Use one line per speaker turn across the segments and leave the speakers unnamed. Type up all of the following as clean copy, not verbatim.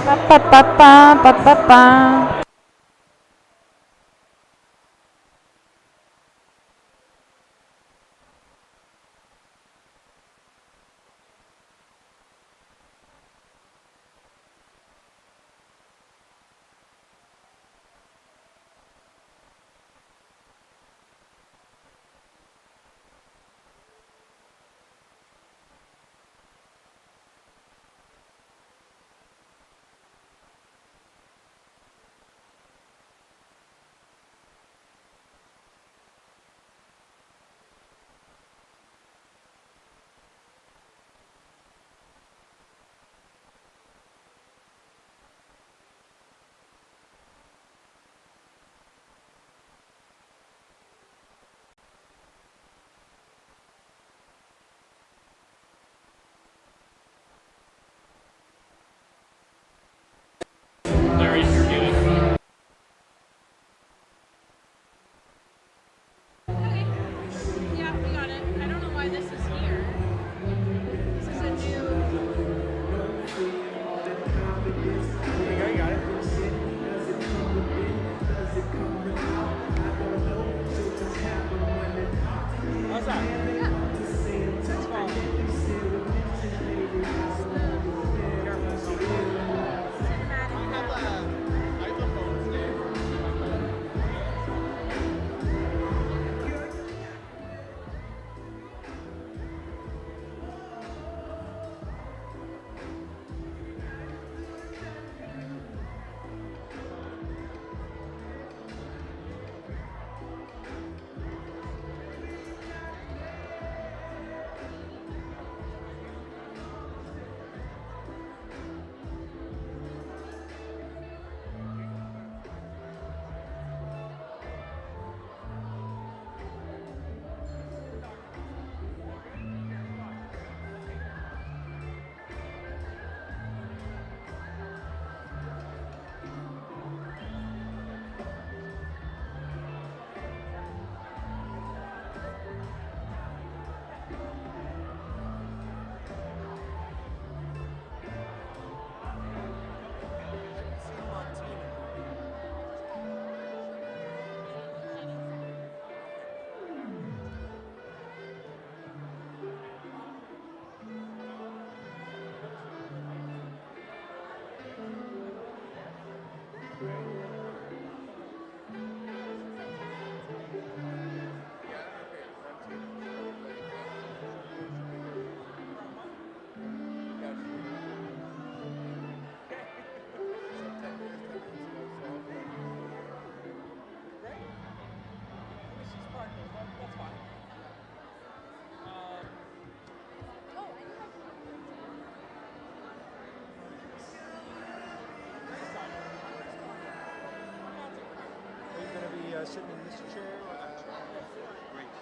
Pa pa pa pa pa pa pa.
They're interviewing.
Okay. Yeah, we got it. I don't know why this is here. This is a new.
There you go, you got it. How's that?
Yeah. That's fine.
Are you going to be sitting in this chair or that chair? Great.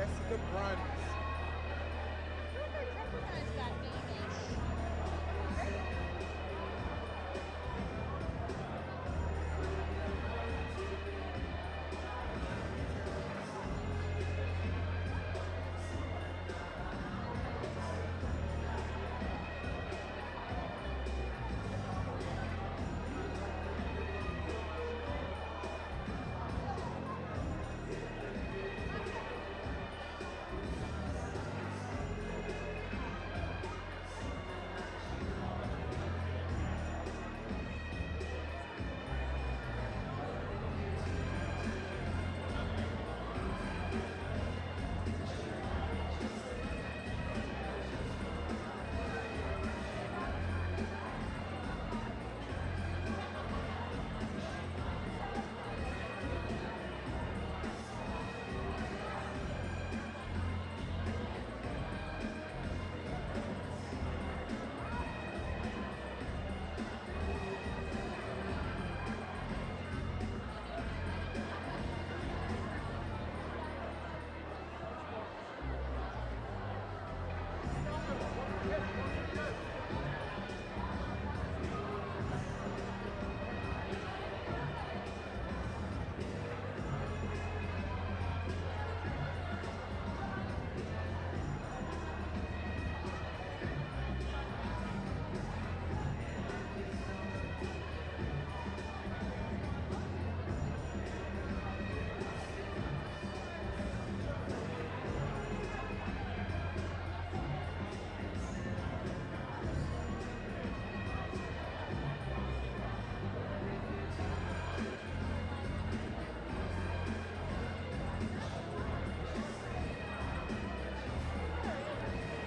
Jessica Bruns.
I feel like I recognize that name-ish.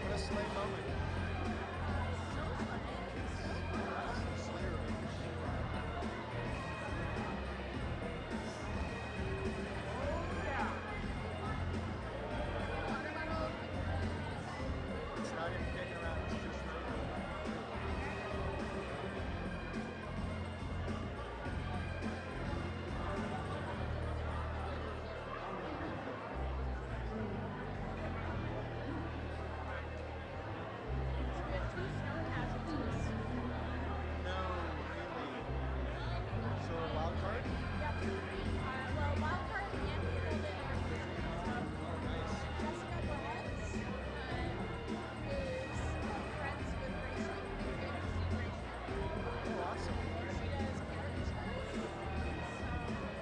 What a slay moment. It's not even kicking around, it's just no, really. So a wild card?
Well, wildcard and pulled in
Oh, nice.
Jessica Bruns is friends with Rachel and Steve Rachel.
Oh, awesome.
She does caricatures,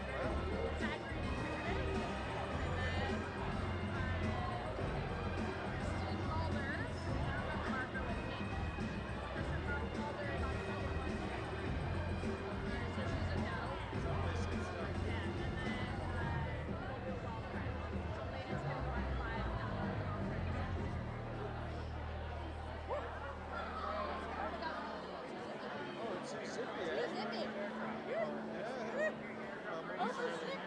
so it's accurate and intuitive. And then Kristen Calder, I don't know the marker with me. Kristen Calder is on second one. So she's a no.
Someplace good stuff.
Yeah, and then we'll do a wild card. So Lena's gonna go on 5 and then we'll do a wild card.
Oh, it's so zippy,
She's
eh?
zippy.
Yeah.
Also six.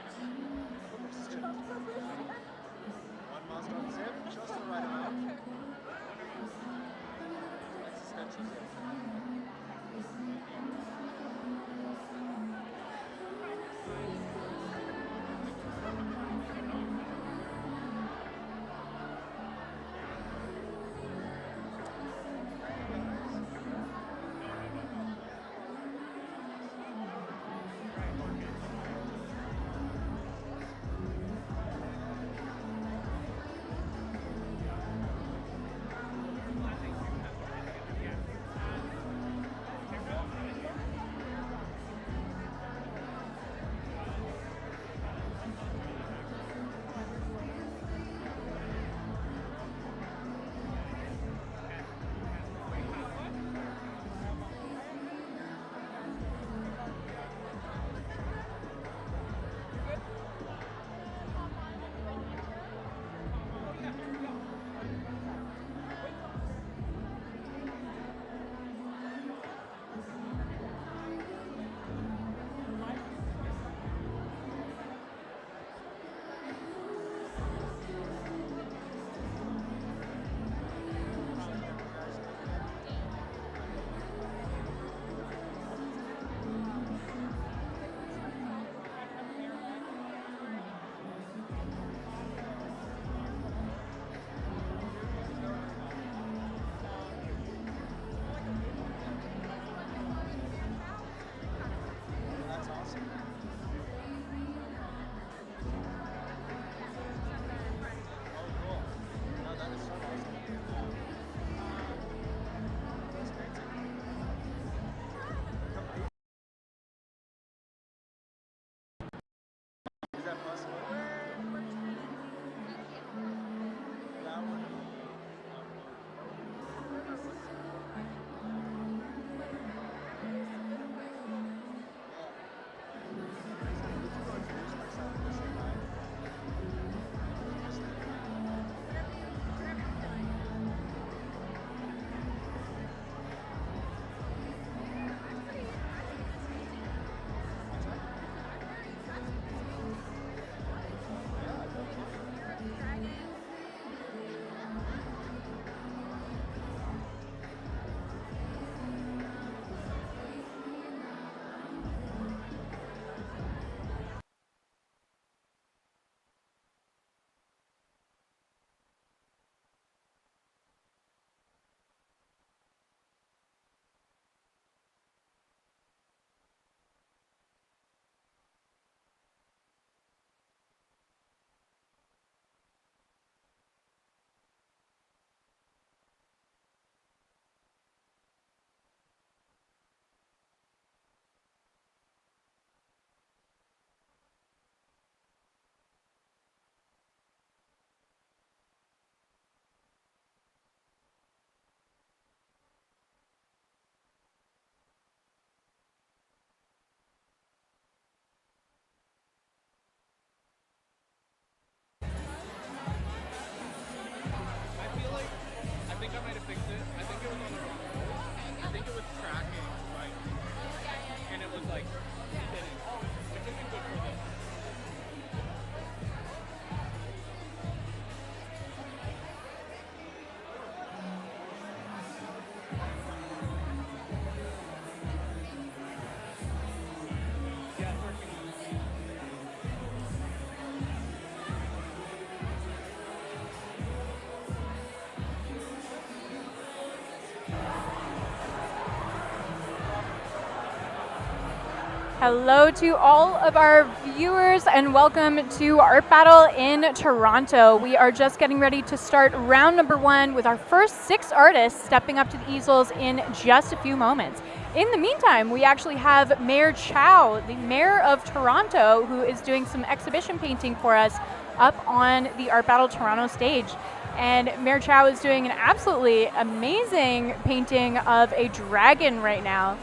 One milestone zip, just the right amount. Existential zip.
Hello to all of our viewers and welcome to Art Battle in Toronto. We are just getting ready to start round number 1 with our first 6 artists stepping up to the easels in just a few moments. In the meantime, we actually have Mayor Chow, the mayor of Toronto, who is doing some exhibition painting for us up on the Art Battle Toronto stage. And Mayor Chow is doing an absolutely amazing painting of a dragon right now.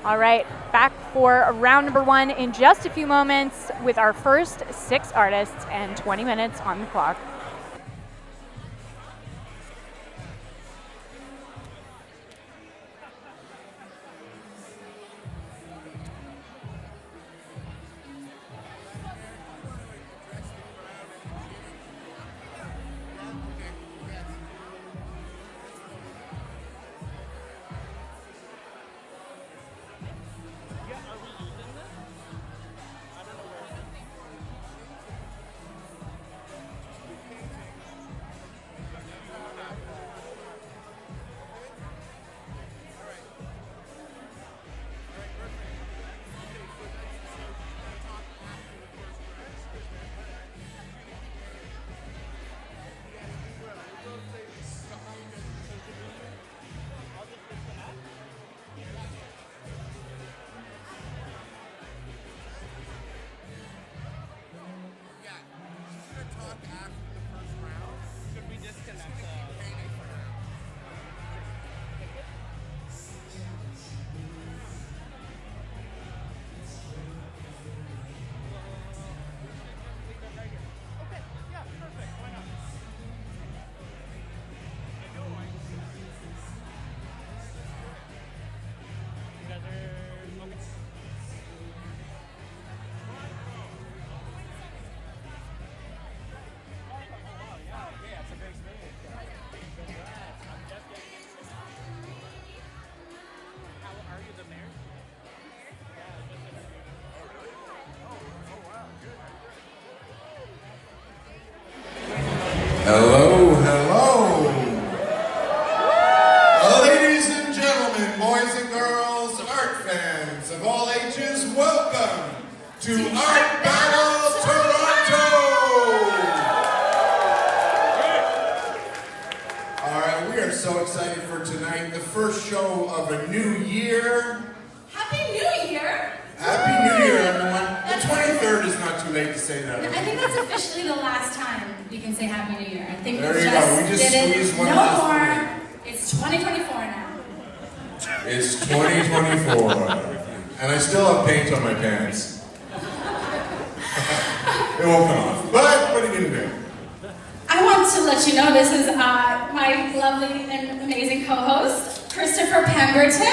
All right, back for round number 1 in just a few moments with our first 6 artists and 20 minutes on the clock.
Hello, hello. Ladies and gentlemen, boys and girls, art fans of all ages, welcome to Art Battle Toronto! Alright, we are so excited for tonight, the first show of a new year.
Happy New Year!
Happy New Year, everyone. The 23rd is not too late to say that.
I think that's officially the last time we can say Happy New Year. I think
There
we
you
just
go. We just
did it.
squeezed one
No
last
more.
minute.
It's 2024 now.
It's 2024, and I still have paint on my pants. It won't come off, but what are you gonna do?
I want to let you know this is my lovely and amazing co-host, Christopher Pemberton.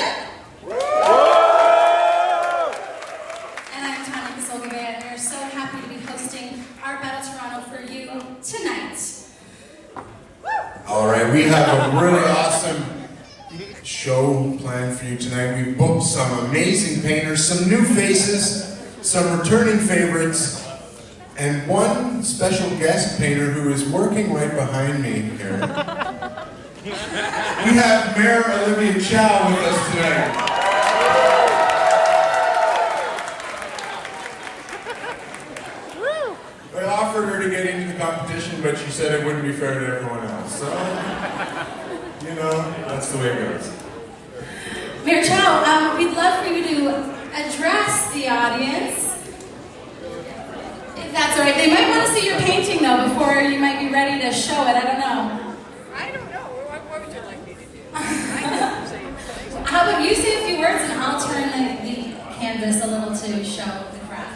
And I'm Tanya Kasolgavea, and we're so happy to be hosting Art Battle Toronto for you tonight.
All right, we have a really awesome show planned for you tonight. We've booked some amazing painters, some new faces, some returning favorites, and one special guest painter who is working right behind me here. We have Mayor Olivia Chow with us tonight. I offered her to get into the competition, but she said it wouldn't be fair to everyone else. So, you know, that's the way it goes.
Mayor Chow, we'd love for you to address the audience. If that's all right. They might want to see your painting, though, before you might be ready to show it. I don't know.
I don't know. What would you like me to do?
How about you say a few words, and I'll turn the canvas a little to show the crowd.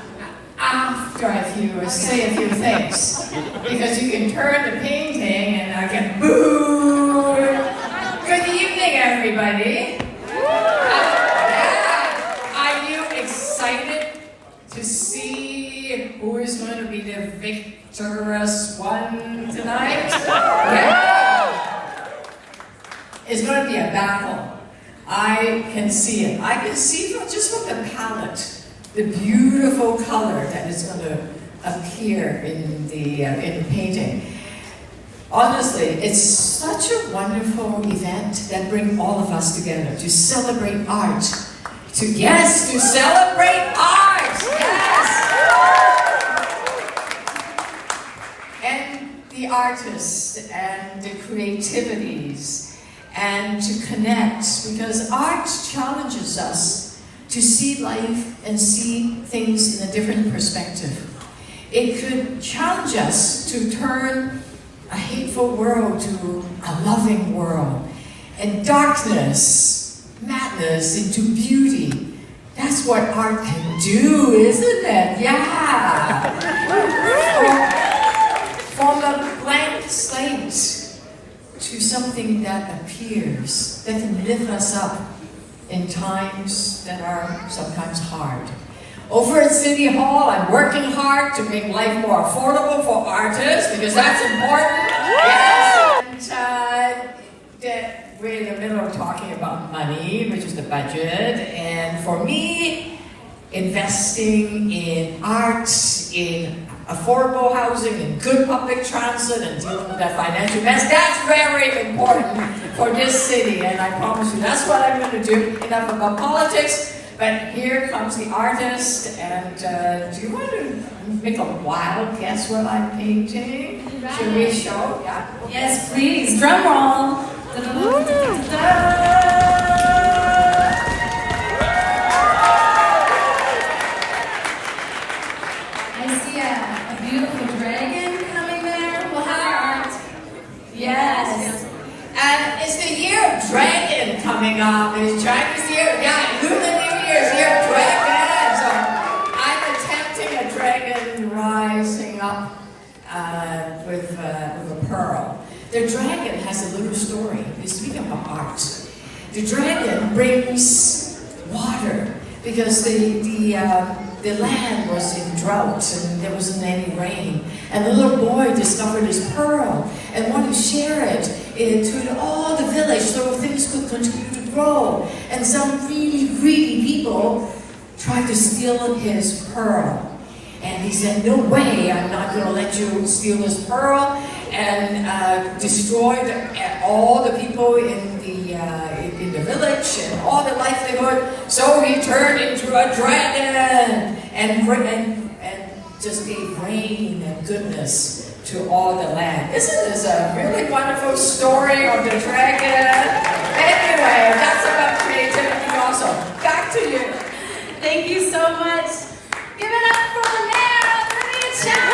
After a few, say a few things, because you can turn the painting and I can boo. Good evening, everybody. Are you excited to see who is going to be the victorious one tonight? Yeah. It's going to be a battle. I can see it. I can see from the palette. The beautiful color that is going to appear in the painting. Honestly, it's such a wonderful event that brings all of us together to celebrate art. To celebrate art! the artists and the creativities and to connect, because art challenges us to see life and see things in a different perspective. It could challenge us to turn a hateful world to a loving world, and darkness, madness into beauty. That's what art can do, isn't it? Yeah! From a blank slate to something that appears, that can lift us up in times that are sometimes hard. Over at City Hall, I'm working hard to make life more affordable for artists, because that's important. Yes! And we're in the middle of talking about money, which is the budget, and for me, investing in art, in affordable housing, in good public transit, and dealing with that financial mess, that's very important for this city, and I promise you that's what I'm going to do. Enough about politics, but here comes the artist, and do you want to make a wild guess what I'm painting? Should we show? Yeah?
Yes, please. Drum roll. I see a beautiful dragon coming there. We'll have our art. Yes.
And it's the year of dragon coming up. It's Chinese year. Yeah, Lunar New Year's year of dragon. So I'm attempting a dragon rising up with a pearl. The dragon has a little story. We speak about art. The dragon brings water because the land was in drought and there wasn't any rain. And the little boy discovered his pearl and wanted to share it to all the village so things could continue to grow. And some really greedy people tried to steal his pearl. And he said, no way, I'm not going to let you steal this pearl, and destroy all the people in the village and all the livelihood. So he turned into a dragon and just gave rain and goodness to all the land. Isn't this a really wonderful story of the dragon? Anyway, that's about creativity also. Back to you.
Thank you so much. Give it up for the mayor, Chow.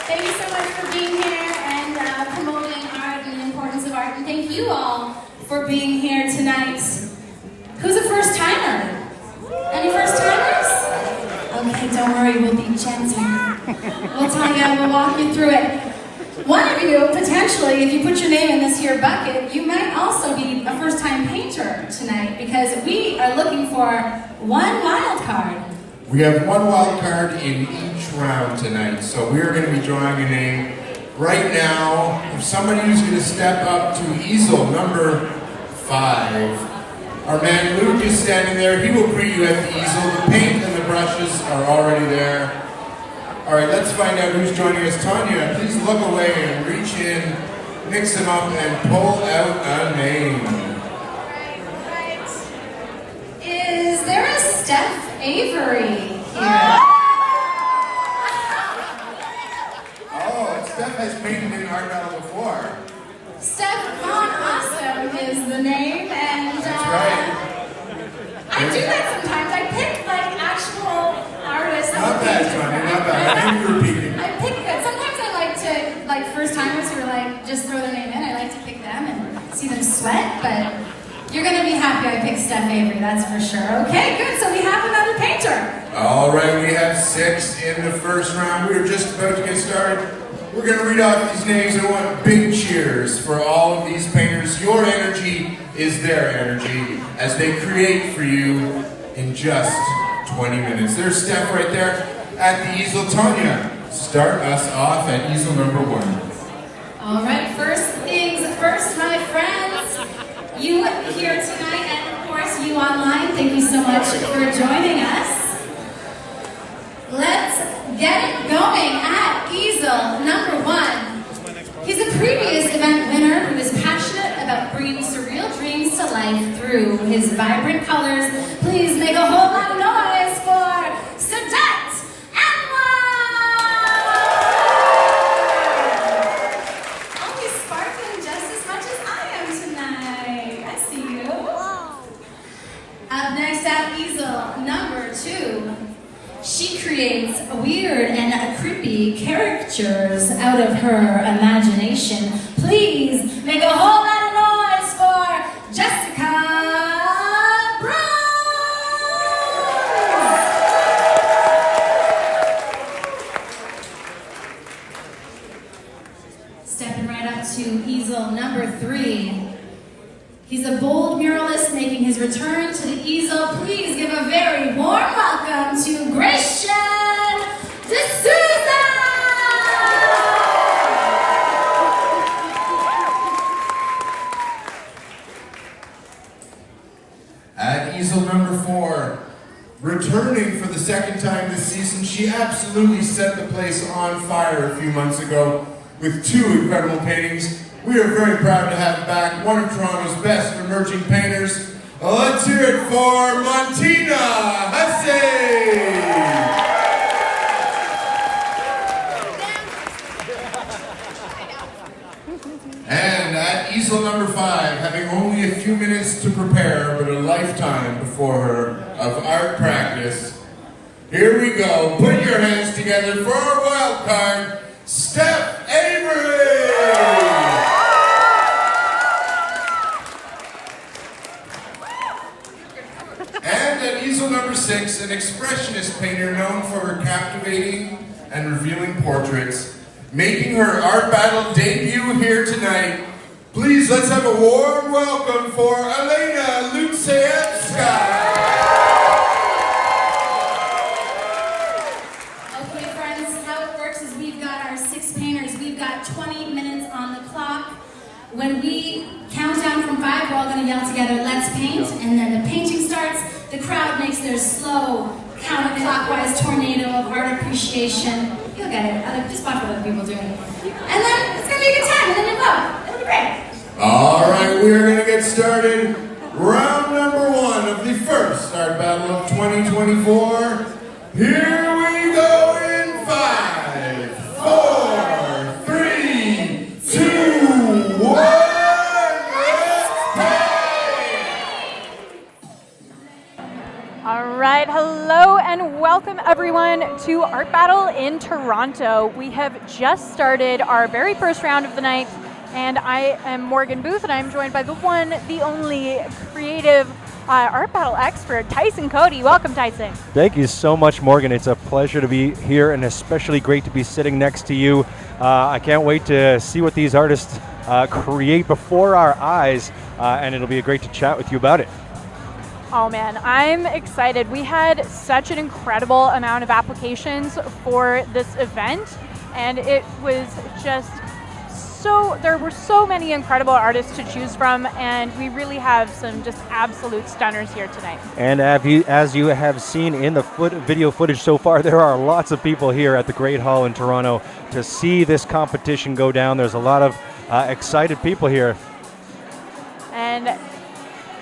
Thank you so much for being here and promoting art and the importance of art. And thank you all for being here tonight. Who's a first timer? Any first timers? Okay, don't worry, we'll be gentle. We'll tell you, we'll walk you through it. One of you, potentially, if you put your name in this here bucket, you might also be a first-time painter tonight, because we are looking for one wild card.
We have one wild card in each round tonight, so we're going to be drawing a name right now. If somebody who's going to step up to easel number 5. Our man Luke is standing there. He will greet you at the easel. The paint and the brushes are already there. All right, let's find out who's joining us. Tanya, please look away and reach in, mix them up, and pull out a name.
Right. Is there a Steph Avery here?
Oh, Steph has painted in Art Battle before.
Steph Von Awesome is the name, and
That's right.
I do that sometimes. I pick like actual artists.
Not bad, Tanya, not bad. Thank you for repeating.
I pick good. Sometimes I like to, like first timers who are like, just throw their name in. I like to pick them and see them sweat, but you're gonna be happy I picked Steph Avery, that's for sure. Okay, good, so we have another painter.
All right, we have 6 in the first round. We're just about to get started. We're gonna read off these names. I want big cheers for all of these painters. Your energy is their energy as they create for you in just 20 minutes. There's Steph right there at the easel. Tanya, start us off at easel number 1.
All right, first things first, my friends. You here tonight, and of course you online, thank you so much for joining us. Let's get it going at easel number 1. He's a previous event winner who is passionate about bringing surreal dreams to life through his vibrant colors. Please make a whole lot of noise for Sadat Anwar! number 2. She creates weird and creepy caricatures out of her imagination. Please make a whole lot of noise for Jessica Brown! Stepping right up to easel number 3. He's a bold muralist making his return to the easel. Please give a very warm welcome to Christian D'Souza!
At easel number 4, returning for the second time this season, she absolutely set the place on fire a few months ago with 2 incredible paintings. We are very proud to have back one of Toronto's best emerging painters. Let's hear it for Montina Hussey! And at easel number 5, having only a few minutes to prepare, but a lifetime before her of art practice, here we go. Put your hands together for our wild card, Steph Avery! And at easel number 6, an expressionist painter known for her captivating and revealing portraits, making her art battle debut here tonight. Please, let's have a warm welcome for Elena Lutsevska.
Okay, friends, how it works is we've got our 6 painters. We've got 20 minutes on the clock. When we count down from 5, we're all going to yell together, "Let's paint," and then the painting starts. The crowd makes their slow, counterclockwise tornado of art appreciation. You'll get it. Just watch what other people do. And then it's going to be a good time, and then you vote. It'll be great.
All right, we are going to get started. Round number 1 of the first art battle of 2024. Here we go in 5, 4, 3, 2, 1.
All right, hello and welcome everyone to Art Battle in Toronto. We have just started our very first round of the night, and I am Morgan Booth, and I'm joined by the one, the only creative Art Battle expert, Tyson Cody. Welcome, Tyson.
Thank you so much, Morgan. It's a pleasure to be here, and especially great to be sitting next to you. I can't wait to see what these artists create before our eyes, and it'll be great to chat with you about it.
Oh man, I'm excited. We had such an incredible amount of applications for this event, and it was just there were so many incredible artists to choose from, and we really have some just absolute stunners here tonight.
And as you have seen in the video footage so far, there are lots of people here at the Great Hall in Toronto to see this competition go down. There's a lot of excited people here.
And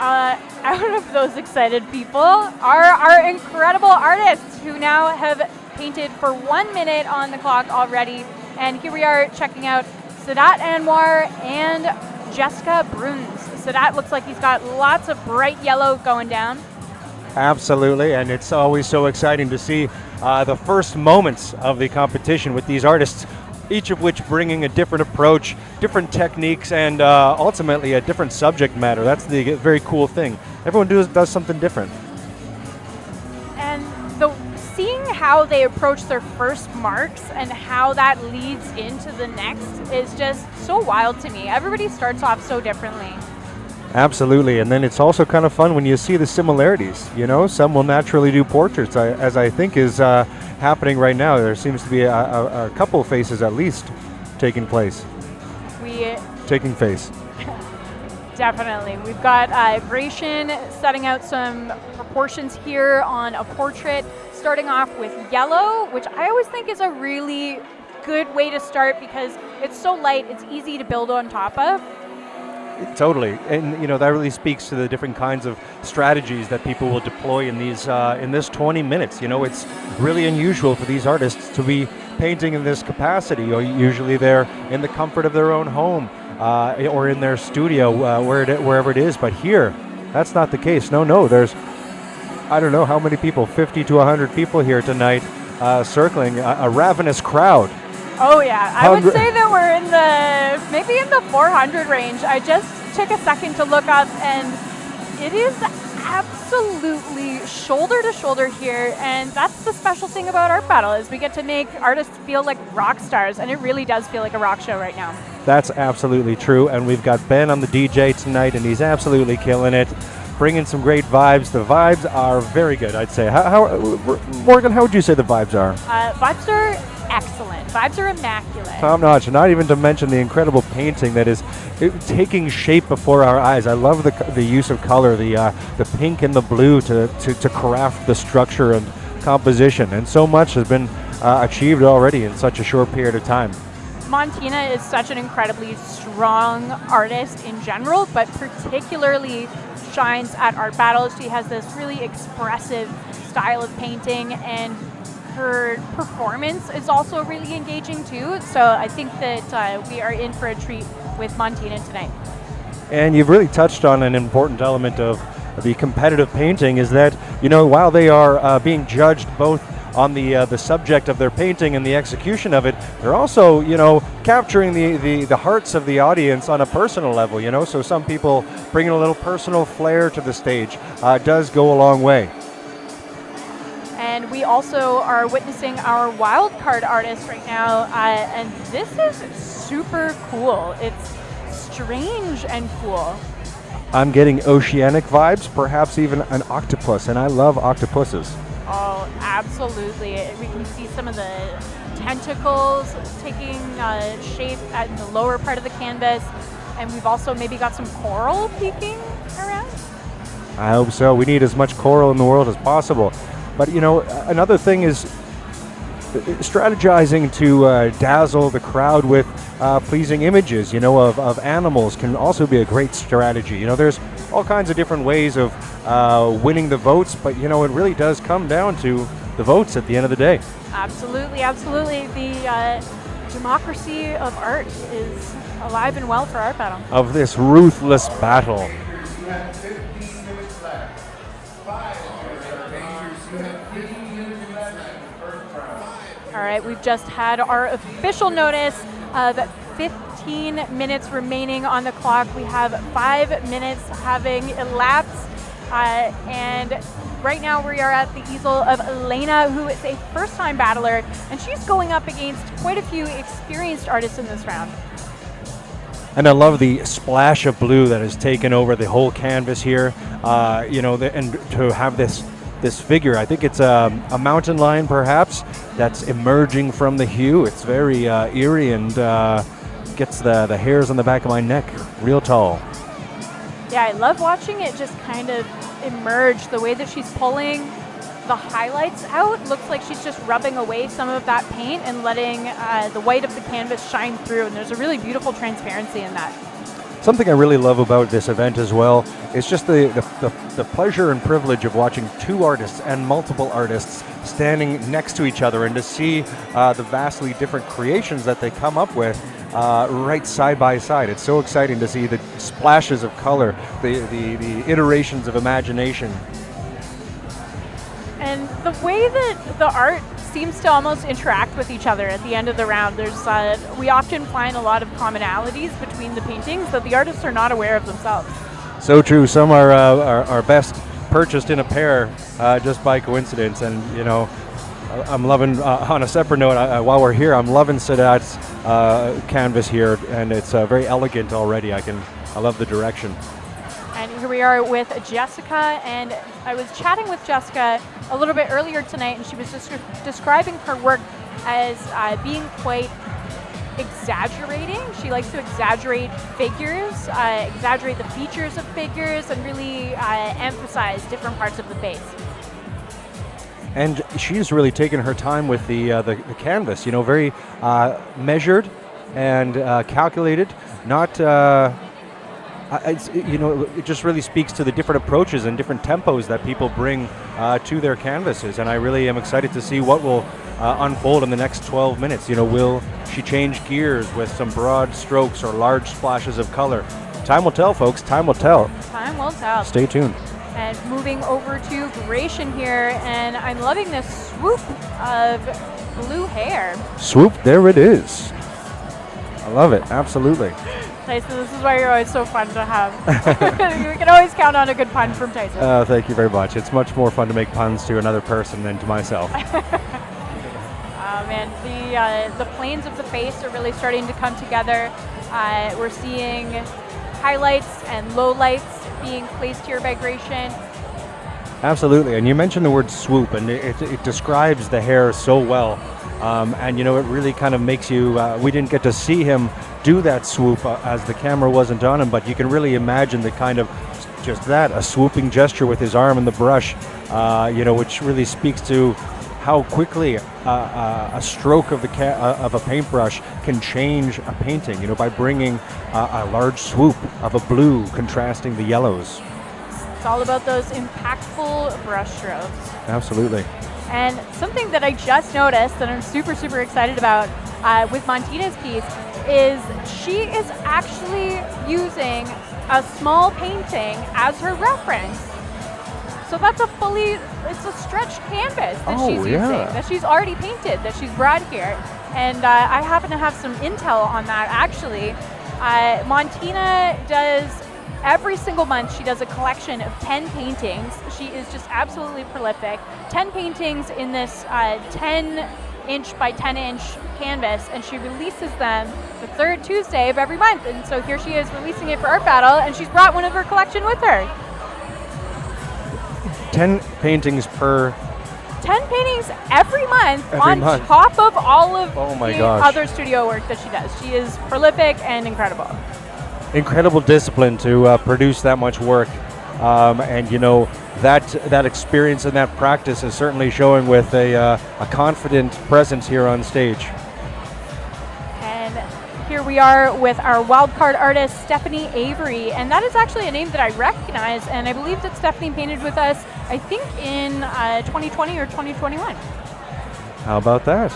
out of those excited people are our incredible artists who now have painted for 1 minute on the clock already. And here we are checking out Sadat Anwar and Jessica Bruns. Sadat looks like he's got lots of bright yellow going down.
Absolutely, and it's always so exciting to see the first moments of the competition with these artists, each of which bringing a different approach, different techniques, and ultimately a different subject matter. That's the very cool thing. Everyone does something different.
And seeing how they approach their first marks and how that leads into the next is just so wild to me. Everybody starts off so differently.
Absolutely, and then it's also kind of fun when you see the similarities. You know, some will naturally do portraits, as I think is happening right now. There seems to be a couple faces at least taking place. Taking face.
Definitely. We've got Gratian setting out some proportions here on a portrait, starting off with yellow, which I always think is a really good way to start because it's so light, it's easy to build on top of.
Totally, and that really speaks to the different kinds of strategies that people will deploy in these in this 20 minutes. It's really unusual for these artists to be painting in this capacity. Usually they're in the comfort of their own home or in their studio, wherever it is. But here, that's not the case. No, there's I don't know how many people, 50 to 100 people here tonight, circling a ravenous crowd.
Oh yeah, I would
Hundred-
say that we're in maybe in the 400 range. I just took a second to look up, and it is absolutely shoulder to shoulder here, and that's the special thing about Art Battle is we get to make artists feel like rock stars, and it really does feel like a rock show right now.
That's absolutely true, and we've got Ben on the DJ tonight, and he's absolutely killing it, bringing some great vibes. The vibes are very good, I'd say. Morgan, how would you say the vibes are?
Vibes are excellent. Vibes are immaculate.
Top notch, not even to mention the incredible painting that is taking shape before our eyes. I love the use of color, the pink and the blue to craft the structure and composition, and so much has been achieved already in such a short period of time.
Montina is such an incredibly strong artist in general, but particularly shines at Art Battle. She has this really expressive style of painting, and her performance is also really engaging too. So I think that we are in for a treat with Montina tonight.
And you've really touched on an important element of the competitive painting is that, while they are being judged both on the subject of their painting and the execution of it, they're also, capturing the hearts of the audience on a personal level, So some people bringing a little personal flair to the stage does go a long way.
And we also are witnessing our wild card artist right now, and this is super cool. It's strange and cool.
I'm getting oceanic vibes, perhaps even an octopus, and I love octopuses.
Oh, absolutely. We can see some of the tentacles taking shape in the lower part of the canvas, and we've also maybe got some coral peeking around.
I hope so. We need as much coral in the world as possible. But, another thing is strategizing to dazzle the crowd with pleasing images, of animals can also be a great strategy. There's all kinds of different ways of winning the votes, but, it really does come down to the votes at the end of the day.
Absolutely, absolutely. The democracy of art is alive and well for Art Battle.
Of this ruthless battle.
All right, we've just had our official notice of 15 minutes remaining on the clock. We have 5 minutes having elapsed, and right now we are at the easel of Elena, who is a first-time battler, and she's going up against quite a few experienced artists in this round.
And I love the splash of blue that has taken over the whole canvas here, and to have this figure. I think it's a mountain lion, perhaps, that's emerging from the hue. It's very eerie and gets the hairs on the back of my neck real tall.
Yeah, I love watching it just kind of emerge. The way that she's pulling the highlights out looks like she's just rubbing away some of that paint and letting the white of the canvas shine through, and there's a really beautiful transparency in that.
Something I really love about this event as well is just the pleasure and privilege of watching two artists and multiple artists standing next to each other, and to see the vastly different creations that they come up with right side by side. It's so exciting to see the splashes of color, the iterations of imagination.
And the way that the art seems to almost interact with each other at the end of the round. We often find a lot of commonalities between the paintings that the artists are not aware of themselves.
So true. Some are best purchased in a pair just by coincidence. And, I'm loving, on a separate note, while we're here, I'm loving Sadat's canvas here, and it's very elegant already. I love the direction.
And here we are with Jessica, and I was chatting with Jessica a little bit earlier tonight, and she was just describing her work as being quite exaggerating. She likes to exaggerate figures, exaggerate the features of figures, and really emphasize different parts of the face.
And she's really taken her time with the canvas, very measured and calculated, not... it just really speaks to the different approaches and different tempos that people bring to their canvases, and I really am excited to see what will unfold in the next 12 minutes. Will she change gears with some broad strokes or large splashes of color? Time will tell, folks. Time will tell.
Time will tell.
Stay tuned.
And moving over to Gratian here, and I'm loving this swoop of blue hair.
Swoop, there it is. I love it, absolutely.
Tyson, this is why you're always so fun to have. We can always count on a good pun from Tyson.
Thank you very much. It's much more fun to make puns to another person than to myself.
Man, the planes of the face are really starting to come together. We're seeing highlights and lowlights being placed here by Gratian.
Absolutely, and you mentioned the word swoop, and it describes the hair so well. And you know, it really kind of makes you, we didn't get to see him do that swoop as the camera wasn't on him, but you can really imagine the kind of, just that, a swooping gesture with his arm in the brush, you know, which really speaks to how quickly a stroke of a paintbrush can change a painting, you know, by bringing a large swoop of a blue contrasting the yellows.
It's all about those impactful brush strokes.
Absolutely.
And something that I just noticed that I'm super, super excited about with Montina's piece is she is actually using a small painting as her reference. So that's it's a stretched canvas that she's using, that she's already painted, that she's brought here. And I happen to have some intel on that, actually. Montina does, every single month, she does a collection of 10 paintings. She is just absolutely prolific. 10 paintings in this 10-inch by 10-inch canvas, and she releases them the third Tuesday of every month. And so here she is releasing it for Art Battle, and she's brought one of her collection with her.
10 paintings per...
10 paintings every month
month.
Top of all of
the
other studio work that she does. She is prolific and incredible.
Incredible discipline to produce that much work. And you know, that experience and that practice is certainly showing with a confident presence here on stage.
And here we are with our wildcard artist, Stephanie Avery. And that is actually a name that I recognize, and I believe that Stephanie painted with us, I think, in 2020 or 2021.
How about that?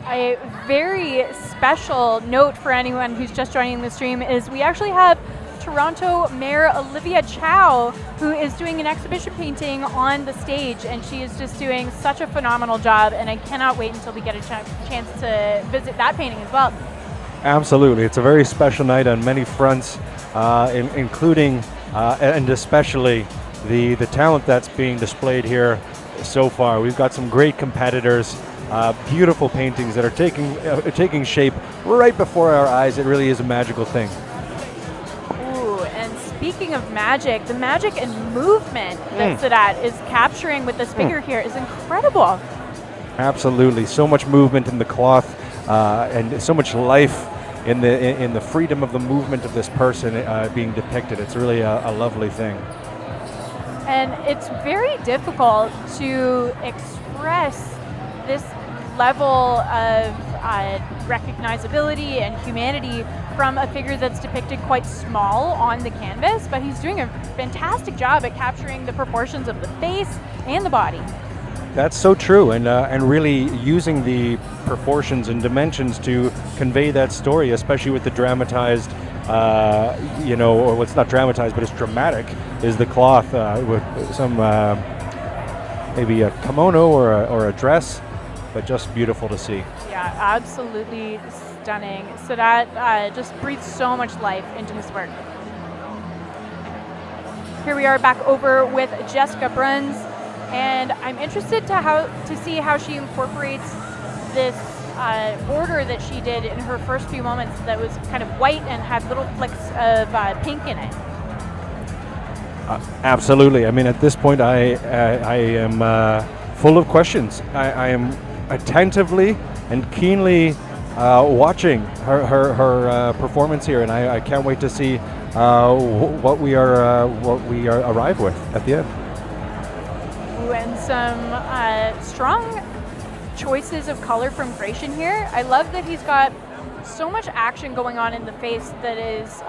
A very special note for anyone who's just joining the stream is we actually have Toronto Mayor Olivia Chow, who is doing an exhibition painting on the stage, and she is just doing such a phenomenal job, and I cannot wait until we get a chance to visit that painting as well. Absolutely. It's a very special night on many fronts, including and especially the talent that's being displayed here so far. We've got some great competitors, beautiful paintings that are taking shape right before our eyes. It really is a magical thing.
Ooh, and speaking of magic, the magic and movement that Sadat is capturing with this figure here is incredible.
Absolutely. So much movement in the cloth and so much life in the freedom of the movement of this person being depicted. It's really a lovely thing.
And it's very difficult to express this level of recognizability and humanity from a figure that's depicted quite small on the canvas, but he's doing a fantastic job at capturing the proportions of the face and the body.
That's so true, and really using the proportions and dimensions to convey that story, especially with the dramatized, or what's not dramatized, but it's dramatic, is the cloth with some maybe a kimono or a dress, but just beautiful to see.
Yeah, absolutely stunning. So that just breathes so much life into his work. Here we are back over with Jessica Bruns. And I'm interested to see how she incorporates this border that she did in her first few moments that was kind of white and had little flicks of pink in it.
Absolutely. I mean, at this point, I am full of questions. I am attentively and keenly watching her performance here, and I can't wait to see what we arrive with at the end.
Ooh, and some strong choices of color from Gratian here. I love that he's got so much action going on in the face that is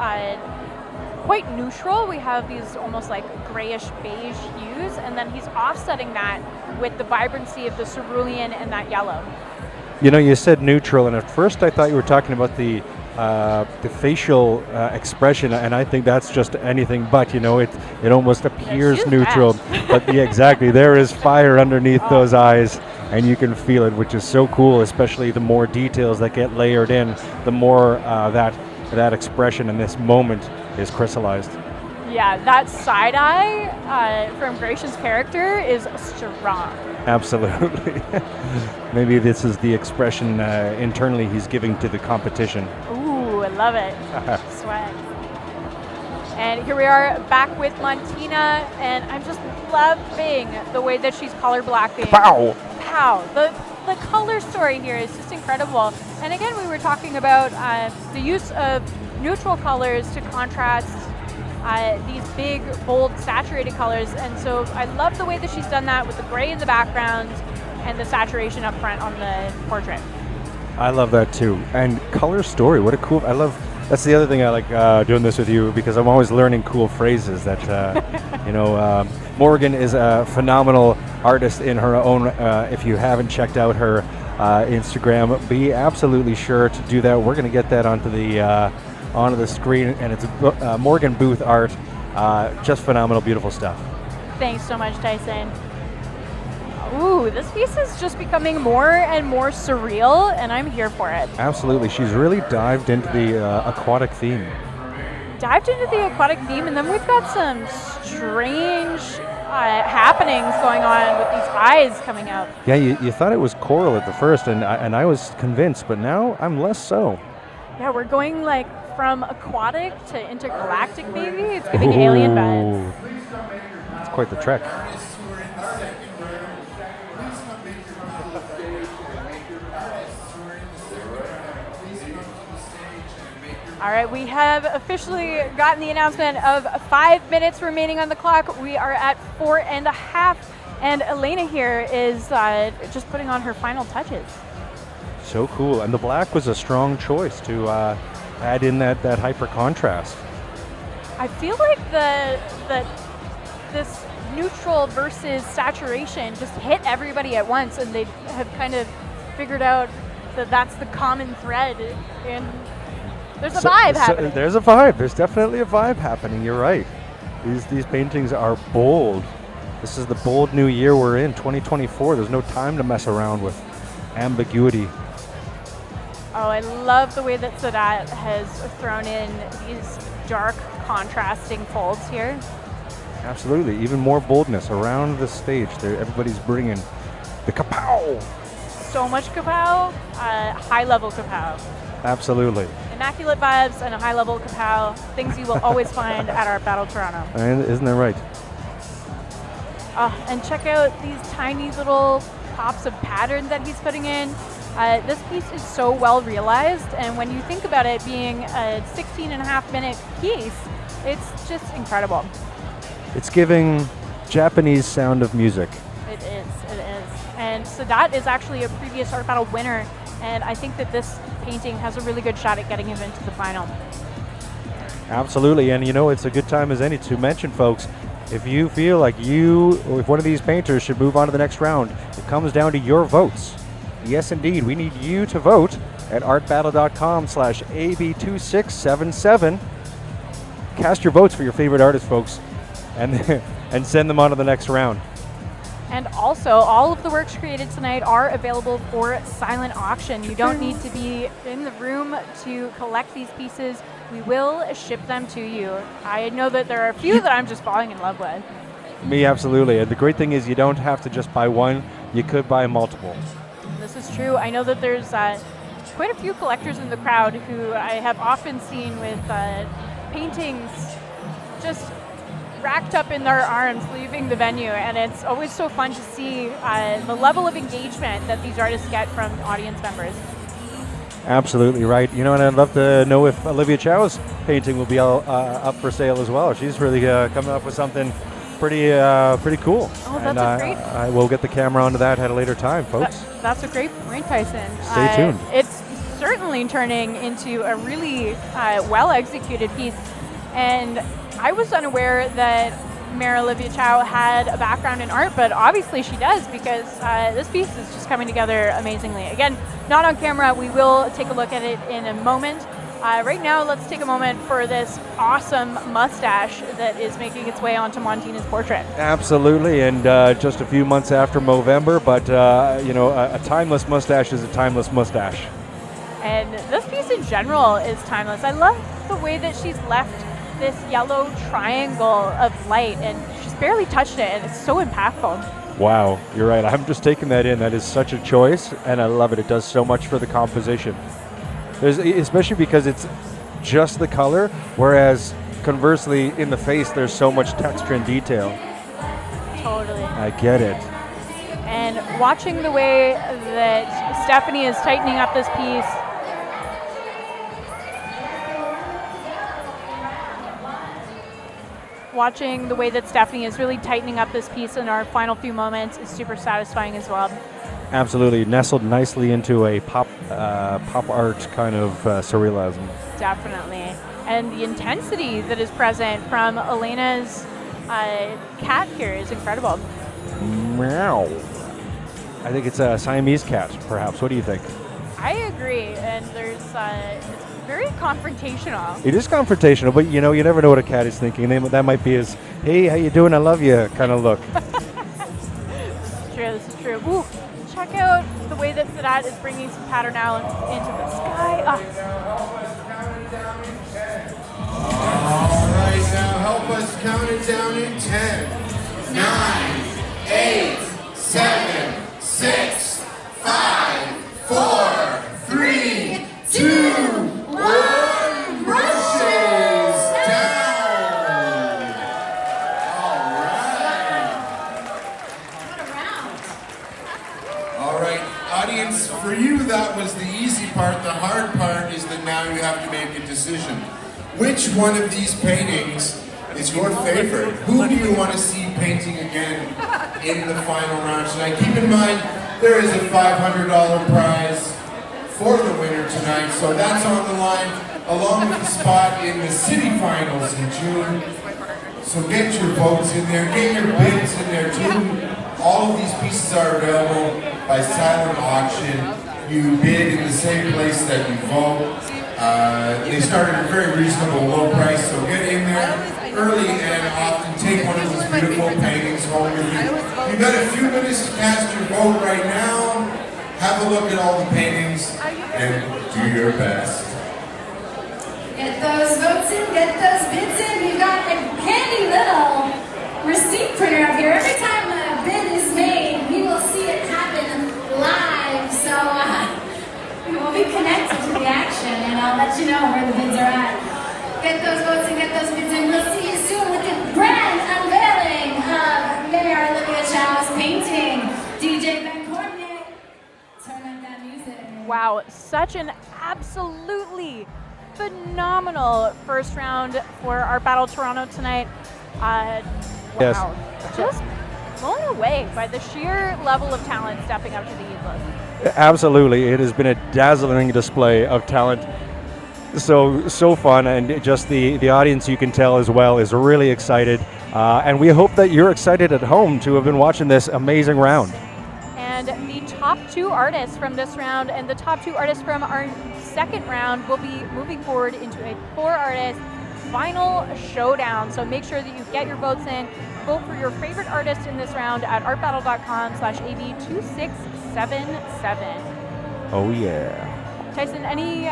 quite neutral. We have these almost like grayish beige hues, and then he's offsetting that with the vibrancy of the cerulean and that yellow.
You know, you said neutral, and at first I thought you were talking about the facial expression, and I think that's just anything but. You know, it almost appears
she's
neutral, but yeah, exactly. There is fire underneath those eyes, and you can feel it, which is so cool. Especially the more details that get layered in, the more that expression in this moment is crystallized.
Yeah, that side eye from Gratian's character is strong.
Absolutely. Maybe this is the expression internally he's giving to the competition.
Ooh, I love it. Swag. And here we are back with Montina, and I'm just loving the way that she's color blocking.
Pow!
Pow! The color story here is just incredible. And again, we were talking about the use of neutral colors to contrast these big, bold, saturated colors. And so I love the way that she's done that with the gray in the background and the saturation up front on the portrait.
I love that too. And color story, what a cool, that's the other thing I like doing this with you, because I'm always learning cool phrases that, Morgan is a phenomenal artist in her own. If you haven't checked out her Instagram, be absolutely sure to do that. We're going to get that onto the screen, and it's Morgan Booth art. Just phenomenal, beautiful stuff.
Thanks so much, Tyson. Ooh, this piece is just becoming more and more surreal, and I'm here for it.
Absolutely. She's really dived into the aquatic theme.
Dived into the aquatic theme, and then we've got some strange happenings going on with these eyes coming out.
Yeah, you thought it was coral at the first, and I was convinced, but now I'm less so.
Yeah, we're going like from aquatic to intergalactic, maybe. It's giving alien vibes.
It's quite the trek.
All right, we have officially gotten the announcement of 5 minutes remaining on the clock. We are at 4.5, and Elena here is just putting on her final touches.
So cool, and the black was a strong choice to add in that hyper contrast.
I feel like this neutral versus saturation just hit everybody at once, and they have kind of figured out that that's the common thread. And there's a vibe happening.
There's a vibe. There's definitely a vibe happening. You're right. These paintings are bold. This is the bold new year we're in, 2024. There's no time to mess around with ambiguity.
Oh, I love the way that Sadat has thrown in these dark contrasting folds here.
Absolutely. Even more boldness around the stage. Everybody's bringing the kapow.
So much kapow, high-level kapow.
Absolutely.
Immaculate vibes and a high-level kapow, things you will always find at Art Battle Toronto.
And isn't that right?
And check out these tiny little pops of pattern that he's putting in. This piece is so well realized, and when you think about it being a 16.5-minute piece, it's just incredible.
It's giving Japanese Sound of Music.
It is. And Sadat is actually a previous Art Battle winner, and I think that this painting has a really good shot at getting him into the final.
Absolutely, and it's a good time as any to mention, folks, if you feel like if one of these painters should move on to the next round, it comes down to your votes. Yes, indeed, we need you to vote at artbattle.com/AB2677. Cast your votes for your favorite artist, folks, and send them on to the next round.
And also, all of the works created tonight are available for silent auction. You don't need to be in the room to collect these pieces. We will ship them to you. I know that there are a few that I'm just falling in love with.
Me, absolutely. And the great thing is you don't have to just buy one. You could buy multiple.
This is true. I know that there's quite a few collectors in the crowd who I have often seen with paintings just racked up in their arms leaving the venue, and it's always so fun to see the level of engagement that these artists get from audience members.
Absolutely right. You know, and I'd love to know if Olivia Chow's painting will be up for sale as well. She's really coming up with something pretty cool.
Oh,
and
that's great.
I will get the camera onto that at a later time, folks.
That's a great point, Tyson.
Stay tuned.
It's certainly turning into a really well-executed piece, and I was unaware that Mayor Olivia Chow had a background in art, but obviously she does, because this piece is just coming together amazingly. Again, not on camera. We will take a look at it in a moment. Right now, let's take a moment for this awesome mustache that is making its way onto Montina's portrait.
Absolutely, and just a few months after Movember, but you know, a timeless mustache is a timeless mustache.
And this piece in general is timeless. I love the way that she's left this yellow triangle of light, and she's barely touched it, and it's so impactful.
Wow, you're right. I'm just taking that in. That is such a choice, and I love it. It does so much for the composition. Especially because it's just the color, whereas conversely in the face there's so much texture and detail.
Totally.
I get it.
And watching the way that Stephanie is tightening up this piece, watching the way that Stephanie is really tightening up this piece in our final few moments is super satisfying as well.
Absolutely, nestled nicely into a pop art kind of surrealism.
Definitely. And the intensity that is present from Elena's cat here is incredible.
Meow. I think it's a Siamese cat, perhaps. What do you think?
I agree, and there's it's very confrontational.
It is confrontational, but you know, you never know what a cat is thinking. That might be his, hey, how you doing? I love you kind of look.
This is true. Ooh, check out the way that Sadat is bringing some pattern out into the sky.
All right, now help us count it down in 10, 9, 8, 7, 6, 5, 4, 3, 2, 1. Brushes down. All right.
What a round.
All right, audience, for you that was the easy part. The hard part is that now you have to make a decision. Which one of these paintings is your favorite? Who do you want to see painting again in the final round tonight? Keep in mind, there is a $500 prize for the winner tonight, so that's on the line, along with the spot in the city finals in June. So get your votes in there, get your bids in there too. All of these pieces are available by silent auction. You bid in the same place that you vote. They start at a very reasonable low price, so get in there early and often take one of these beautiful paintings home with you. You've got a few minutes to cast your vote right now. Have a look at all the paintings and do your best.
Get those votes in, get those bids in. We've got a handy little receipt printer up here. Every time a bid is made, we will see it happen live. So we will be connected to the action, and I'll let you know where the bids are at. Get those votes in, get those bids in. We'll see you soon with the grand unveiling of Mayor Olivia Chow's painting. DJ Ben Courtney, turn up that music.
Wow, such an absolutely phenomenal first round for Art Battle Toronto tonight.
Yes.
Wow, just blown away by the sheer level of talent stepping up to the easels.
Absolutely, it has been a dazzling display of talent. So fun, and just the audience, you can tell as well, is really excited. And we hope that you're excited at home to have been watching this amazing round.
And the top two artists from this round and the top two artists from our second round will be moving forward into a 4-artist final showdown. So make sure that you get your votes in. Vote for your favorite artist in this round at artbattle.com/AB2677.
Oh yeah.
Tyson, any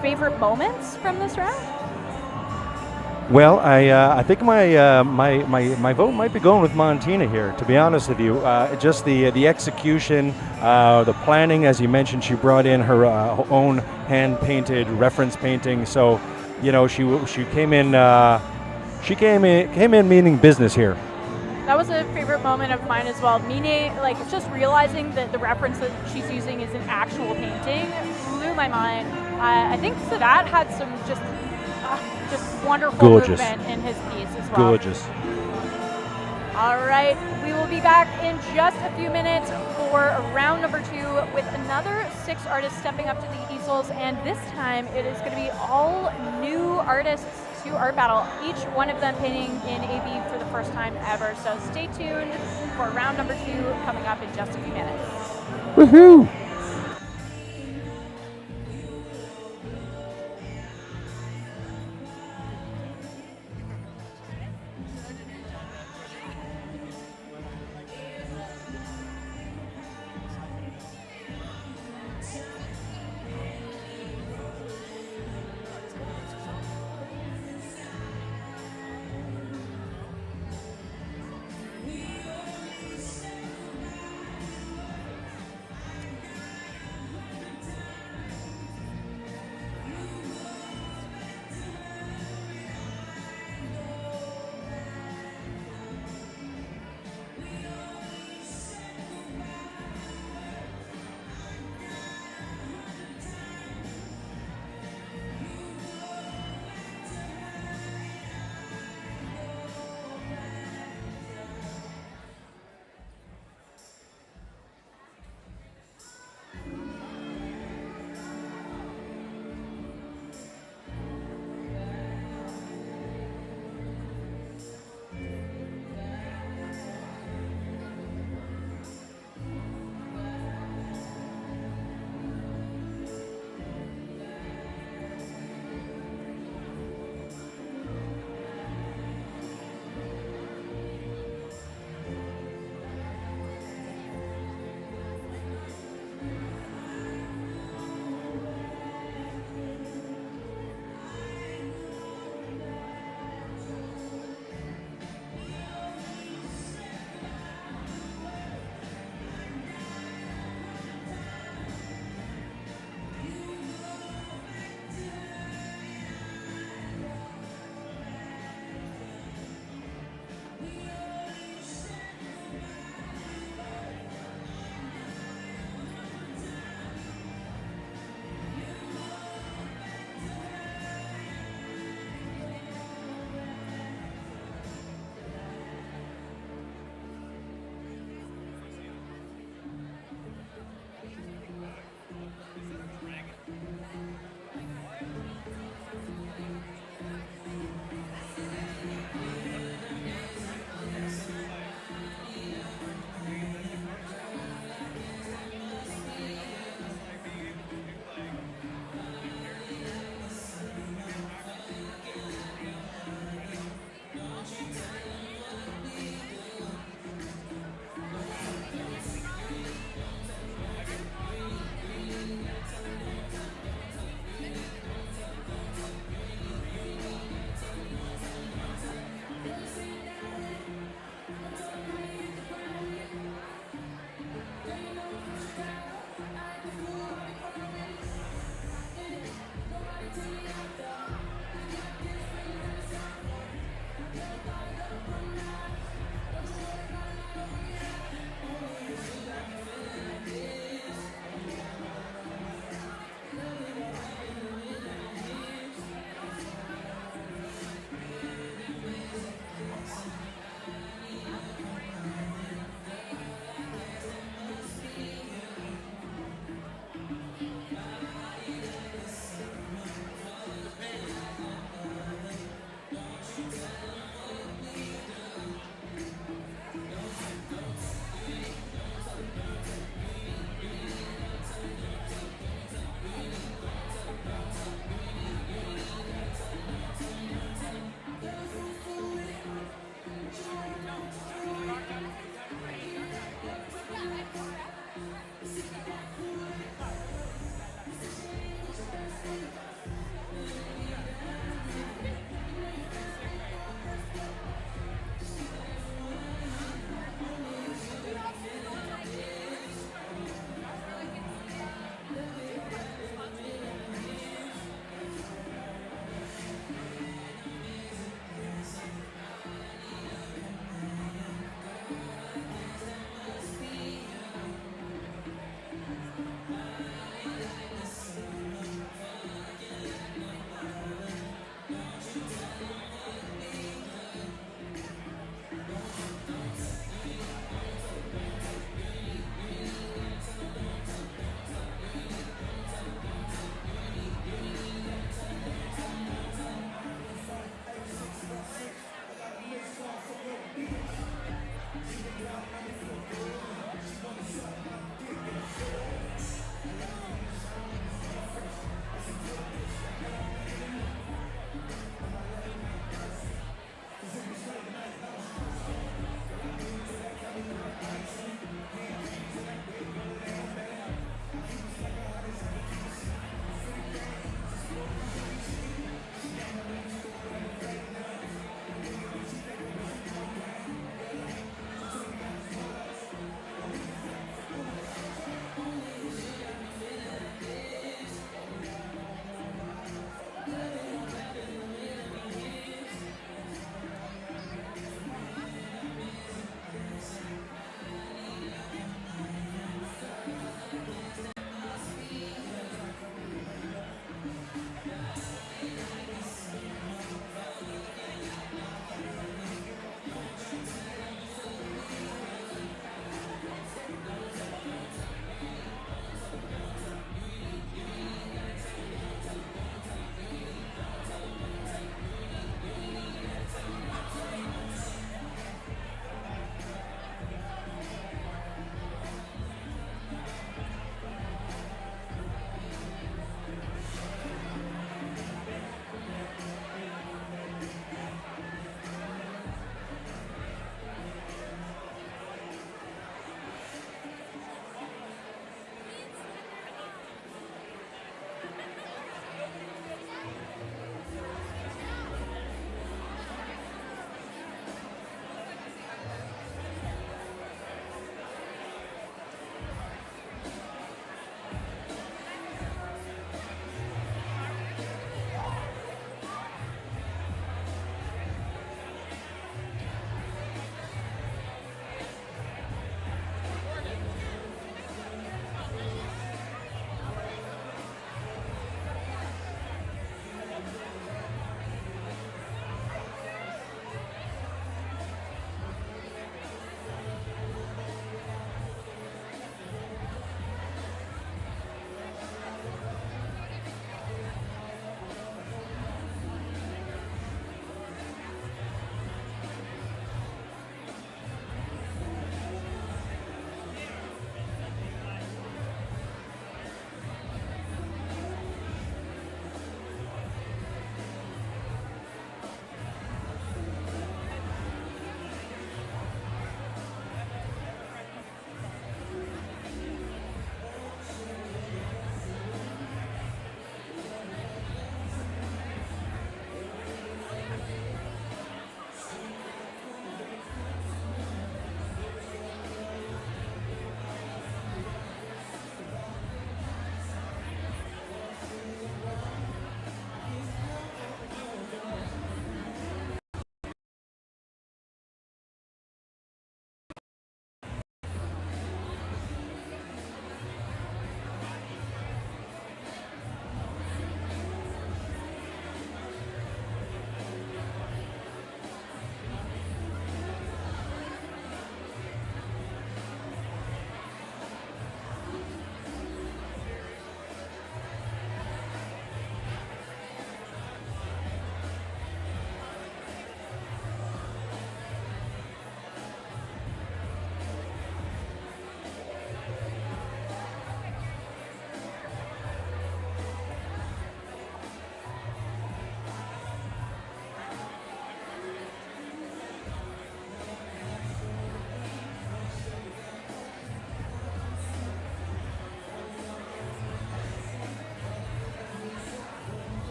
favorite moments from this round?
Well, I think my vote might be going with Montina here. To be honest with you, just the execution, the planning, as you mentioned, she brought in her own hand painted reference painting. So, she came in meaning business here.
That was a favorite moment of mine as well. Meaning, like, just realizing that the reference that she's using is an actual painting blew my mind. I think Sadat had some just wonderful
Gorgeous.
movement in his piece as well.
Gorgeous.
All right, we will be back in just a few minutes for round number 2 with another 6 artists stepping up to the easels, and this time it is going to be all new artists to Art Battle, each one of them painting in AB for the first time ever. So stay tuned for round number 2 coming up in just a few minutes.
Woohoo!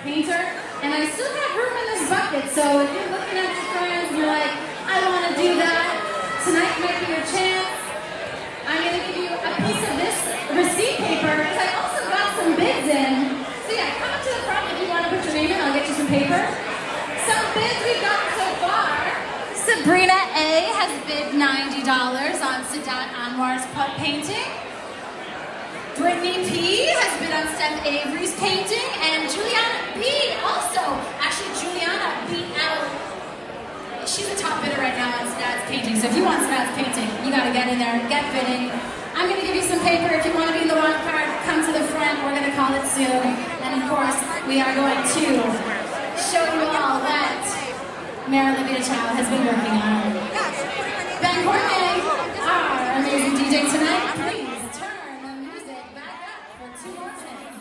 painter, and I still have room in this bucket, so if you're looking at your friends and you're like, I want to do that, tonight might be your chance. I'm going to give you a piece of this receipt paper, because I also got some bids in. So yeah, come up to the front if you want to put your name in, I'll get you some paper. Some bids we've got so far. Sabrina A. has bid $90 on Sadat Anwar's painting. Brittany P. has bid on Steph Avery's painting, and Juliana B. also. Actually, Juliana beat out. She's the top bidder right now on Sadat's painting, so if you want Sadat's painting, you gotta get in there, get bidding. I'm gonna give you some paper. If you want to be in the wild card, come to the front. We're gonna call it soon. And of course, we are going to show you all that Mayor Olivia Chow has been working on. Ben Courtney, our amazing DJ tonight, please turn the music back up for 2 more minutes.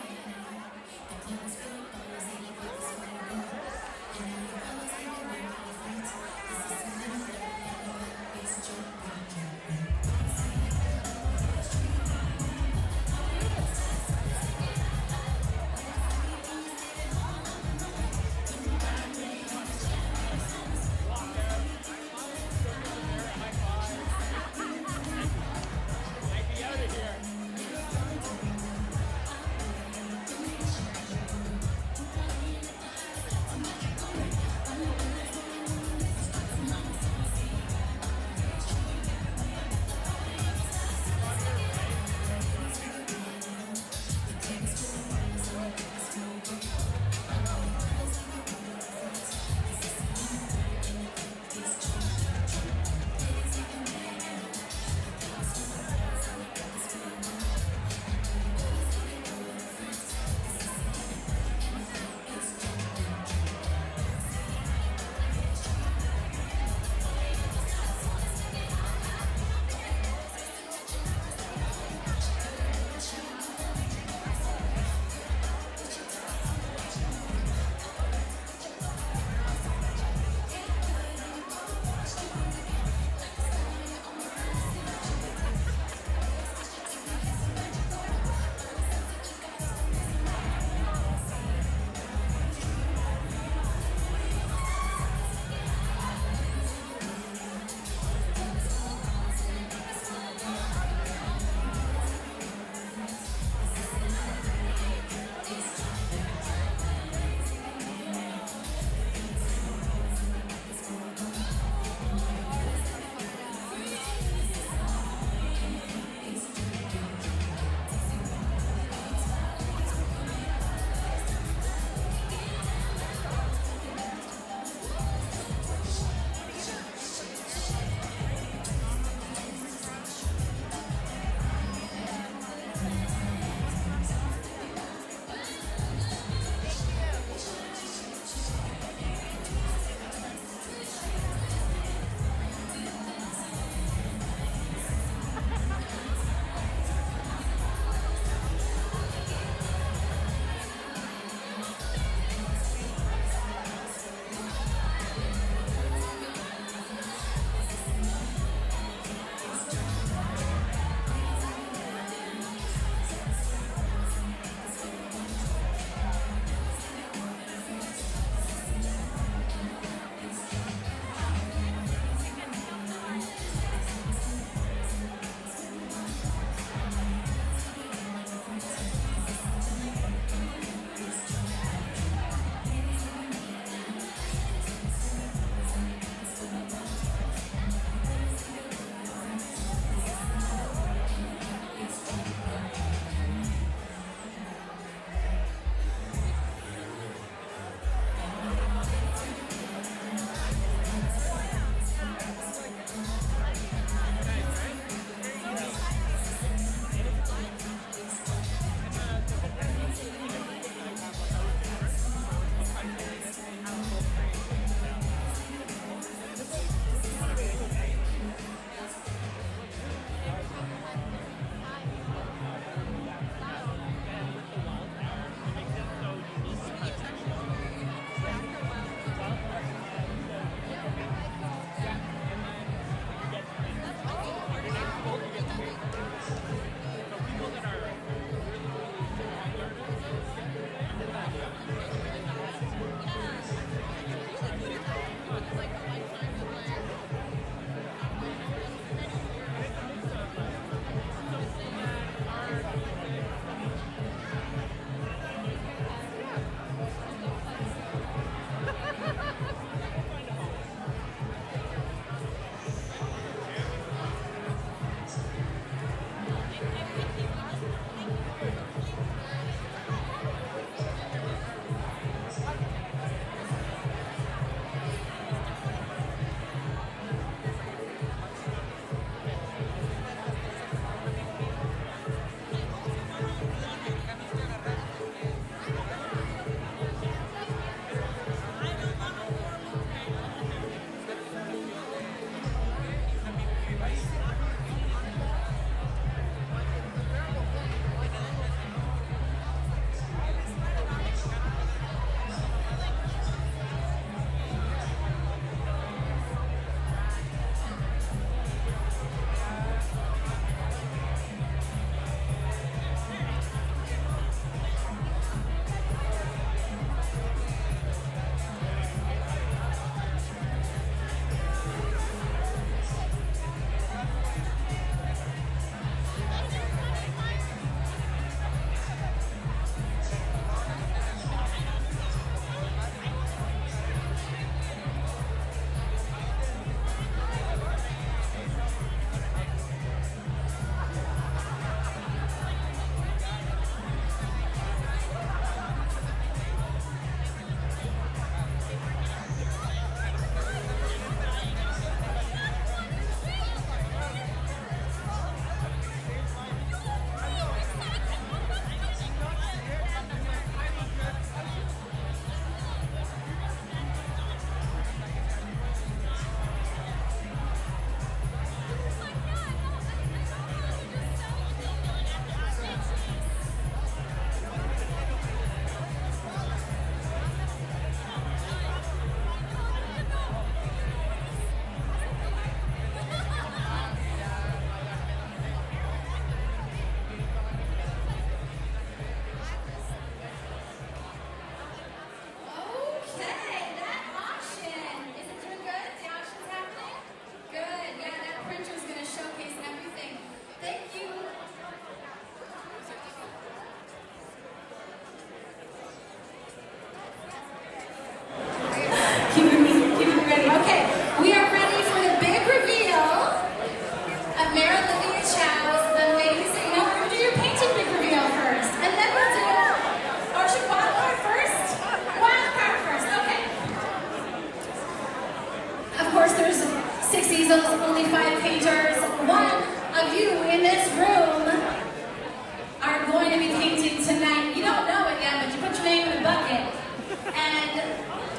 and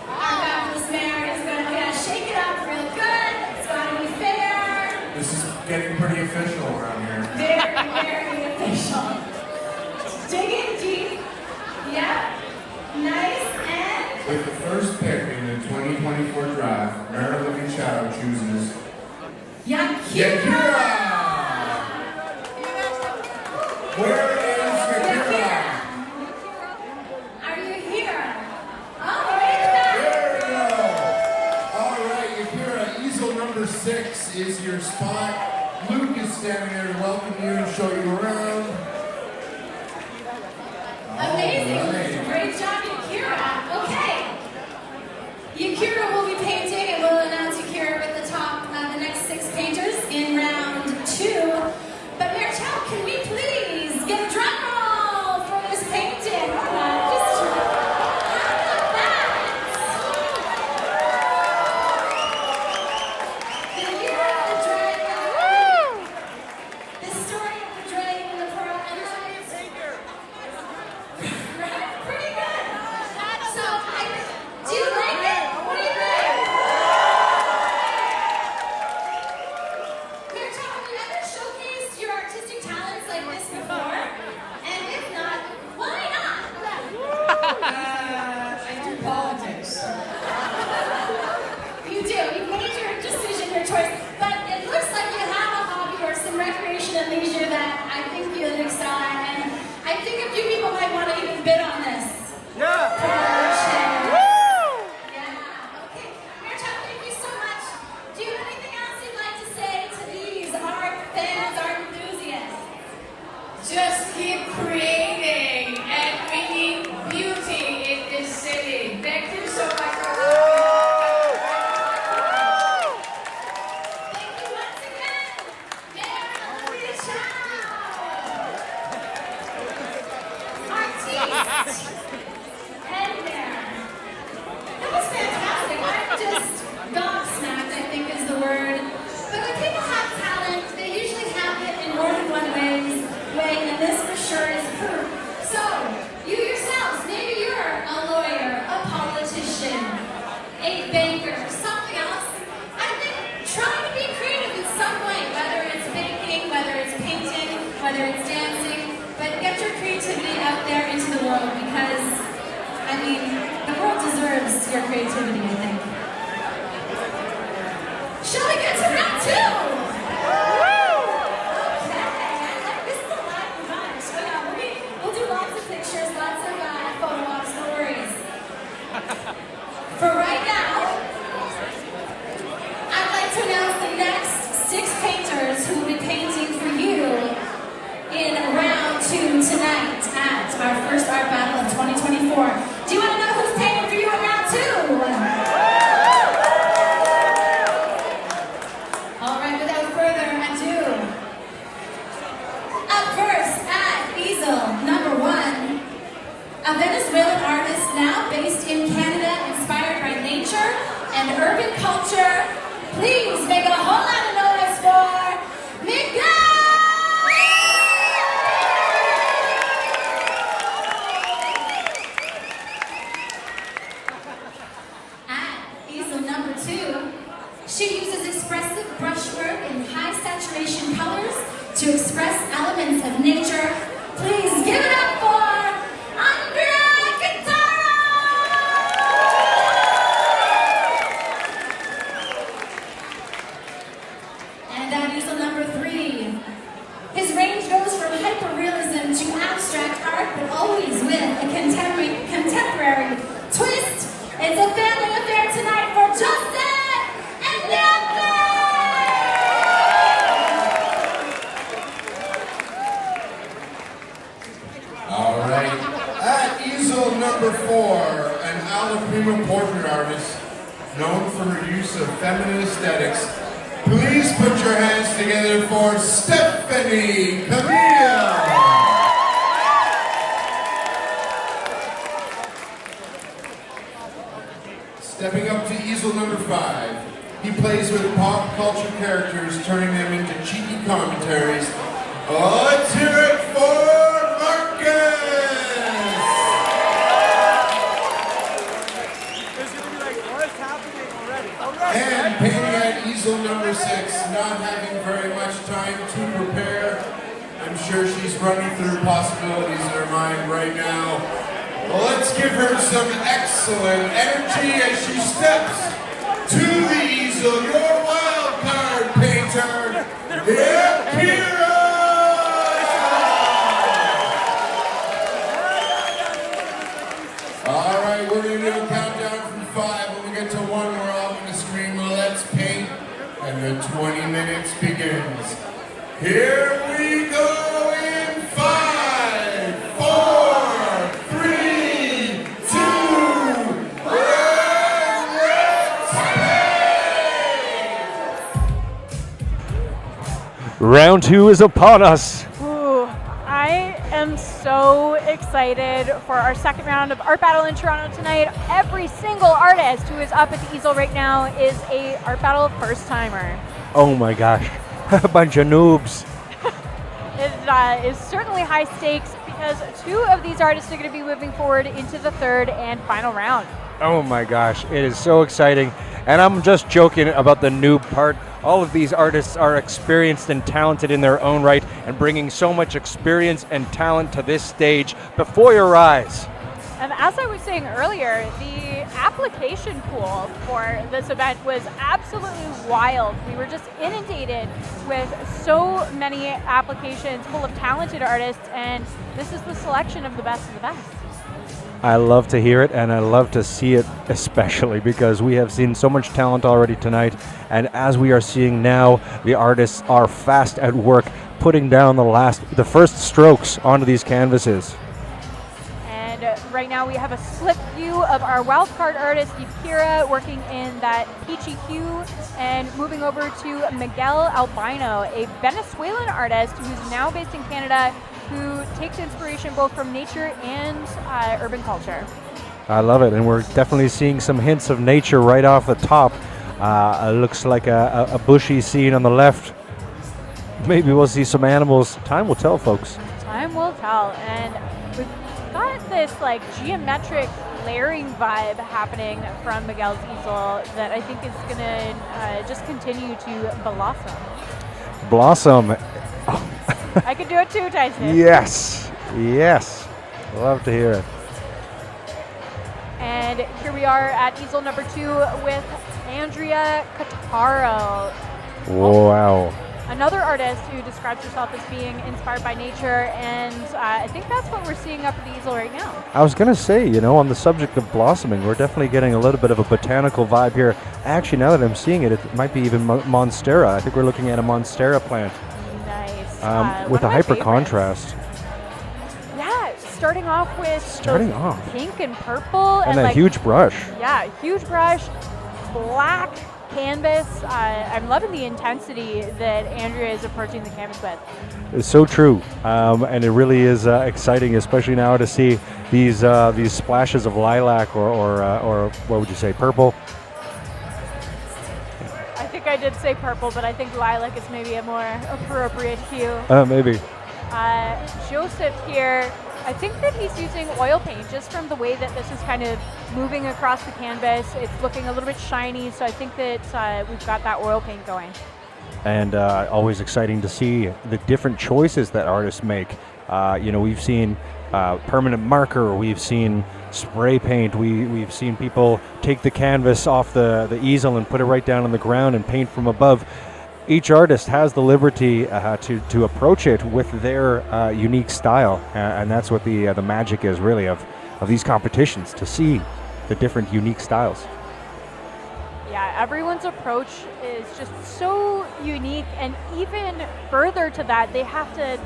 our fabulous mayor is going to shake it up real good. It's got to be fair.
This is getting pretty official around here.
Very, very official. Digging deep. Yep. Nice and...
With the first pick in the 2024 draft, Marilyn Chow chooses
Yakira!
Where is Yakira?
Are you here? Oh, right there.
There we go. All right, Yakira, easel number 6 is your spot. Luke is standing there to welcome you and show you around.
Amazing.
All right.
Great job, Yakira. Okay. Yakira will be painting, and we'll announce Yakira with the next 6 painters in round 2. But Mayor Chow, can we please get a drum roll for this painting? Come on, just how about that? The year of the dragon. The story of the dragon and the pearl emeralds. Right? Pretty good. So, do you like it? What do you think? Mayor Chow, have you ever showcased your artistic talents like this before? And if not, why not?
I do politics.
You do. You've made your decision, your choice. But it looks like you have a hobby or some recreation and leisure that I think you'd excel at. And I think a few people might want to even bid on this. Yeah. Yeah. Okay. Mayor Chow, thank you so much. Do you have anything else you'd like to say to these art fans, art enthusiasts?
Just keep creating and bringing beauty in this city. Thank you so much for
Thank you once again, Mayor Chow. Artiste. And there. That was fantastic. I'm just gobsmacked, I think is the word. But when people have talent, they usually have it in more than one way, and this for sure is proof. So, you yourselves, maybe you're a lawyer, a politician, a banker, something else. I think try to be creative in some way, whether it's baking, whether it's painting, whether it's dancing, but get your creativity out there into the world because, I mean, the world deserves your creativity, I think. Shall we get to round 2? Okay, this is a live event. So yeah, we'll do lots of pictures, lots of photo ops, no worries. For right now, I'd like to announce the next 6 painters who will be painting for you in round 2 tonight at our first art battle of 2024. Do you want to know who's painting for you in round 2? All right, without further ado, up first at easel number 1, a Venezuelan artist now based in Canada, inspired by nature and urban culture. Please make a whole lot of noise for Miguel! At easel number 2, she uses expressive brushwork and high saturation colors to express elements of nature. Please give it up for Andrea Guitarra! And at easel number 3, his range goes from hyperrealism to abstract art, but always with a contemporary twist. It's a family affair tonight for Justin and Nathan!
All right. At easel number 4, an Alabama portrait artist known for her use of feminine aesthetics. Please put your hands together for Stephanie Camille. Stepping up to easel number 5, he plays with pop culture characters, turning them into cheeky commentaries. Let's hear it for Marcus! I'm sure she's running through possibilities in her mind right now. Well, let's give her some excellent energy as she steps to the easel. Your wild card painter, Akira! All right, we're going to do a countdown from 5. When we get to 1, we're all going to scream, "Let's paint," and the 20 minutes begins. Here we go in 5, 4, 3, 2, 1, let's paint!
Round 2 is upon us.
Ooh, I am so excited for our second round of Art Battle in Toronto tonight. Every single artist who is up at the easel right now is a Art Battle first timer.
Oh my gosh, a bunch of noobs.
It is certainly high stakes because 2 of these artists are going to be moving forward into the third and final round.
Oh my gosh, it is so exciting. And I'm just joking about the noob part. All of these artists are experienced and talented in their own right and bringing so much experience and talent to this stage before your eyes.
And as I was saying earlier, the application pool for this event was absolutely wild. We were just inundated with so many applications full of talented artists, and this is the selection of the best of the best.
I love to hear it, and I love to see it, especially because we have seen so much talent already tonight. And as we are seeing now, the artists are fast at work putting down the first strokes onto these canvases.
Right now we have a split view of our wildcard artist, Akira, working in that peachy hue, and moving over to Miguel Albino, a Venezuelan artist who's now based in Canada, who takes inspiration both from nature and urban culture.
I love it, and we're definitely seeing some hints of nature right off the top. It looks like a bushy scene on the left. Maybe we'll see some animals. Time will tell, folks.
Time will tell, and we've got this like geometric layering vibe happening from Miguel's easel that I think is going to just continue to blossom.
Blossom.
I could do it too, Tyson.
Yes, yes. Love to hear it.
And here we are at easel number 2 with Andrea Cataro.
Wow.
Another artist who describes herself as being inspired by nature, and I think that's what we're seeing up at the easel right now.
I was going to say, on the subject of blossoming, we're definitely getting a little bit of a botanical vibe here. Actually, now that I'm seeing it, it might be even Monstera. I think we're looking at a Monstera plant.
Nice.
With a hyper contrast.
Yeah, starting off with pink and purple.
And a huge brush.
Yeah, huge brush, black canvas. I'm loving the intensity that Andrea is approaching the canvas with.
It's so true, and it really is exciting, especially now to see these splashes of lilac or what would you say, purple?
I think I did say purple, but I think lilac is maybe a more appropriate hue.
Maybe.
Joseph here, I think that he's using oil paint just from the way that this is kind of moving across the canvas. It's looking a little bit shiny, so I think that we've got that oil paint going.
And always exciting to see the different choices that artists make. We've seen permanent marker, we've seen spray paint, we've seen people take the canvas off the easel and put it right down on the ground and paint from above. Each artist has the liberty to approach it with their unique style, and that's what the magic is really of these competitions, to see the different unique styles.
Yeah, everyone's approach is just so unique, and even further to that, they have to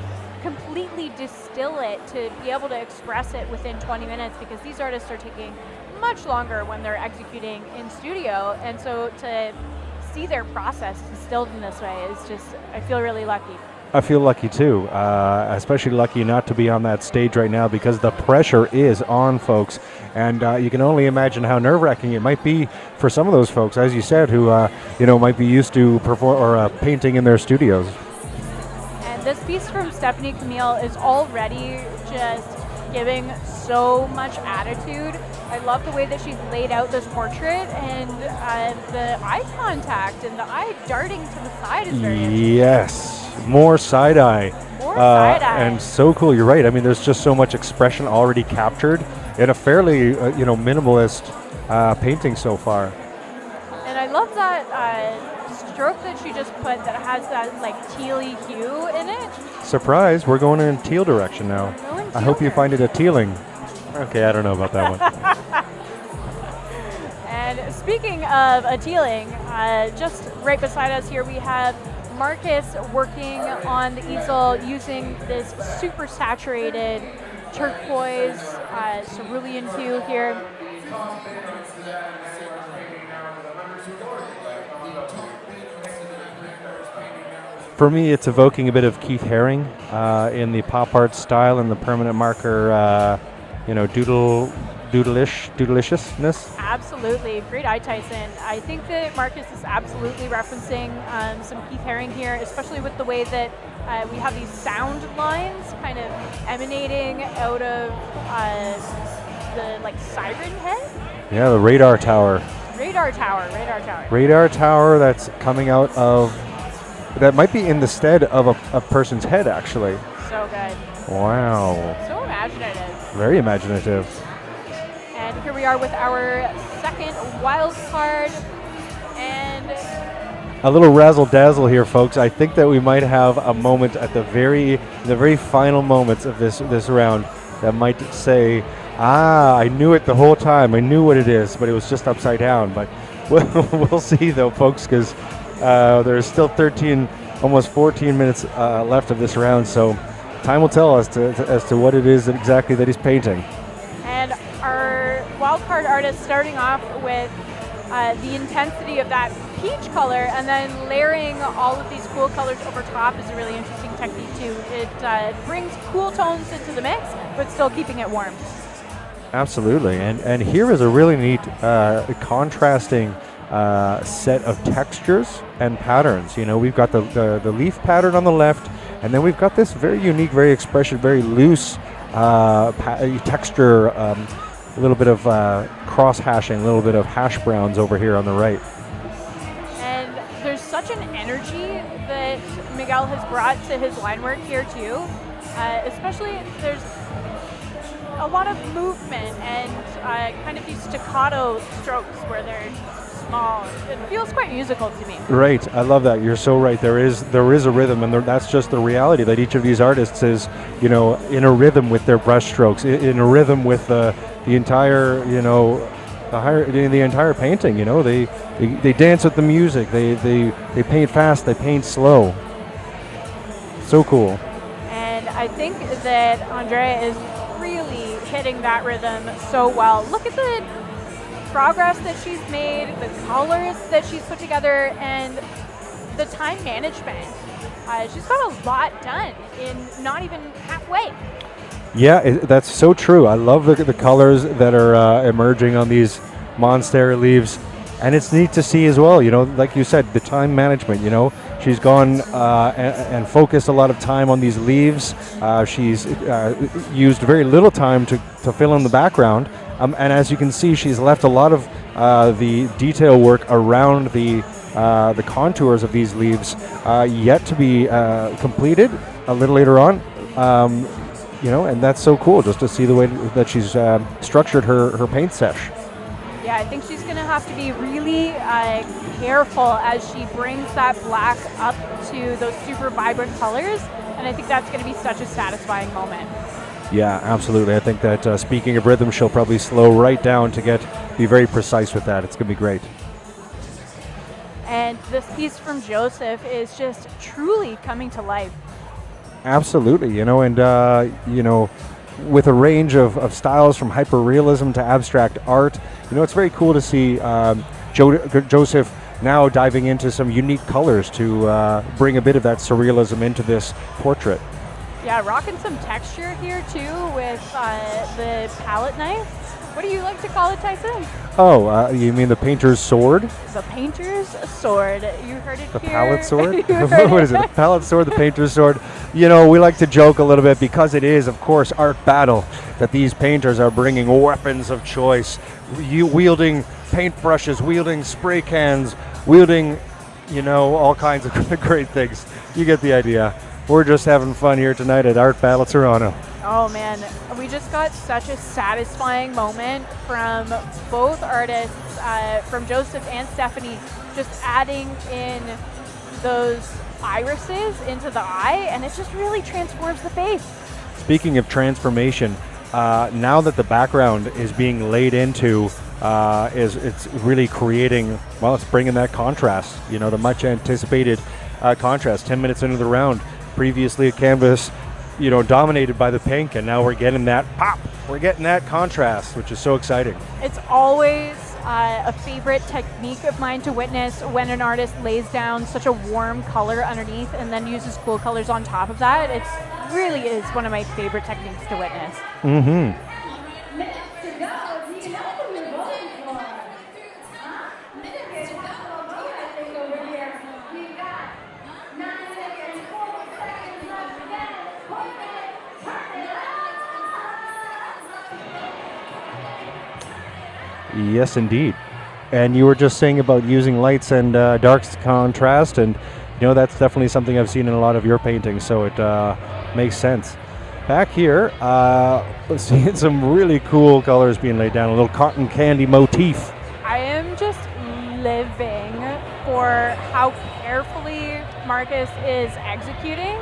completely distill it to be able to express it within 20 minutes, because these artists are taking much longer when they're executing in studio, and so to see their process distilled in this way is just, I feel really lucky.
I feel lucky too, especially lucky not to be on that stage right now, because the pressure is on, folks, and you can only imagine how nerve-wracking it might be for some of those folks, as you said, who might be used to painting in their studios.
And this piece from Stephanie Camille is already just giving so much attitude. I love the way that she's laid out this portrait, and the eye contact and the eye darting to the side is very interesting.
Yes, more side-eye.
More side-eye.
And so cool. You're right. I mean, there's just so much expression already captured in a fairly, minimalist painting so far.
And I love that stroke that she just put that has that like tealy hue in it.
Surprise, we're going in teal direction now. I hope you find it a tealing. Okay, I don't know about that one.
And speaking of a tealing, just right beside us here we have Marcus working on the easel using this super saturated turquoise cerulean hue here.
For me, it's evoking a bit of Keith Haring in the pop art style and the permanent marker, doodleishness.
Absolutely. Great eye, Tyson. I think that Marcus is absolutely referencing some Keith Haring here, especially with the way that we have these sound lines kind of emanating out of the like siren head.
Yeah, the radar tower.
Radar tower.
Radar tower that's coming out of, that might be in the stead of a person's head, actually.
So good.
Wow.
So imaginative.
Very imaginative.
And here we are with our second wild card. And
A little razzle dazzle here, folks. I think that we might have a moment at the very final moments of this round that might say, I knew it the whole time. I knew what it is, but it was just upside down. But we'll see, though, folks, because there's still 13, almost 14 minutes left of this round. So time will tell us as to what it is exactly that he's painting.
And our wildcard artist starting off with the intensity of that peach color and then layering all of these cool colors over top is a really interesting technique too. It brings cool tones into the mix, but still keeping it warm.
Absolutely. And here is a really neat contrasting set of textures and patterns. You know, we've got the leaf pattern on the left, and then we've got this very unique, very expressive, very loose texture, a little bit of cross hashing, a little bit of hash browns over here on the right.
And there's such an energy that Miguel has brought to his line work here too. Especially there's a lot of movement and kind of these staccato strokes where they're small. It feels quite musical to me.
Right, I love that. You're so right. There is a rhythm, and that's just the reality that each of these artists is, in a rhythm with their brush strokes, in a rhythm with the entire, the entire painting. They dance with the music. They paint fast. They paint slow. So cool.
And I think that Andrea is really hitting that rhythm so well. Look at the progress that she's made, the colors that she's put together, and the time management. She's got a lot done in not even halfway.
Yeah, that's so true. I love the colors that are emerging on these monstera leaves, and it's neat to see as well. Like you said, the time management. She's gone and focused a lot of time on these leaves. She's used very little time to fill in the background. And as you can see, she's left a lot of the detail work around the contours of these leaves yet to be completed a little later on. And that's so cool just to see the way that she's structured her paint sesh.
Yeah, I think she's going to have to be really careful as she brings that black up to those super vibrant colors, and I think that's going to be such a satisfying moment.
Yeah, absolutely. I think that speaking of rhythm, she'll probably slow right down to be very precise with that. It's going to be great.
And this piece from Joseph is just truly coming to life.
Absolutely, with a range of styles from hyperrealism to abstract art. It's very cool to see Joseph now diving into some unique colors to bring a bit of that surrealism into this portrait.
Yeah, rocking some texture here too with the palette knife. What do you like to call it, Tyson?
Oh, you mean the painter's sword?
The painter's sword. You heard it
the
here.
Palette sword? What is it? The palette sword, the painter's sword. We like to joke a little bit because it is, of course, art battle that these painters are bringing weapons of choice, wielding paintbrushes, wielding spray cans, wielding, all kinds of great things. You get the idea. We're just having fun here tonight at Art Battle Toronto.
Oh man, we just got such a satisfying moment from both artists, from Joseph and Stephanie, just adding in those irises into the eye, and it just really transforms the face.
Speaking of transformation, now that the background is being laid into, it's really creating, well, it's bringing that contrast, the much anticipated contrast. 10 minutes into the round, previously a canvas, dominated by the pink, and now we're getting that pop. We're getting that contrast, which is so exciting.
It's always a favorite technique of mine to witness when an artist lays down such a warm color underneath and then uses cool colors on top of that. It really is one of my favorite techniques to witness.
Mm-hmm. Yes, indeed. And you were just saying about using lights and darks contrast, and that's definitely something I've seen in a lot of your paintings, so it makes sense. Back here, seeing some really cool colors being laid down, a little cotton candy motif.
I am just living for how carefully Marcus is executing.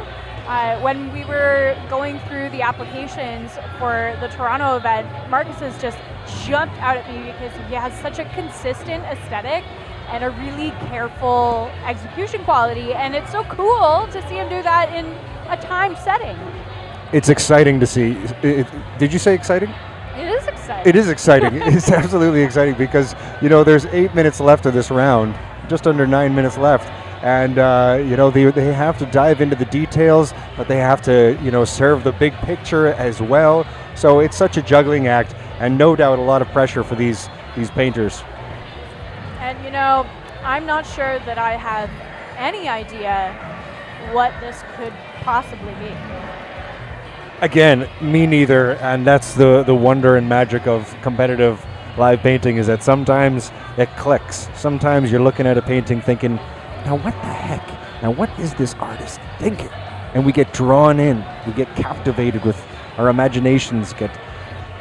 When we were going through the applications for the Toronto event, Marcus has just jumped out at me because he has such a consistent aesthetic and a really careful execution quality, and it's so cool to see him do that in a timed setting.
It's exciting to see. Did you say exciting?
It is exciting.
It is exciting. It's absolutely exciting because, there's 8 minutes left of this round, just under 9 minutes left. And, they have to dive into the details, but they have to, serve the big picture as well. So it's such a juggling act, and no doubt a lot of pressure for these painters.
And, I'm not sure that I have any idea what this could possibly be.
Again, me neither, and that's the wonder and magic of competitive live painting, is that sometimes it clicks. Sometimes you're looking at a painting thinking, now what the heck? Now what is this artist thinking? And we get drawn in, we get captivated with our imaginations, get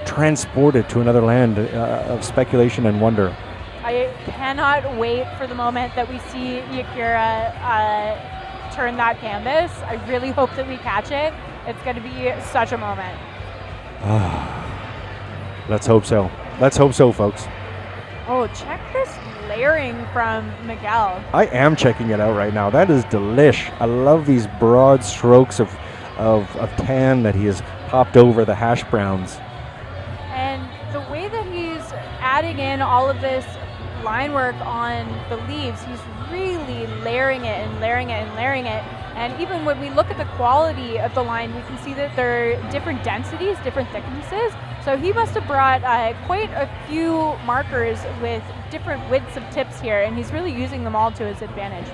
transported to another land of speculation and wonder.
I cannot wait for the moment that we see Yakira turn that canvas. I really hope that we catch it. It's going to be such a moment.
Let's hope so. Let's hope so, folks.
Oh, check this layering from Miguel.
I am checking it out right now. That is delish. I love these broad strokes of tan that he has popped over the hash browns.
And the way that he's adding in all of this line work on the leaves, he's really layering it and layering it and layering it. And even when we look at the quality of the line, we can see that there are different densities, different thicknesses. So he must have brought quite a few markers with different widths of tips here, and he's really using them all to his advantage.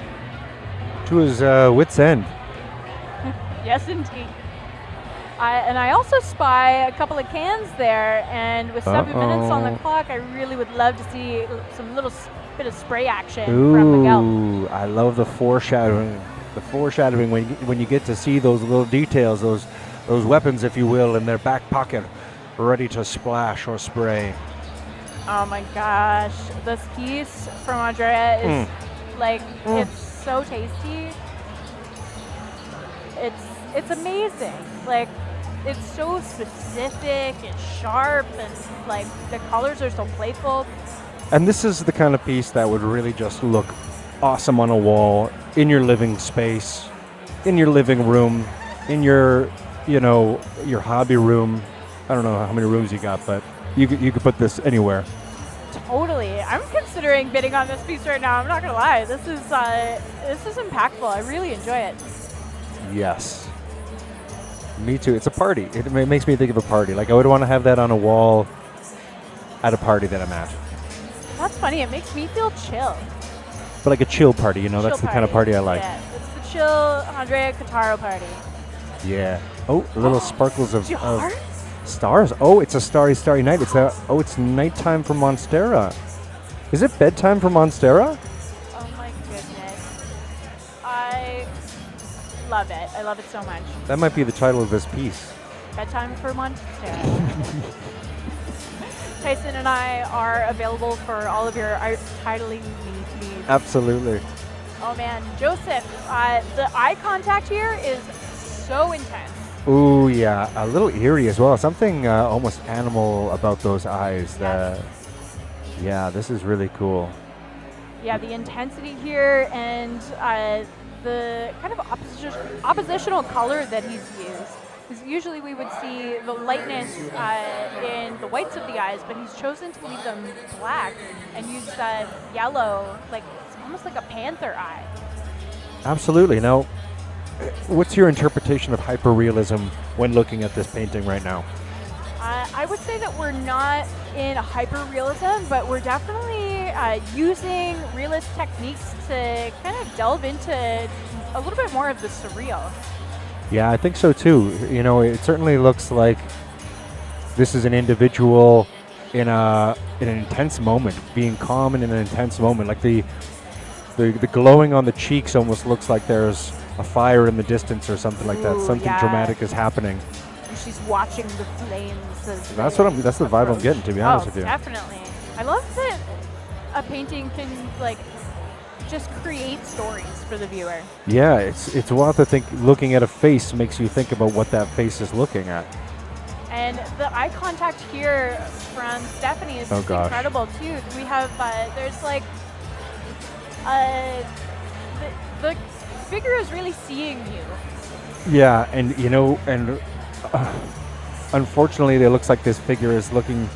To his wit's end.
Yes, indeed. And I also spy a couple of cans there, and with 7 minutes on the clock, I really would love to see some little bit of spray action from Miguel.
Ooh, I love the foreshadowing. The foreshadowing when you get to see those little details, those weapons, if you will, in their back pocket, ready to splash or spray.
Oh my gosh, this piece from Andrea is it's so tasty. It's amazing. Like, it's so specific and sharp, and like the colors are so playful.
And this is the kind of piece that would really just look awesome on a wall, in your living space, in your living room, in your, your hobby room. I don't know how many rooms you got, but you could put this anywhere.
Totally. I'm considering bidding on this piece right now. I'm not gonna lie. This is impactful. I really enjoy it.
Yes. Me too. It's a party. It makes me think of a party. Like, I would want to have that on a wall at a party that I'm at.
That's funny. It makes me feel chill.
But like a chill party, that's the kind of party I like.
Yeah, it's the chill Andrea Cataro party.
Yeah. Oh, little sparkles of
Stars?
Stars. Oh, it's a starry night. It's nighttime for Monstera. Is it bedtime for Monstera?
Oh my goodness. I love it. I love it so much.
That might be the title of this piece.
Bedtime for Montana. Tyson and I are available for all of your art titling needs.
Absolutely.
Oh man, Joseph, the eye contact here is so intense.
Ooh, yeah, a little eerie as well. Something almost animal about those eyes. Yeah, this is really cool.
Yeah, the intensity here and the kind of oppositional color that he's used. Because usually we would see the lightness in the whites of the eyes, but he's chosen to leave them black and use yellow, like it's almost like a panther eye.
Absolutely. Now, what's your interpretation of hyperrealism when looking at this painting right now?
I would say that we're not in hyperrealism, but we're definitely using realist techniques to kind of delve into a little bit more of the surreal.
Yeah, I think so too. You know, it certainly looks like this is an individual in an intense moment, being calm in an intense moment. Like the glowing on the cheeks almost looks like there's a fire in the distance or something like that.
Ooh,
Something
yeah.
dramatic is happening.
And she's watching the flames.
That's the vibe I'm getting, to be honest with you.
Definitely. I love that a painting can like just create stories for the viewer.
Yeah, it's wild to think looking at a face makes you think about what that face is looking at.
And the eye contact here from Stephanie is just incredible too. We have there's like the figure is really seeing you.
Yeah, and you know, and unfortunately, it looks like this figure is looking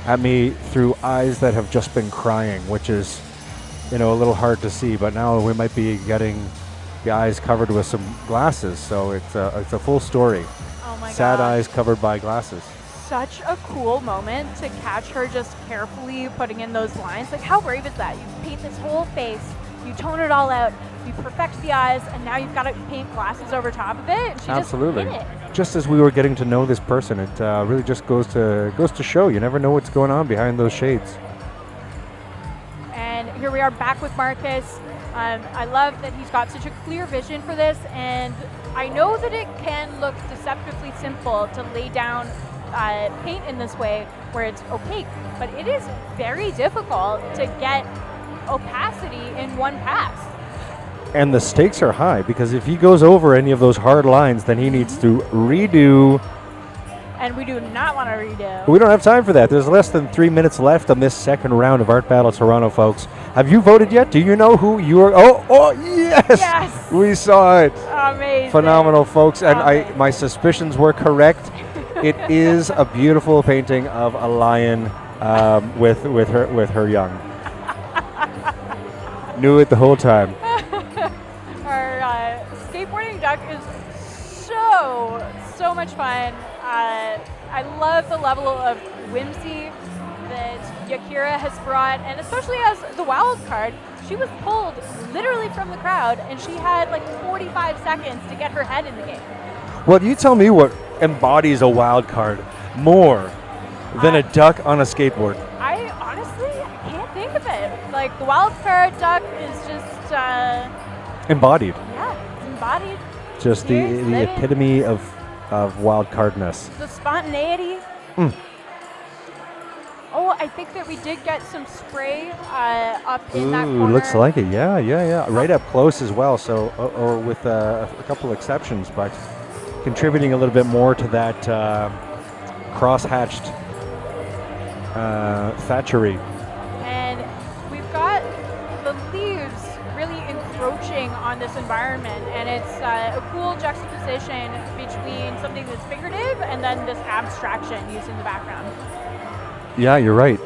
at me through eyes that have just been crying, which is, you know, a little hard to see. But now we might be getting the eyes covered with some glasses, so it's a full story.
Oh my god.
Sad eyes covered by glasses.
Such a cool moment to catch her just carefully putting in those lines. Like, how brave is that? You paint this whole face, you tone it all out, you perfect the eyes, and now you've got to paint glasses over top of it. And she
Absolutely.
just did it.
Just as we were getting to know this person, it really just goes to show you never know what's going on behind those shades.
And here we are back with Marcus. I love that he's got such a clear vision for this, and I know that it can look deceptively simple to lay down paint in this way where it's opaque, but it is very difficult to get opacity in one pass.
And the stakes are high because if he goes over any of those hard lines, then he needs to redo.
And we do not want to redo.
We don't have time for that. There's less than 3 minutes left on this second round of Art Battle Toronto, folks. Have you voted yet? Do you know who you are? Oh, yes!
Yes!
We saw it.
Amazing.
Phenomenal, folks. And
Amazing.
my suspicions were correct. It is a beautiful painting of a lion with her young. Knew it the whole time.
Our skateboarding duck is so much fun. I love the level of whimsy that Yakira has brought, and especially as the wild card, she was pulled literally from the crowd, and she had like 45 seconds to get her head in the game.
Well, you tell me what embodies a wild card more than a duck on a skateboard.
I honestly can't think of it. Like, the wild card duck is just
Embodied.
yeah, it's embodied.
Just the
Living.
epitome of wild cardness.
The spontaneity. Oh, I think that we did get some spray up in that corner.
Looks like it. Yeah. Right up close as well. So, or with a couple exceptions, but contributing a little bit more to that cross-hatched thatchery.
And we've got the leaves really encroaching on this environment, and it's a cool juxtaposition between something that's figurative and then this abstraction used in the background.
Yeah, you're right.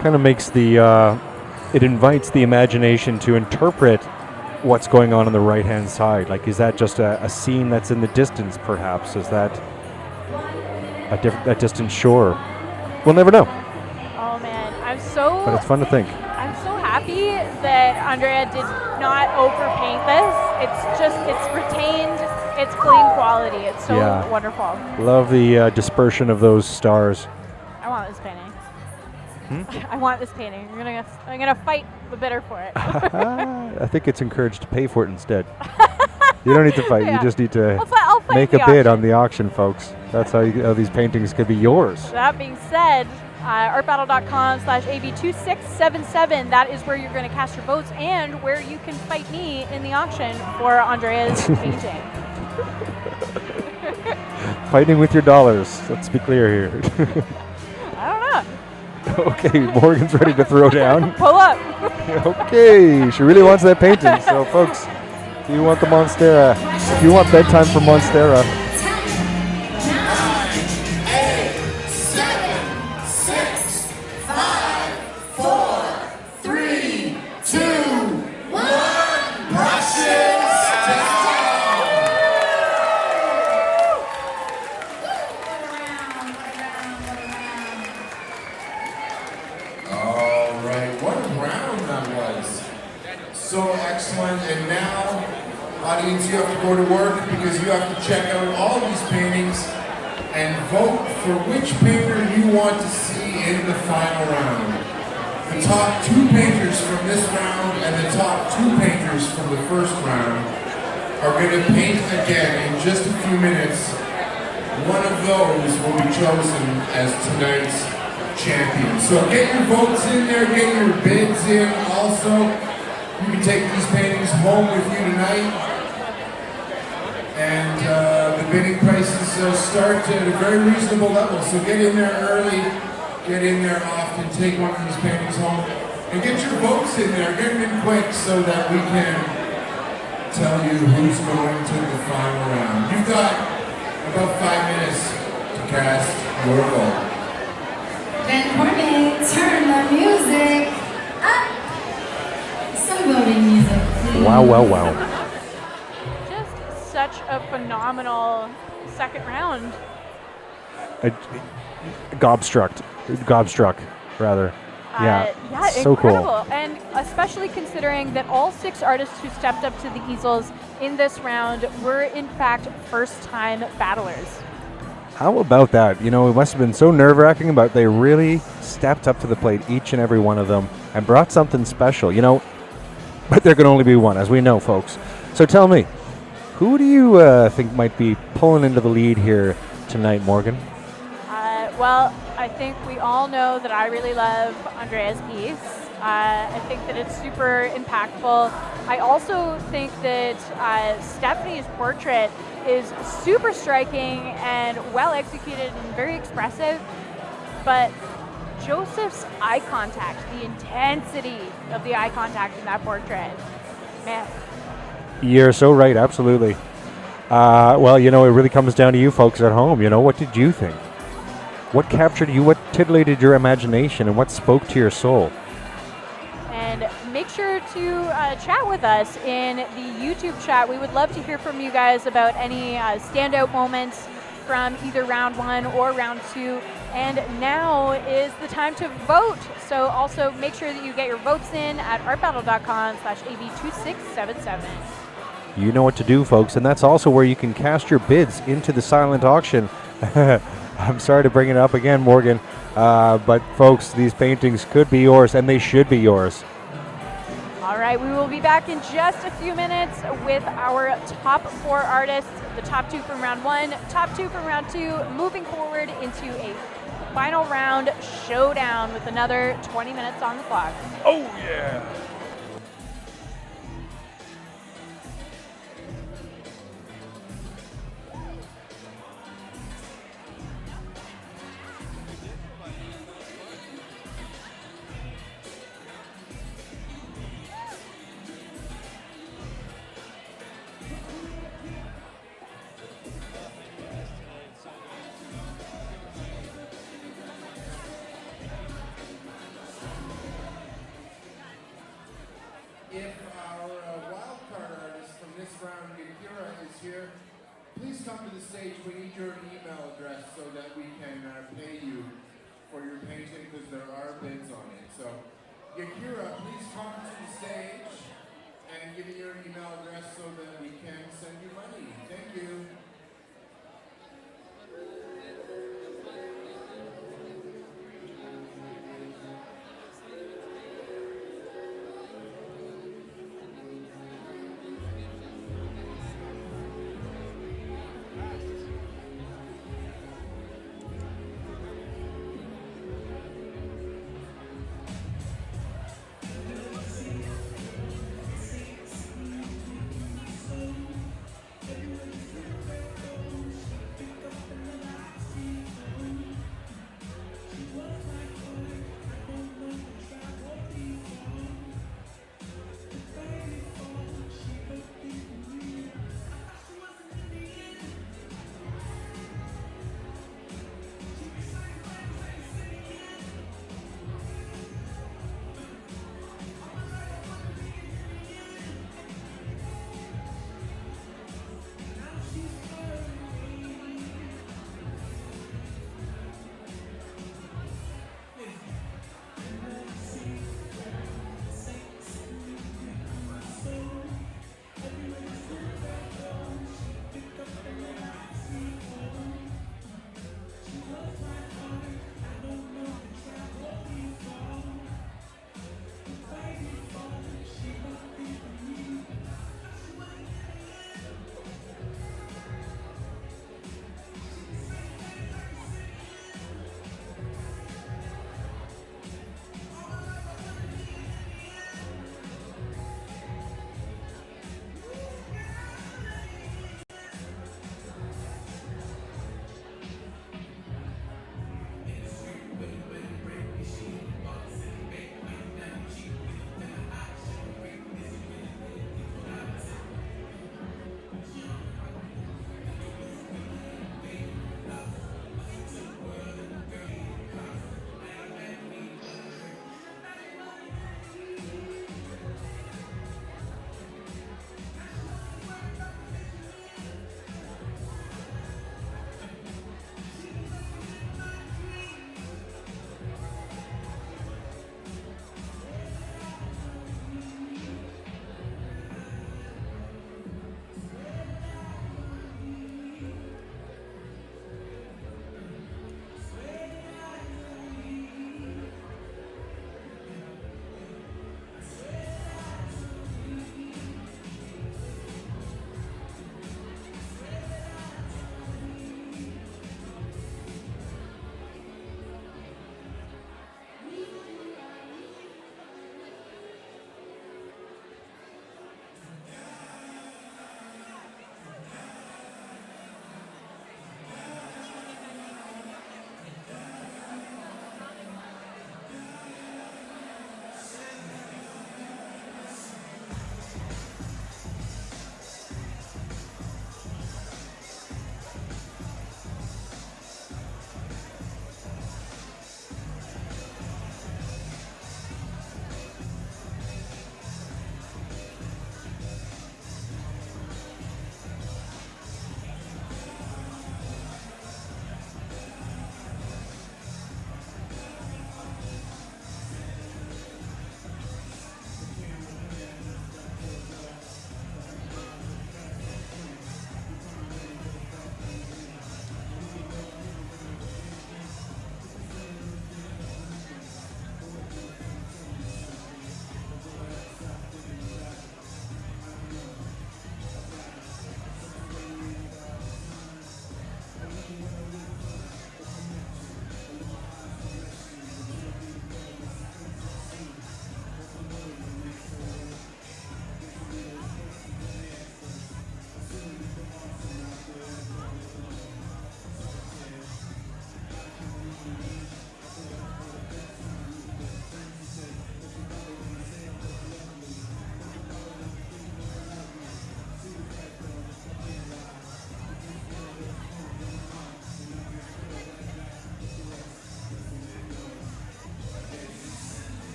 Kind of makes it invites the imagination to interpret what's going on the right-hand side. Like, is that just a scene that's in the distance, perhaps? Is that a distant shore? We'll never know.
Oh man,
But it's fun to think.
I'm so happy that Andrea did not overpaint this. It's retained its clean quality. It's so wonderful.
Love the dispersion of those stars.
I want this painting. I want this painting. I'm gonna fight the bidder for it.
I think it's encouraged to pay for it instead. You don't need to fight.
Yeah.
You just need to
I'll fight
make
the
a bid
auction.
on the auction, folks. That's how these paintings could be yours.
That being said, artbattle.com/AB2677, that is where you're going to cast your votes and where you can fight me in the auction for Andrea's painting.
Fighting with your dollars. Let's be clear here.
I don't know.
Okay, Morgan's ready to throw down.
Pull up.
Okay, she really wants that painting. So, folks, if you want the Monstera, if you want bedtime for Monstera,
8, 7, 6, 5, 4, 3, 2, 1. Russians down. All right, what a round that was. So excellent. And now, audience, you have to go to work because you have to check out all these paintings and vote for which painter you want to see in the final round. The top 2 painters from this round and the top 2 painters from the first round are going to paint again in just a few minutes. One of those will be chosen as tonight's champion. So get your votes in there, get your bids in also. You can take these paintings home with you tonight. And the bidding prices start at a very reasonable level. So get in there early, get in there often, take one of these paintings home, and get your votes in there. Get them in quick so that we can tell you who's going to the final round. You've got about 5 minutes to cast your vote.
Then Courtney, turn the music up. Some voting music, please.
wow, wow, wow.
Just such a phenomenal second round.
Gobstruck, rather. Yeah,
yeah,
so
incredible.
cool.
And especially considering that all 6 artists who stepped up to the easels in this round were in fact first-time battlers.
How about that? You know, it must have been so nerve-wracking, but they really stepped up to the plate, each and every one of them, and brought something special, you know. But there can only be one, as we know, folks. So tell me, who do you think might be pulling into the lead here tonight, Morgan?
Well, I think we all know that I really love Andrea's piece. I think that it's super impactful. I also think that Stephanie's portrait is super striking and well executed and very expressive. But Joseph's eye contact, the intensity of the eye contact in that portrait, man.
You're so right, absolutely. Well, you know, it really comes down to you folks at home. You know, what did you think? What captured you? What titillated your imagination? And what spoke to your soul?
And make sure to chat with us in the YouTube chat. We would love to hear from you guys about any standout moments from either round 1 or round 2. And now is the time to vote. So also make sure that you get your votes in at artbattle.com/AB2677.
You know what to do, folks, and that's also where you can cast your bids into the silent auction. I'm sorry to bring it up again, Morgan, but folks, these paintings could be yours, and they should be yours.
All right, we will be back in just a few minutes with our top 4 artists, the top 2 from round 1, top 2 from round 2, moving forward into a final round showdown with another 20 minutes on the clock.
Oh, yeah.
If our wildcard artist from this round, Yakira, is here, please come to the stage. We need your email address so that we can pay you for your painting because there are bids on it. So, Yakira, please come to the stage and give me your email address so that we can send you money. Thank you.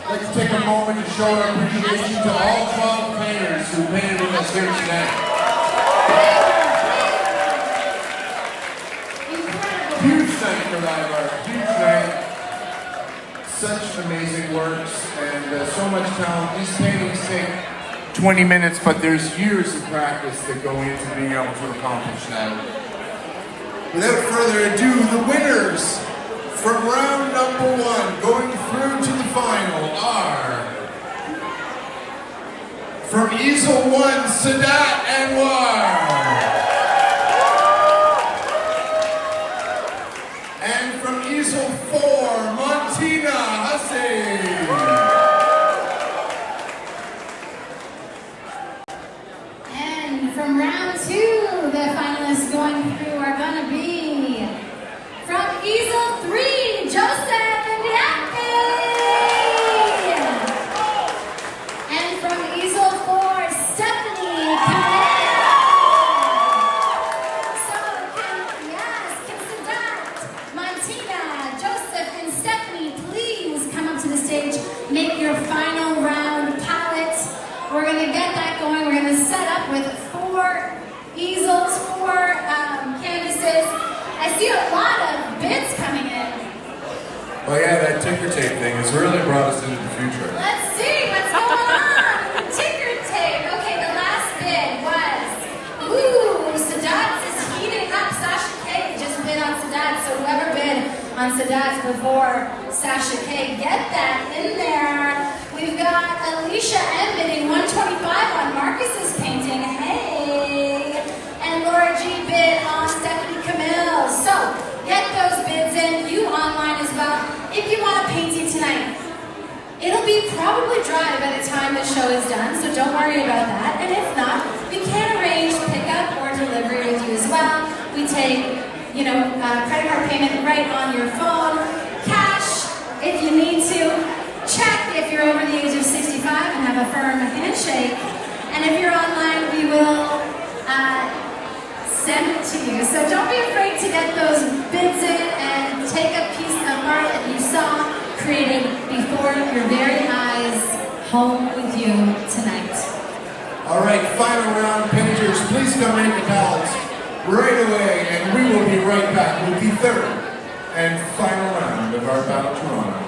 I'd like to take a moment to show our appreciation to all 12 painters who painted with us here today. Huge night for live art, huge night. Such amazing works and so much talent. These paintings take 20 minutes, but there's years of practice that go into being able to accomplish that. Without further ado, the winners from round number 1 going through to the final are from Easel 1, Sadat Anwar. And from Easel 4, Montina Hassan.
And from round 2, the finalists going through are going to be from Easel 3, Joseph and Yappy. And from Easel 4, Stephanie Camille. So can Sadat, Montina, Joseph, and Stephanie please come up to the stage, make your final round palette. We're going to get that going. We're going to set up with 4 easels, 4 canvases. I see a lot of bids coming in.
Oh yeah, that ticker tape thing has really brought us into the future.
Let's see what's going on. Ticker tape. Okay, the last bid was, Sadat's is heating up. Sasha K just bid on Sadat, so whoever bid on Sadat's before Sasha K, get that in there. We've got Alicia M bidding 125 on Marcus's painting. Hey! And Laura G bid on Stephanie Camille. So, get those bids in. You online as well. If you want a painting tonight, it'll be probably dry by the time the show is done, so don't worry about that. And if not, we can arrange pickup or delivery with you as well. We take, credit card payment right on your phone, cash if you need to, check if you're over the age of 65 and have a firm handshake. And if you're online, we will send it to you. So don't be afraid to get those bids in and take a piece of art that you saw created before your very eyes home with you tonight.
All right, final round painters, please come in the ballots right away, and we will be right back with the 3rd and final round of our Battle Toronto.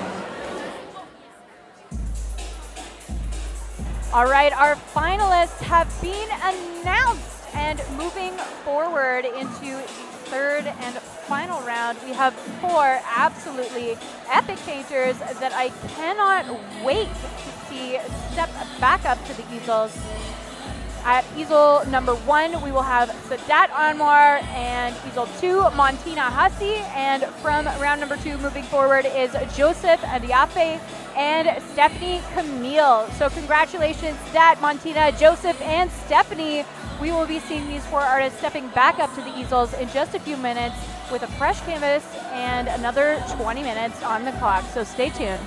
All right, our finalists have been announced, and moving forward into the 3rd and final round, we have 4 absolutely epic painters that I cannot wait to see step back up to the easels. At easel number 1, we will have Sadat Anwar, and easel 2, Montina Hassi, and from round number 2 moving forward is Joseph Adiafe and Stephanie Camille. So congratulations, Sadat, Montina, Joseph, and Stephanie. We will be seeing these 4 artists stepping back up to the easels in just a few minutes with a fresh canvas and another 20 minutes on the clock, so stay tuned.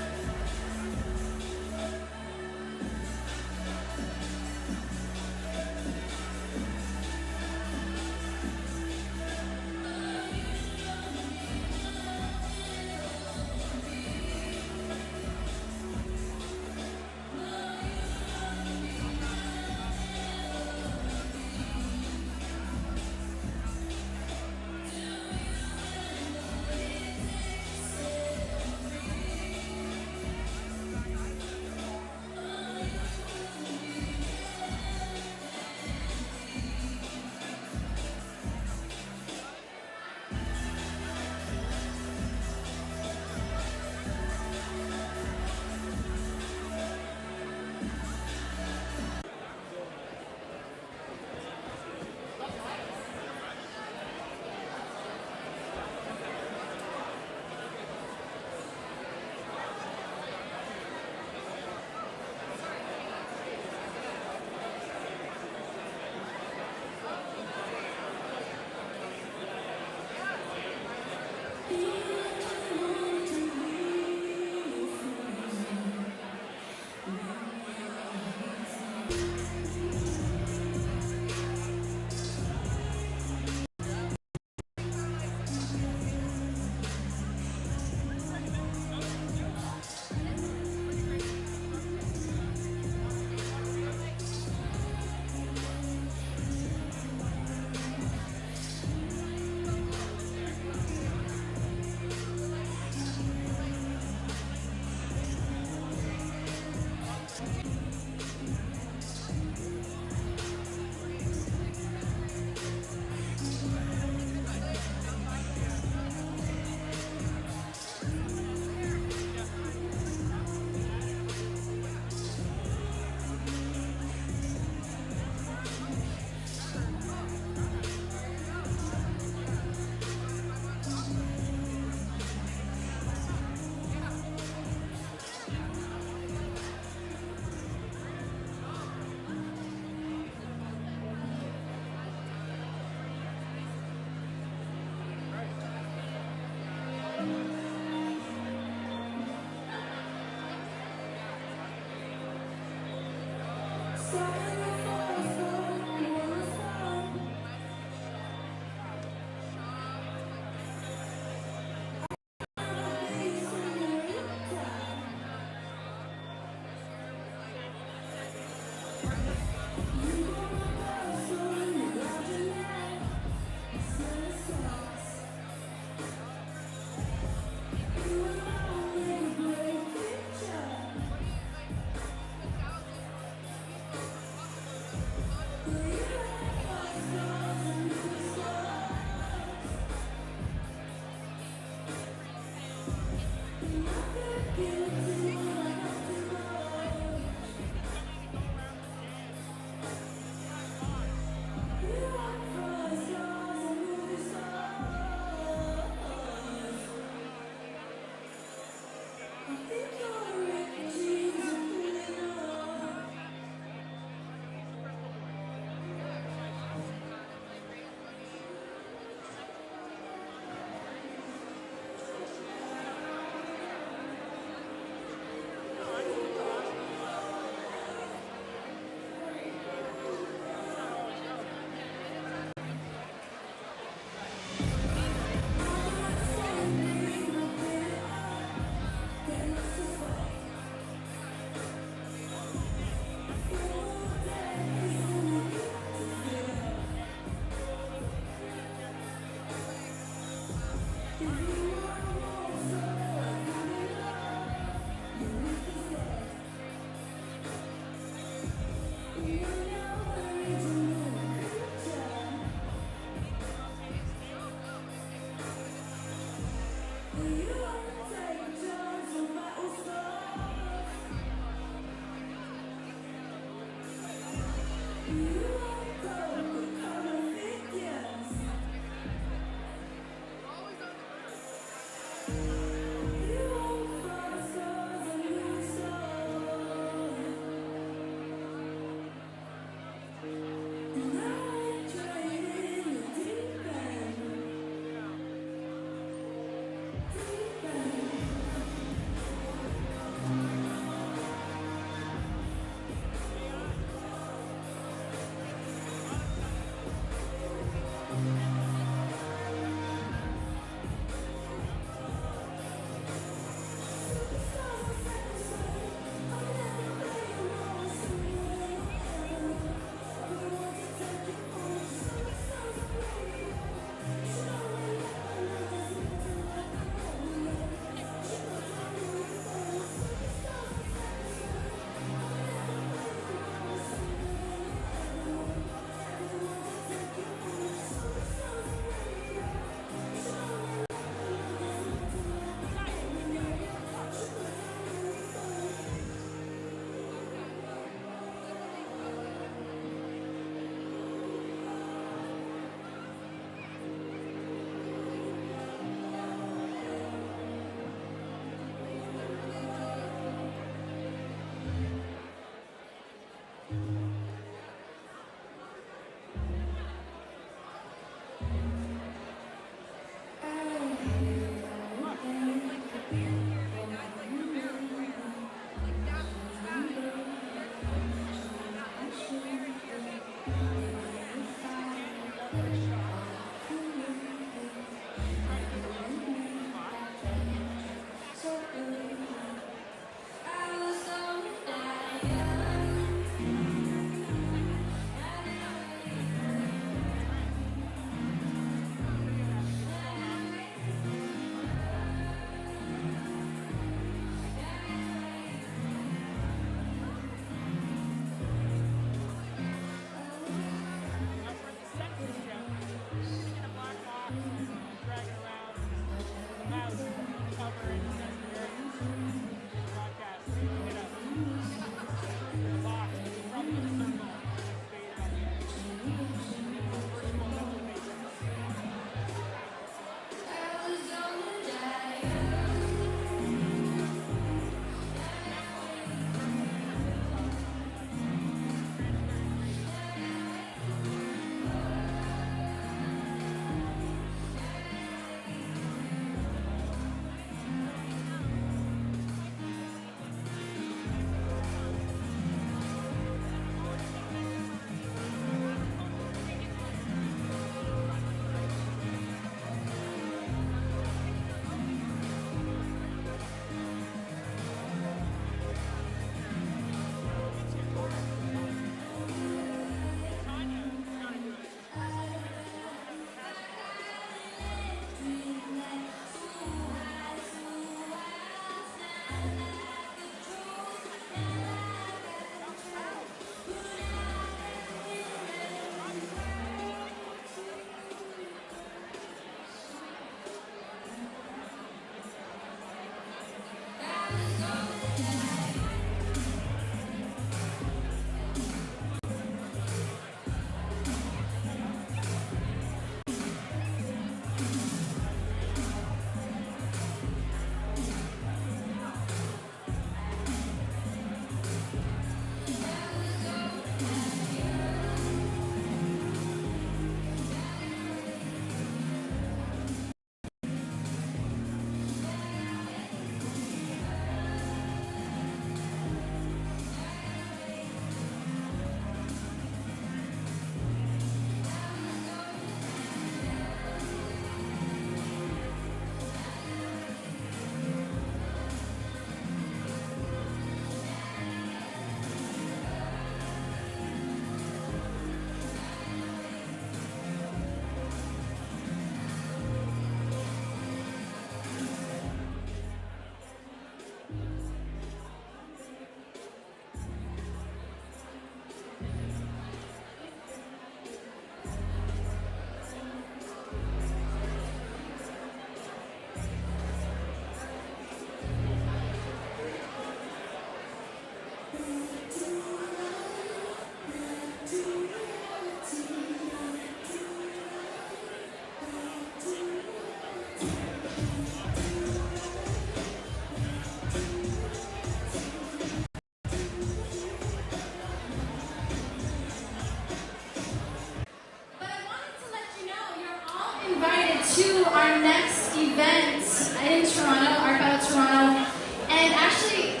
to our next event in Toronto, Art Battle Toronto. And actually,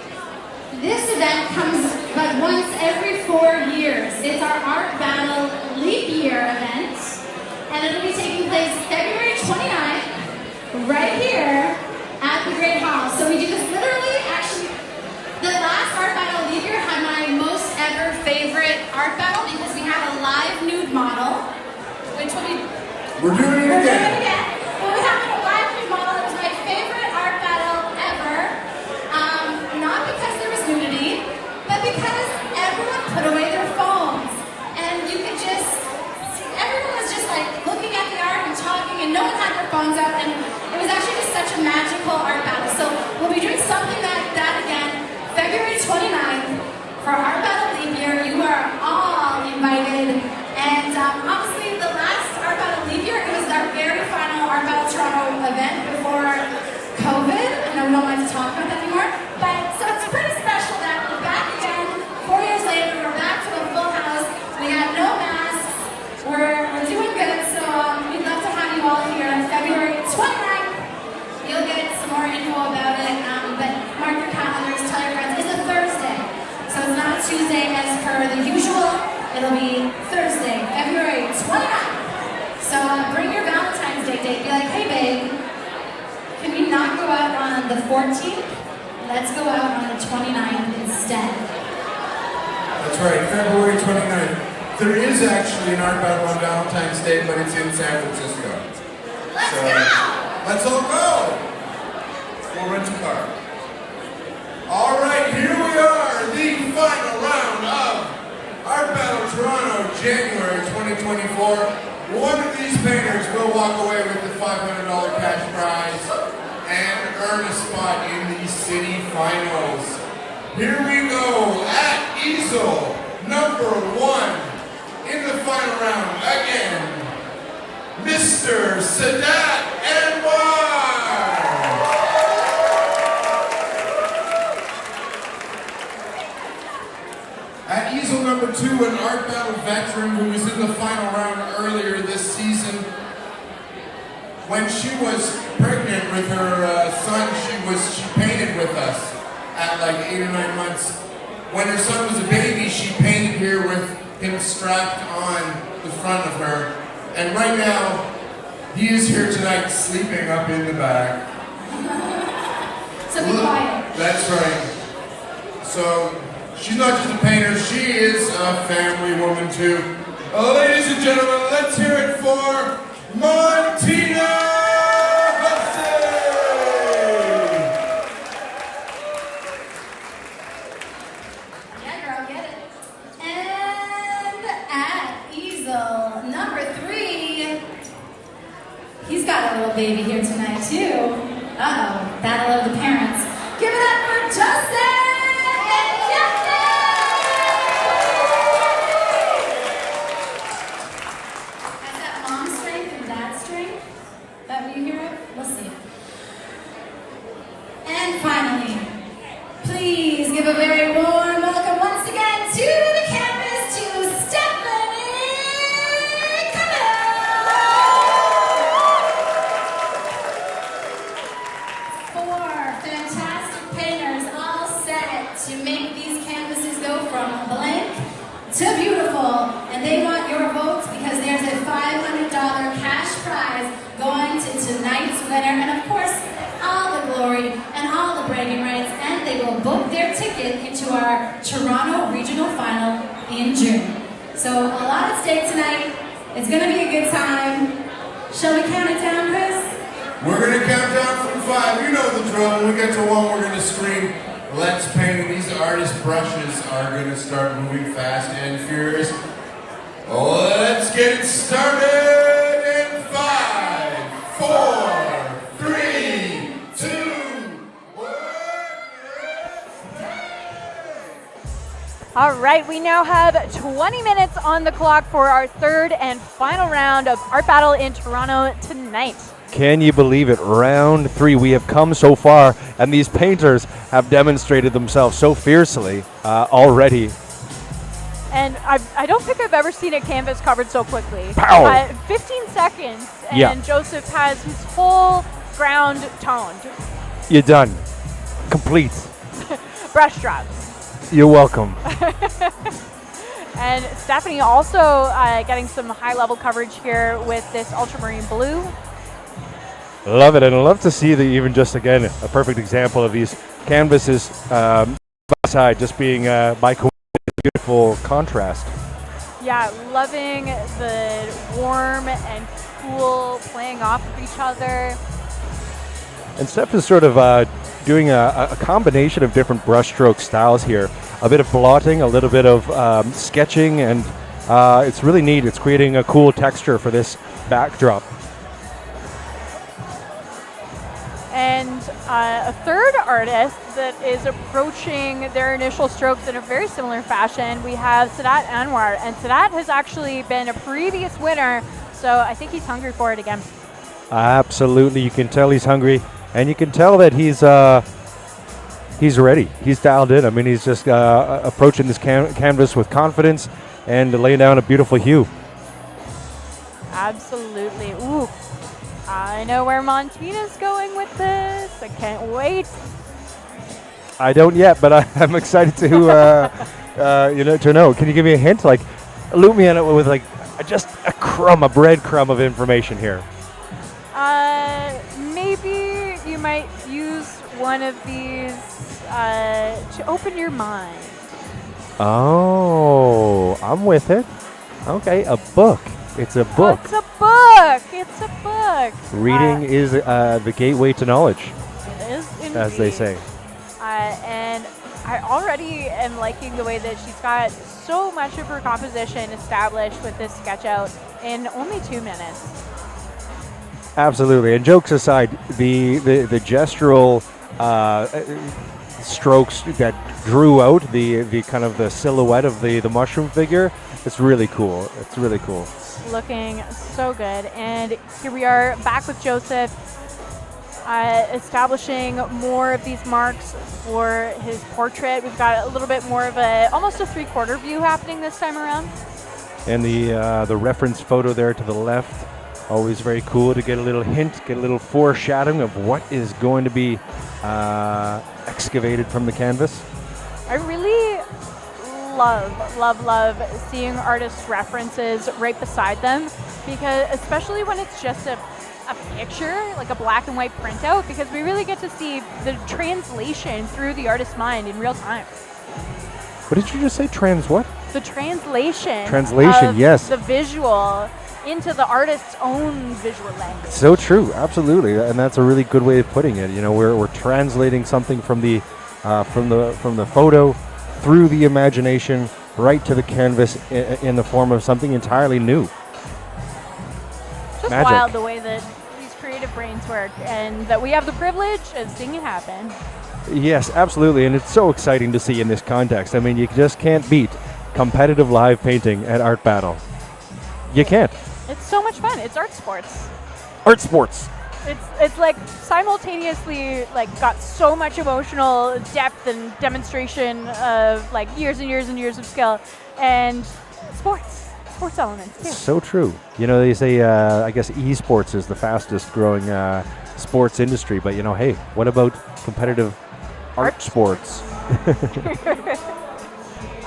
this event comes but once every 4 years. It's our Art Battle Leap Year event. And it'll be taking place February 29th, right here at the Great Hall. So we do this literally, actually, the last Art Battle Leap Year had my most ever favorite art battle because we have a live nude model, which will be...
We're doing it again.
Well, we have a live nude model. It was my favorite art battle ever. Not because there was nudity, but because everyone put away their phones. And you could just see, everyone was just like looking at the art and talking, and no one had their phones out. And it was actually just such a magical art battle. So we'll be doing something like that again, February 29th for Art Battle Leap Year. You are all invited. And obviously the last Art Battle Leap Year, it was our very final Art Battle Toronto event before COVID. I know we don't like to talk about that anymore. But so it's pretty special that we're back again. 4 years later, we're back to a full house. We have no masks. We're doing good. So we'd love to have you all here on February 29th. You'll get some more info about it. But mark your calendars, tell your friends. It's a Thursday. So it's not a Tuesday as per the usual. It'll be Thursday, February 29th. So bring your Valentine's Day date. Be like, hey babe, can we not go out on the 14th? Let's go out on the 29th instead.
That's right, February 29th. There is actually an art battle on Valentine's Day, but it's in San Francisco.
Let's go!
Let's all go! We'll rent a car. All right, here we are, the final round of Art Battle Toronto, January 2024. One of these painters will walk away with the $500 cash prize and earn a spot in the city finals. Here we go at easel number 1 in the final round again, Mr. Sadat Anwar. At easel number 2, an art battle veteran who was in the final round earlier this season. When she was pregnant with her son, she painted with us at like 8 or 9 months. When her son was a baby, she painted here with him strapped on the front of her. And right now, he is here tonight sleeping up in the back.
So be quiet.
That's right. So, she's not just a painter, she is a family woman too. Ladies and gentlemen, let's hear it for Martina Hussey!
Yeah, girl, get it. And at easel number 3, he's got a little baby here tonight too. Uh-oh, battle of the parents. Give it up for Justin! And finally, please give a very warm welcome once again to the campus to Stephanie Camille. 4 fantastic painters all set to make these canvases go from blank to beautiful. And they want your votes because there's a $500 cash prize going to tonight's winner. And of course, all the glory and all the bragging rights, and they will book their ticket into our Toronto Regional Final in June. So a lot at stake tonight. It's going to be a good time. Shall we count it down, Chris?
We're going to count down from 5. You know the drill. When we get to 1, we're going to scream, let's paint. These artist brushes are going to start moving fast and furious. Let's get it started in 5, 4, 3, 2, 1.
All right, we now have 20 minutes on the clock for our third and final round of Art Battle in Toronto tonight.
Can you believe it? Round 3. We have come so far, and these painters have demonstrated themselves so fiercely already.
And I don't think I've ever seen a canvas covered so quickly.
Pow!
15 seconds, and
Yeah.
Joseph has his whole ground toned.
You're done. Complete.
Brush strokes.
You're welcome.
And Stephanie also getting some high-level coverage here with this ultramarine blue.
Love it, and I love to see the even just again a perfect example of these canvases outside just being by coincidence beautiful contrast.
Yeah, loving the warm and cool playing off of each other.
And Steph is sort of doing a combination of different brushstroke styles here. A bit of blotting, a little bit of sketching, and it's really neat. It's creating a cool texture for this backdrop.
And a third artist that is approaching their initial strokes in a very similar fashion, we have Sadat Anwar. And Sadat has actually been a previous winner, so I think he's hungry for it again.
Absolutely, you can tell he's hungry, and you can tell that he's ready. He's dialed in. I mean, he's just approaching this canvas with confidence and laying down a beautiful hue.
Absolutely. Ooh, I know where Montina's going with this. I can't wait.
I don't yet, but I'm excited to to know. Can you give me a hint? Like, loop me in it with like just a breadcrumb of information here.
Maybe you might use one of these to open your mind.
Oh, I'm with it. Okay, a book. It's a book.
Oh, it's a book. It's a book.
Reading is the gateway to knowledge,
It is indeed.
as they say.
And I already am liking the way that she's got so much of her composition established with this sketch out in only 2 minutes.
Absolutely. And jokes aside, the gestural strokes that drew out the kind of the silhouette of the mushroom figure, it's really cool. It's really cool.
Looking so good. And here we are back with Joseph, establishing more of these marks for his portrait. We've got a little bit more of almost a 3/4 view happening this time around.
And the reference photo there to the left, always very cool to get a little hint, get a little foreshadowing of what is going to be excavated from the canvas.
I really love seeing artists' references right beside them, because especially when it's just a picture, like a black and white printout, because we really get to see the translation through the artist's mind in real time.
What did you just say? What?
The translation.
Translation,
of
yes.
The visual into the artist's own visual language.
So true, absolutely, and that's a really good way of putting it. You know, we're translating something from the photo through the imagination right to the canvas in the form of something entirely new.
Just
Magic.
wild the way that these creative brains work, and that we have the privilege of seeing it happen.
Yes, absolutely, and it's so exciting to see in this context. I mean, you just can't beat competitive live painting at Art Battle. You can't.
It's so much fun. It's art sports.
Art sports.
It's like simultaneously like got so much emotional depth and demonstration of like years and years and years of skill, and sports elements too.
So true. You know, they say I guess esports is the fastest growing sports industry, but you know, hey, what about competitive art sports?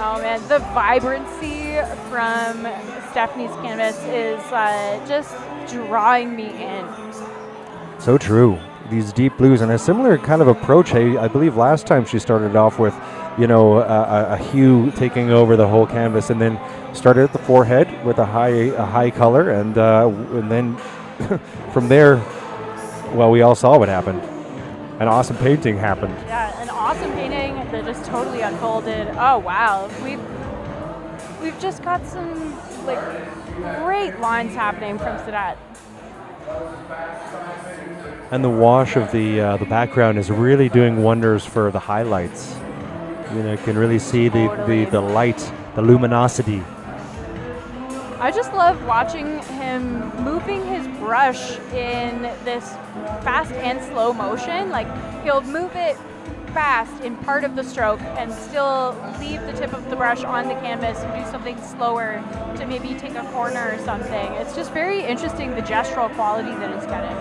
Oh man, the vibrancy from Stephanie's canvas is just drawing me in.
So true. These deep blues and a similar kind of approach. Hey, I believe last time she started off with, you know, a hue taking over the whole canvas, and then started at the forehead with a high color, and then from there, well, we all saw what happened. An awesome painting happened.
Yeah, an awesome painting that just totally unfolded. Oh wow, we've just got some like great lines happening from Sadat.
And the wash of the background is really doing wonders for the highlights. You know, you can really see the light, the luminosity.
I just love watching him moving his brush in this fast and slow motion. Like he'll move it fast in part of the stroke and still leave the tip of the brush on the canvas and do something slower to maybe take a corner or something. It's just very interesting, the gestural quality that it's getting.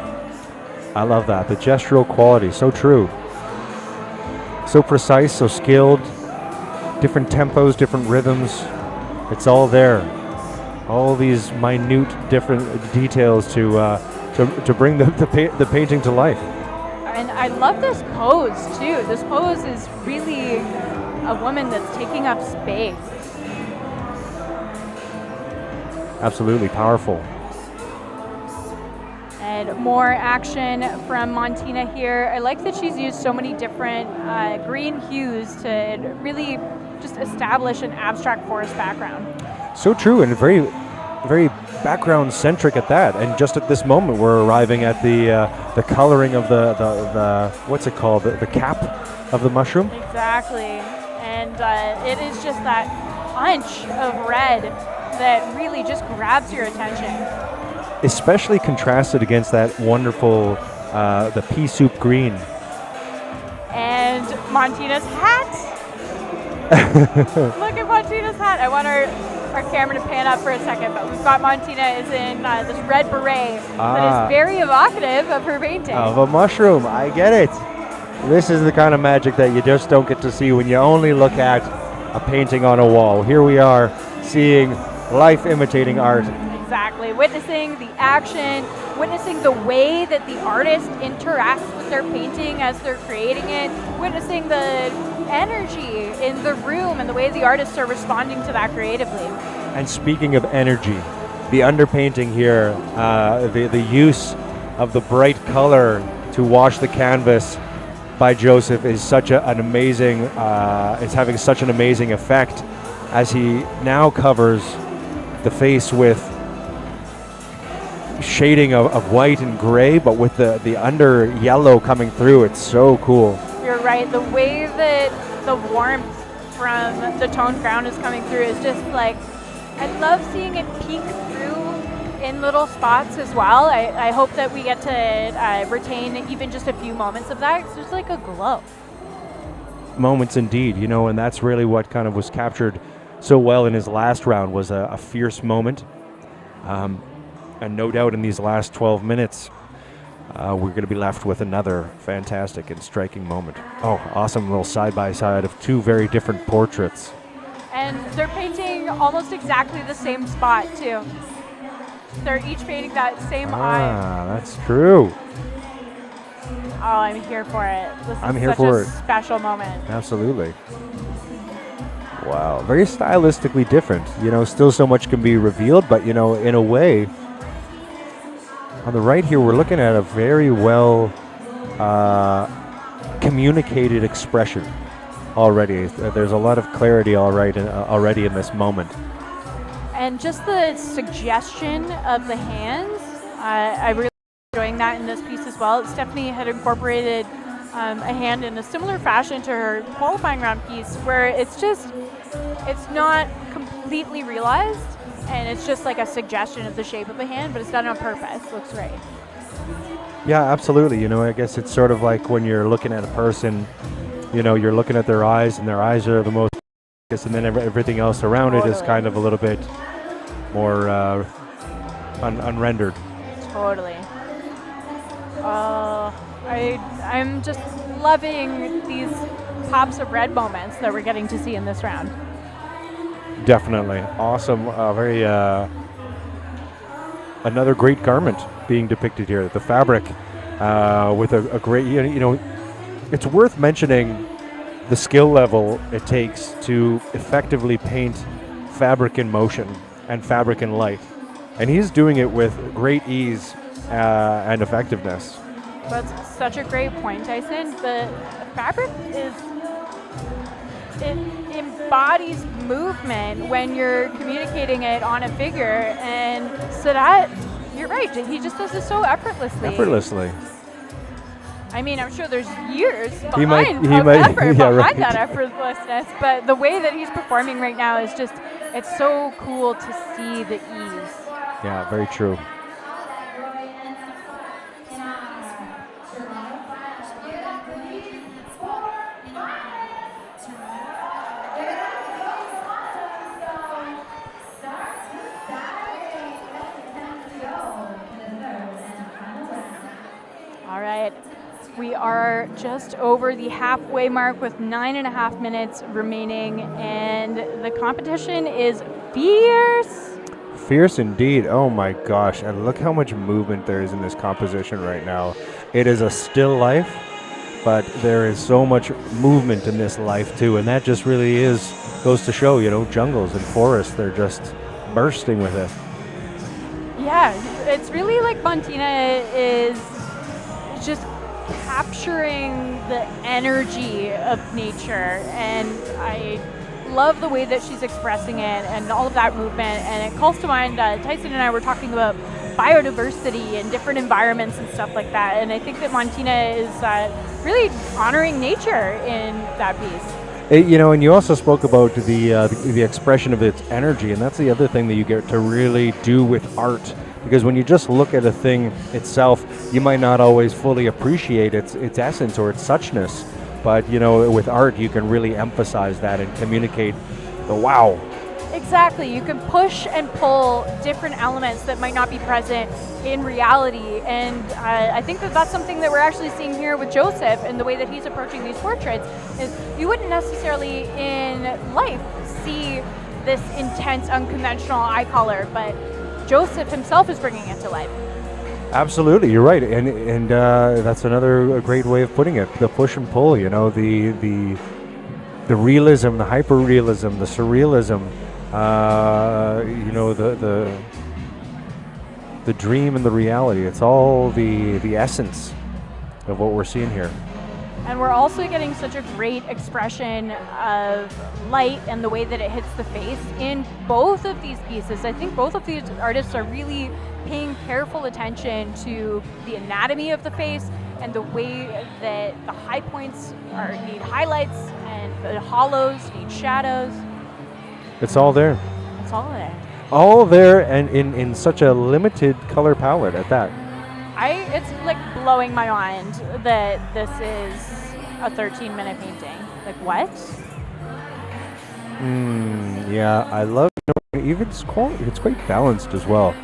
I love that. The gestural quality, so true. So precise, so skilled. Different tempos, different rhythms. It's all there. All these minute, different details to bring the painting to life.
And I love this pose too. This pose is really a woman that's taking up space.
Absolutely powerful.
And more action from Montina here. I like that she's used so many different green hues to really just establish an abstract forest background.
So true, and very, very background centric at that. And just at this moment, we're arriving at the coloring of the what's it called? The cap of the mushroom.
Exactly, and it is just that punch of red that really just grabs your attention.
Especially contrasted against that wonderful the pea soup green.
And Montina's hat. Look at Montina's hat. I want our camera to pan up for a second, but we've got Montina is in this red beret that is very evocative of her painting.
Of a mushroom, I get it. This is the kind of magic that you just don't get to see when you only look at a painting on a wall. Here we are seeing life imitating art.
Exactly, witnessing the action, witnessing the way that the artist interacts with their painting as they're creating it, witnessing the energy in the room and the way the artists are responding to that creatively.
And speaking of energy, the underpainting here, the use of the bright color to wash the canvas by Joseph is such an amazing, it's having such an amazing effect as he now covers the face with shading of white and gray, but with the under yellow coming through. It's so cool.
You're right. The way that the warmth from the toned ground is coming through is just like, I love seeing it peek through in little spots as well. I hope that we get to retain even just a few moments of that, because there's like a glow.
Moments indeed, you know, and that's really what kind of was captured so well in his last round, was a fierce moment. And no doubt in these last 12 minutes, we're going to be left with another fantastic and striking moment. Oh, awesome little side-by-side of two very different portraits.
And they're painting almost exactly the same spot, too. They're each painting that same eye.
Ah, that's true.
Oh, I'm here for it.
I'm
This
here
is
for
such a
it.
special moment.
Absolutely. Wow, very stylistically different. You know, still so much can be revealed, but, you know, in a way, on the right here, we're looking at a very well communicated expression already. There's a lot of clarity already in this moment.
And just the suggestion of the hands, I really enjoying that in this piece as well. Stephanie had incorporated a hand in a similar fashion to her qualifying round piece, where it's not completely realized, and it's just like a suggestion of the shape of a hand, but it's done on purpose. Looks great.
Yeah, absolutely. You know, I guess it's sort of like when you're looking at a person, you know, you're looking at their eyes, and their eyes are the most focused, and then everything else around it is kind of a little bit more unrendered.
Totally. I'm just loving these pops of red moments that we're getting to see in this round.
Definitely. Awesome. Very another great garment being depicted here. The fabric with a great, you know, it's worth mentioning the skill level it takes to effectively paint fabric in motion and fabric in light. And he's doing it with great ease and effectiveness.
That's such a great point, Tyson. The fabric it embodies movement when you're communicating it on a figure, and so that, you're right, he just does it so effortlessly. I mean, I'm sure there's years behind that effortlessness, but the way that he's performing right now is just, it's so cool to see the ease.
Yeah, very true.
All right. We are just over the halfway mark with 9.5 minutes remaining, and the competition is fierce.
Fierce indeed. Oh my gosh. And look how much movement there is in this composition right now. It is a still life, but there is so much movement in this life too. And that just really goes to show, jungles and forests, they're just bursting with it.
Yeah, it's really like Montina is just capturing the energy of nature, and I love the way that she's expressing it and all of that movement. And it calls to mind, Tyson and I were talking about biodiversity and different environments and stuff like that, and I think that Montina is really honoring nature in that piece.
And you also spoke about the expression of its energy, and that's the other thing that you get to really do with art. Because when you just look at a thing itself, you might not always fully appreciate its essence or its suchness. But with art, you can really emphasize that and communicate the wow.
Exactly. You can push and pull different elements that might not be present in reality. And I think that that's something that we're actually seeing here with Joseph and the way that he's approaching these portraits. Is you wouldn't necessarily in life see this intense, unconventional eye color, but Joseph himself is bringing it to life.
Absolutely, you're right, and that's another great way of putting it. The push and pull, the realism, the hyper-realism, the surrealism, the dream and the reality. It's all the essence of what we're seeing here.
And we're also getting such a great expression of light and the way that it hits the face in both of these pieces. I think both of these artists are really paying careful attention to the anatomy of the face and the way that the high points need highlights and the hollows need shadows.
It's all there.
It's all there.
All there, and in such a limited color palette at that.
It's like blowing my mind that this is a 13-minute painting. Like what?
Yeah, I love even it's quite balanced as well.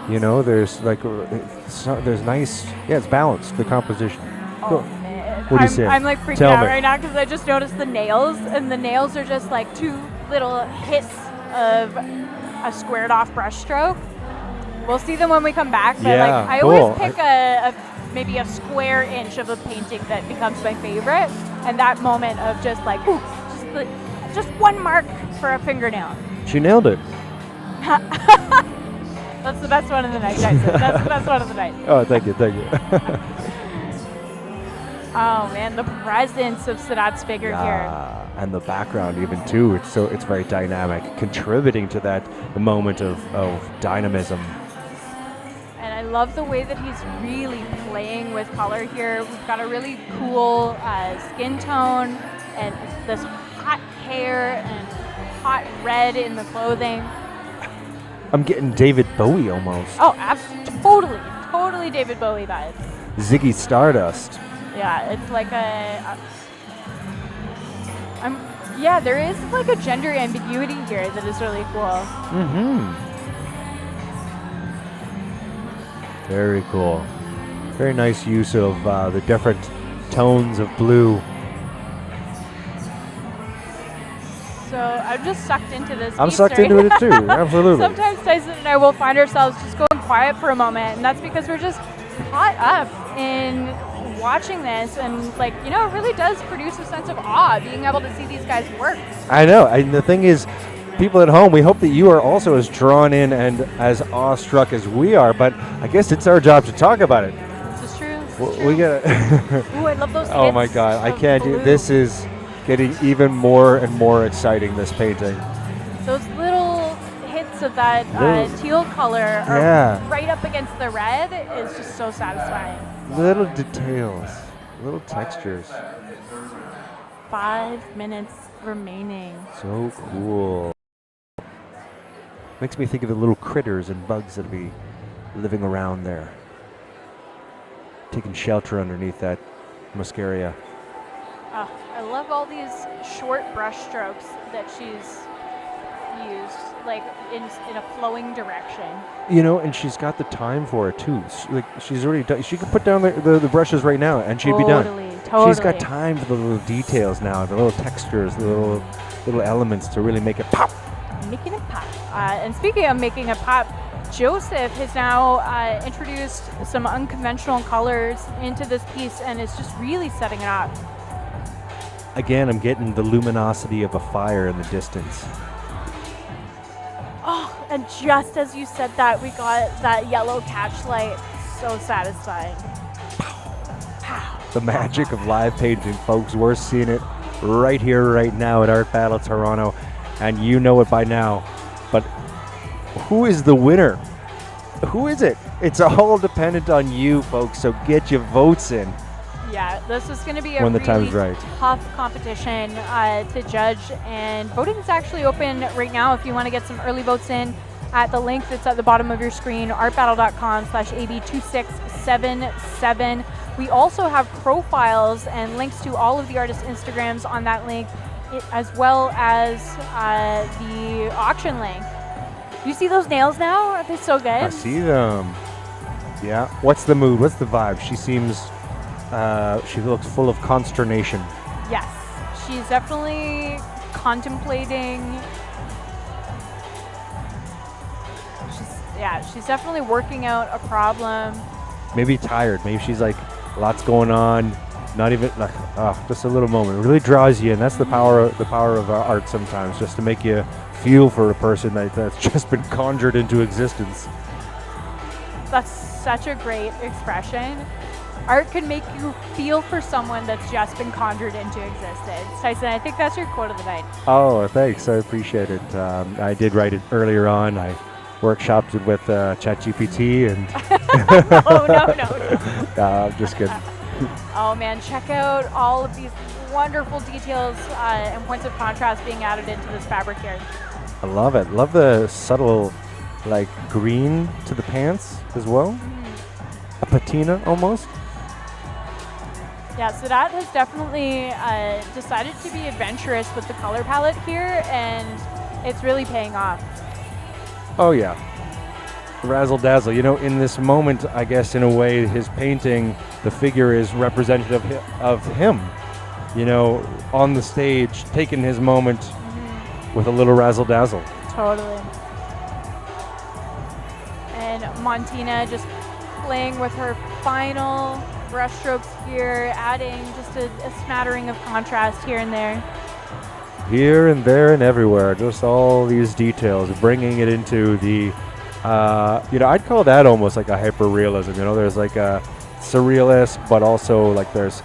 There's there's nice. Yeah, it's balanced, the composition.
Oh man,
What do you say?
I'm like freaking
Tell
out
me.
right now because I just noticed the nails, and the nails are just like two little hits of a squared off brush stroke. We'll see them when we come back, but
Yeah,
I
cool.
always pick maybe a square inch of a painting that becomes my favorite, and that moment of just like, ooh, just one mark for a fingernail.
She nailed it.
That's the best one of the night, Tyson. That's the best one of the night.
Oh, thank you.
Oh man, the presence of Sadat's figure here.
And the background even too. It's very dynamic, contributing to that moment of dynamism.
And I love the way that he's really playing with color here. We've got a really cool skin tone and this hot hair and hot red in the clothing.
I'm getting David Bowie almost.
Oh, totally David Bowie vibes.
Ziggy Stardust.
Yeah, it's like there is like a gender ambiguity here that is really cool.
Very cool. Very nice use of the different tones of blue.
So I'm just sucked into this.
I'm
piece
sucked
right
into it too. Absolutely.
Sometimes Tyson and I will find ourselves just going quiet for a moment, and that's because we're just caught up in watching this, and it really does produce a sense of awe being able to see these guys work.
I know, and the thing is, people at home, we hope that you are also as drawn in and as awestruck as we are, but I guess it's our job to talk about it.
This is true.
We gotta.
Ooh, I love those hits.
Oh my God, I
of
can't do.
blue.
This is getting even more and more exciting. This painting.
Those little hits of that teal color are
Yeah.
right up against the red is just so satisfying.
Little details, little textures.
5 minutes remaining.
So cool. Makes me think of the little critters and bugs that'll be living around there, taking shelter underneath that muscaria.
I love all these short brush strokes that she's diffused, like in a flowing direction.
You know, and she's got the time for it too. Like she's already done. She could put down the brushes right now, and she'd be done.
Totally.
She's got time for the little details now, the little textures, the little elements to really make it pop.
Making it pop. And speaking of making it pop, Joseph has now introduced some unconventional colors into this piece and is just really setting it up.
Again, I'm getting the luminosity of a fire in the distance.
Oh, and just as you said that, we got that yellow catch light. So satisfying. Pow.
The magic of live painting, folks. We're seeing it right here, right now at Art Battle Toronto, and you know it by now. But who is the winner? Who is it? It's all dependent on you, folks, so get your votes in.
Yeah, this is going to be a
When the
really
time's right.
tough competition to judge, and voting is actually open right now if you want to get some early votes in at the link that's at the bottom of your screen, artbattle.com/AB2677. We also have profiles and links to all of the artists' Instagrams on that link, as well as the auction link. You see those nails now? Are they so good?
I see them. Yeah. What's the mood? What's the vibe? She seems, she looks full of consternation.
Yes. She's definitely contemplating. She's definitely working out a problem.
Maybe tired. Maybe she's like, lots going on. Not even like, just a little moment. It really draws you in. That's the power of art sometimes, just to make you feel for a person that's just been conjured into existence.
That's such a great expression. Art can make you feel for someone that's just been conjured into existence. Tyson, I think that's your quote of the night.
Oh, thanks. I appreciate it. I did write it earlier on. I workshopped it with ChatGPT and. No. I'm just kidding.
Oh man, check out all of these wonderful details and points of contrast being added into this fabric here.
I love it. Love the subtle, like, green to the pants as well. A patina almost.
Yeah, so that has definitely decided to be adventurous with the color palette here, and it's really paying off.
Oh yeah. Razzle dazzle. You know, in this moment, I guess in a way, his painting, the figure is representative of him. You know, on the stage, taking his moment with a little razzle dazzle.
Totally. And Montina just playing with her final brushstrokes here, adding just a smattering of contrast here and there.
Here and there and everywhere, just all these details, bringing it into the, I'd call that almost like a hyper-realism. You know, there's like a surrealist, but also like it's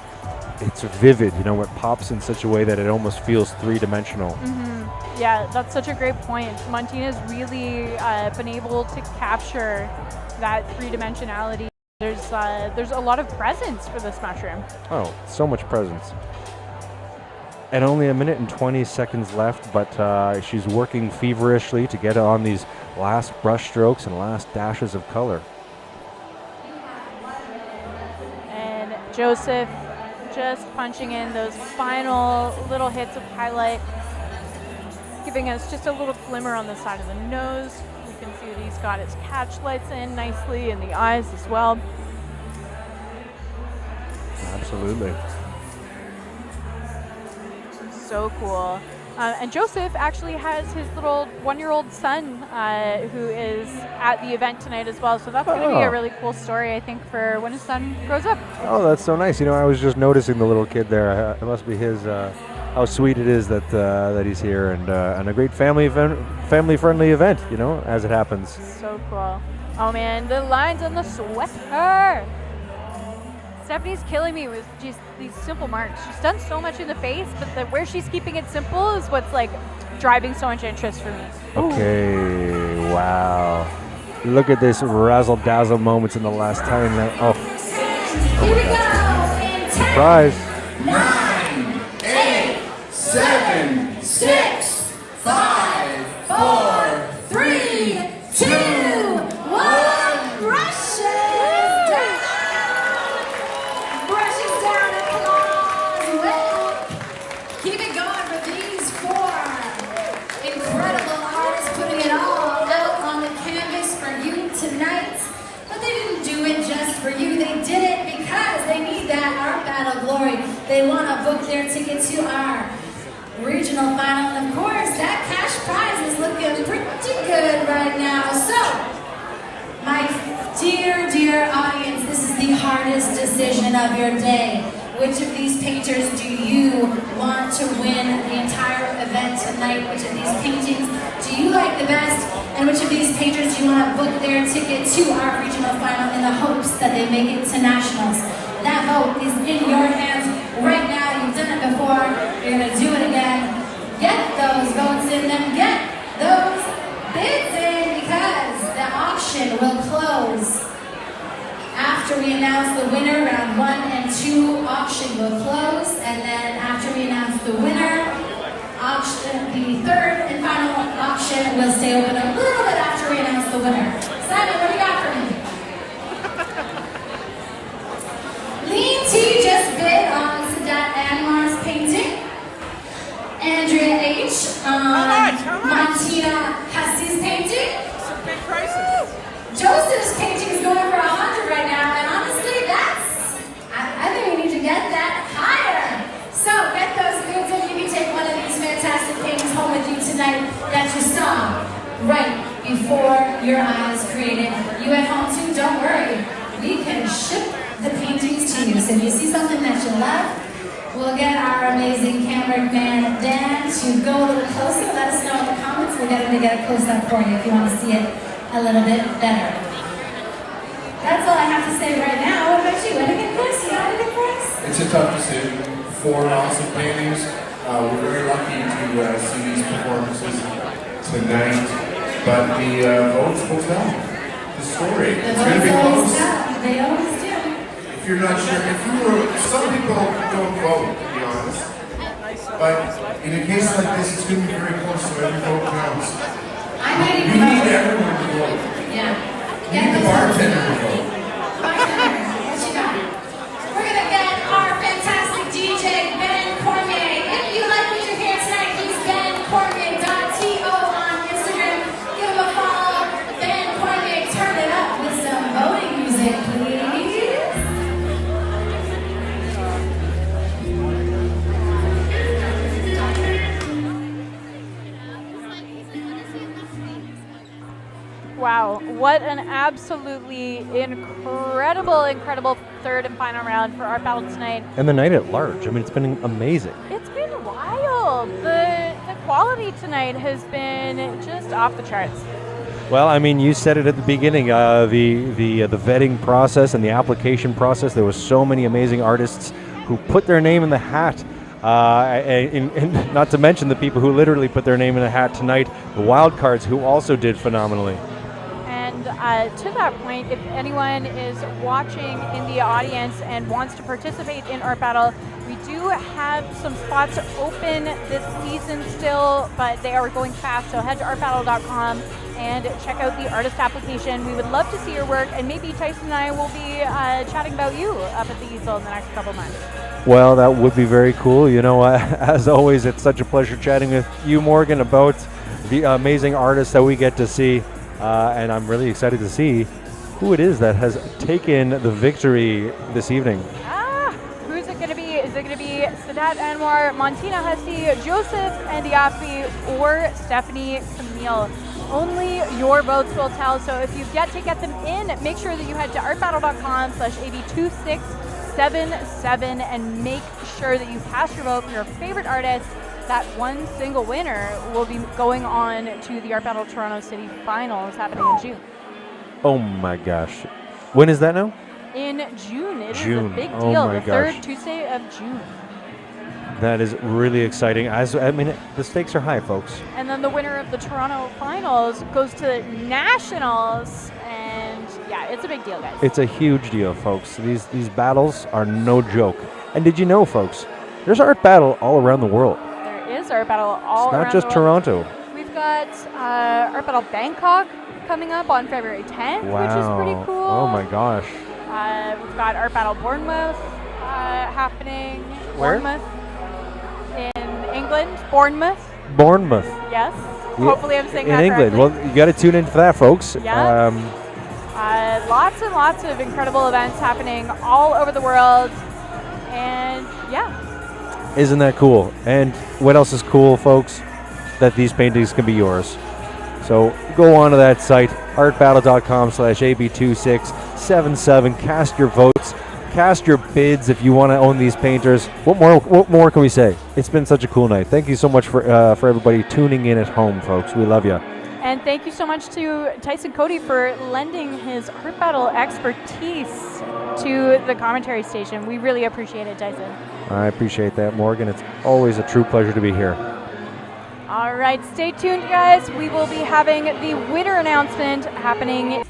vivid. You know, it pops in such a way that it almost feels three-dimensional.
Mm-hmm. Yeah, that's such a great point. Montina's really been able to capture that three-dimensionality. There's a lot of presence for this mushroom.
Oh, so much presence. And only a minute and 20 seconds left, but she's working feverishly to get on these last brush strokes and last dashes of color.
And Joseph just punching in those final little hits of highlight, giving us just a little glimmer on the side of the nose. You can see that he's got his catch lights in nicely in the eyes as well.
Absolutely.
So cool. And Joseph actually has his little 1-year-old son who is at the event tonight as well. So that's going to be a really cool story, I think, for when his son grows up.
Oh, that's so nice. You know, I was just noticing the little kid there. It must be his. How sweet it is that he's here, and a great family-friendly event. You know, as it happens.
So cool. Oh man, the lines on the sweater. Stephanie's killing me with just these simple marks. She's done so much in the face, but where she's keeping it simple is what's like driving so much interest for me.
Okay, wow. Look at this razzle dazzle moments in the last time. Oh
Here we go. In 10,
surprise.
9, 8, 7, 6, 5, 4, 3, 2, 1. Brushes down. Brushes down. Applause. Well, keep it going for these 4 incredible artists. you tonight. But they didn't do it just for you. They did it because they need that art battle glory. They want to book their ticket to our regional final. And of course, that cash prize is looking pretty good right now. So, my dear, dear audience, this is the hardest decision of your day. Which of these painters do you want to win the entire event tonight? Which of these paintings do you like the best? And which of these painters do you want to book their ticket to our regional final in the hopes that they make it to nationals? That vote is in your hands right now. You've done it before. You're going to do it again. Get those votes in, then get those bids in, because the auction will close after we announce the winner. Round 1 and 2 auction will close, and then after we announce the winner, the third and final auction will stay open a little bit after we announce the winner. Simon, what do you got for me? Lean T just bid on Sadat Anwar's painting. Andrea H on Montina Hussey's painting.
Some big prices.
Joseph's painting is going for 100 right now, and honestly, I think we need to get that higher. So get those bids in. You can take one of these fantastic paintings home with you tonight that you saw right before your eyes created. You at home too, don't worry. We can ship the paintings to you. So if you see something that you love, we'll get our amazing cameraman Dan to go a little closer. Let us know in the comments. We'll get him to get a close-up for you if you want to see it a little bit better. That's all I have to say right now. What about you? Anything for us? You got anything for us?
It's a tough decision. 4 awesome paintings. We're very lucky to see these performances tonight, but the votes will tell the story.
The
It's going to be
votes always
close.
tell. They always do.
If you're not sure, some people don't vote, to be honest. But in a case like this, it's going to be very close, so every vote counts.
I might
We
even
need
vote.
everyone to vote.
Yeah.
We need the bartender to vote.
Bartender, what you got? We're gonna get our fantastic DJ Ben Cormier. If you like what you're hearing tonight, he's bencormier.to on Instagram. Give him a follow. Ben Cormier, turn it up with some voting music, please.
Wow, what an absolutely incredible third and final round for our battle tonight.
And the night at large. I mean, it's been amazing.
It's been wild. The quality tonight has been just off the charts.
Well, I mean, you said it at the beginning. The vetting process and the application process. There was so many amazing artists who put their name in the hat. And not to mention the people who literally put their name in the hat tonight. The wild cards who also did phenomenally.
To that point, if anyone is watching in the audience and wants to participate in Art Battle, we do have some spots open this season still, but they are going fast, so head to artbattle.com and check out the artist application. We would love to see your work, and maybe Tyson and I will be chatting about you up at the easel in the next couple months.
Well, that would be very cool. You know, as always, it's such a pleasure chatting with you, Morgan, about the amazing artists that we get to see. And I'm really excited to see who it is that has taken the victory this evening.
Who's it going to be? Is it going to be Sadat Anwar, Montina Hussey, Joseph Andiafi, or Stephanie Camille? Only your votes will tell. So if you've yet to get them in, make sure that you head to artbattle.com/AB2677 and make sure that you cast your vote for your favorite artist. That one single winner will be going on to the Art Battle Toronto City Finals happening in June.
Oh my gosh. When is that now?
In June. It
June.
is a big
Oh
deal.
my
The
gosh.
third Tuesday of June.
That is really exciting. The stakes are high, folks.
And then the winner of the Toronto Finals goes to Nationals. And yeah, it's a big deal, guys.
It's a huge deal, folks. These battles are no joke. And did you know, folks, there's Art Battle all around the world.
There is Art Battle all around
Not just
the world.
Toronto.
We've got Art Battle Bangkok coming up on February 10th, which is pretty cool.
Oh my gosh.
We've got Art Battle Bournemouth happening.
Where?
Bournemouth in England. Bournemouth.
Bournemouth.
Yes.
Yeah,
Hopefully I'm saying
in
that
England.
correctly.
Well, you got to tune in for that, folks.
Yeah. Lots and lots of incredible events happening all over the world. And yeah.
Isn't that cool? And what else is cool, folks? That these paintings can be yours. So go on to that site, artbattle.com/AB2677. Cast your votes. Cast your bids if you want to own these painters. What more can we say? It's been such a cool night. Thank you so much for everybody tuning in at home, folks. We love you.
And thank you so much to Tyson Cody for lending his Art Battle expertise to the commentary station. We really appreciate it, Tyson.
I appreciate that, Morgan. It's always a true pleasure to be here.
All right, stay tuned, guys. We will be having the winner announcement happening.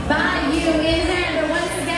By you in hand, once again.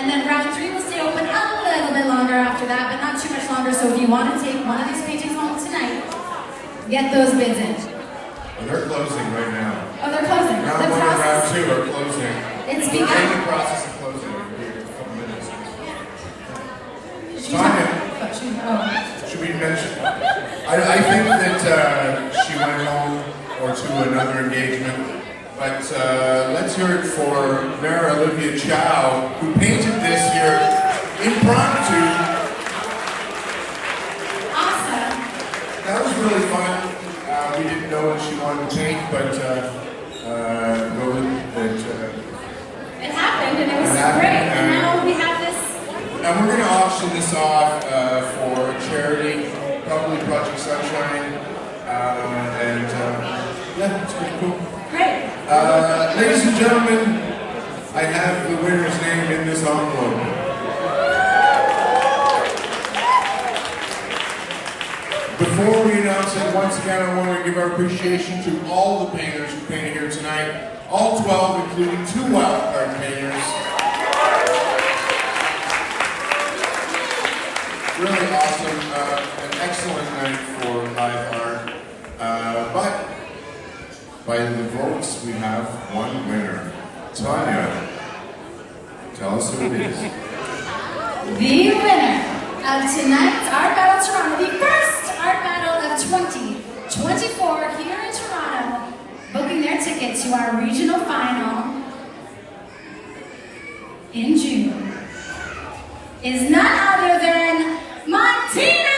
and then round 3 will stay open a little bit longer after that, but not too much longer. So if you want to take one of these paintings home tonight, get those bids in.
Well, they're closing right now.
Oh, they're closing.
Round
The
1 and round
process,
2 are closing.
it's
We're in the
begun.
process of closing. It'll be a couple minutes.
She's
Tanya.
not-
Should we mention? I think that she went home or to another engagement, but let's hear it for Mayor Olivia Chow, who painted this here impromptu.
Awesome.
That was really fun. We didn't know what she wanted to paint, but go with that.
It happened, and it was
It happened,
great. And
and-
now we have this.
And we're going to auction this off for charity, probably Project Sunshine, and yeah, it's pretty cool.
Great.
Ladies and gentlemen, I have the winner's name in this envelope. Before we announce it, once again, I want to give our appreciation to all the painters who painted here tonight, all 12, including 2 wildcard painters. Really awesome, an excellent night for live art. But by the votes, we have one winner. Tanya, tell us who it is.
The winner of tonight's Art Battle Toronto, the first Art Battle of 2024 here in Toronto, booking their ticket to our regional final in June, is none other than Martina!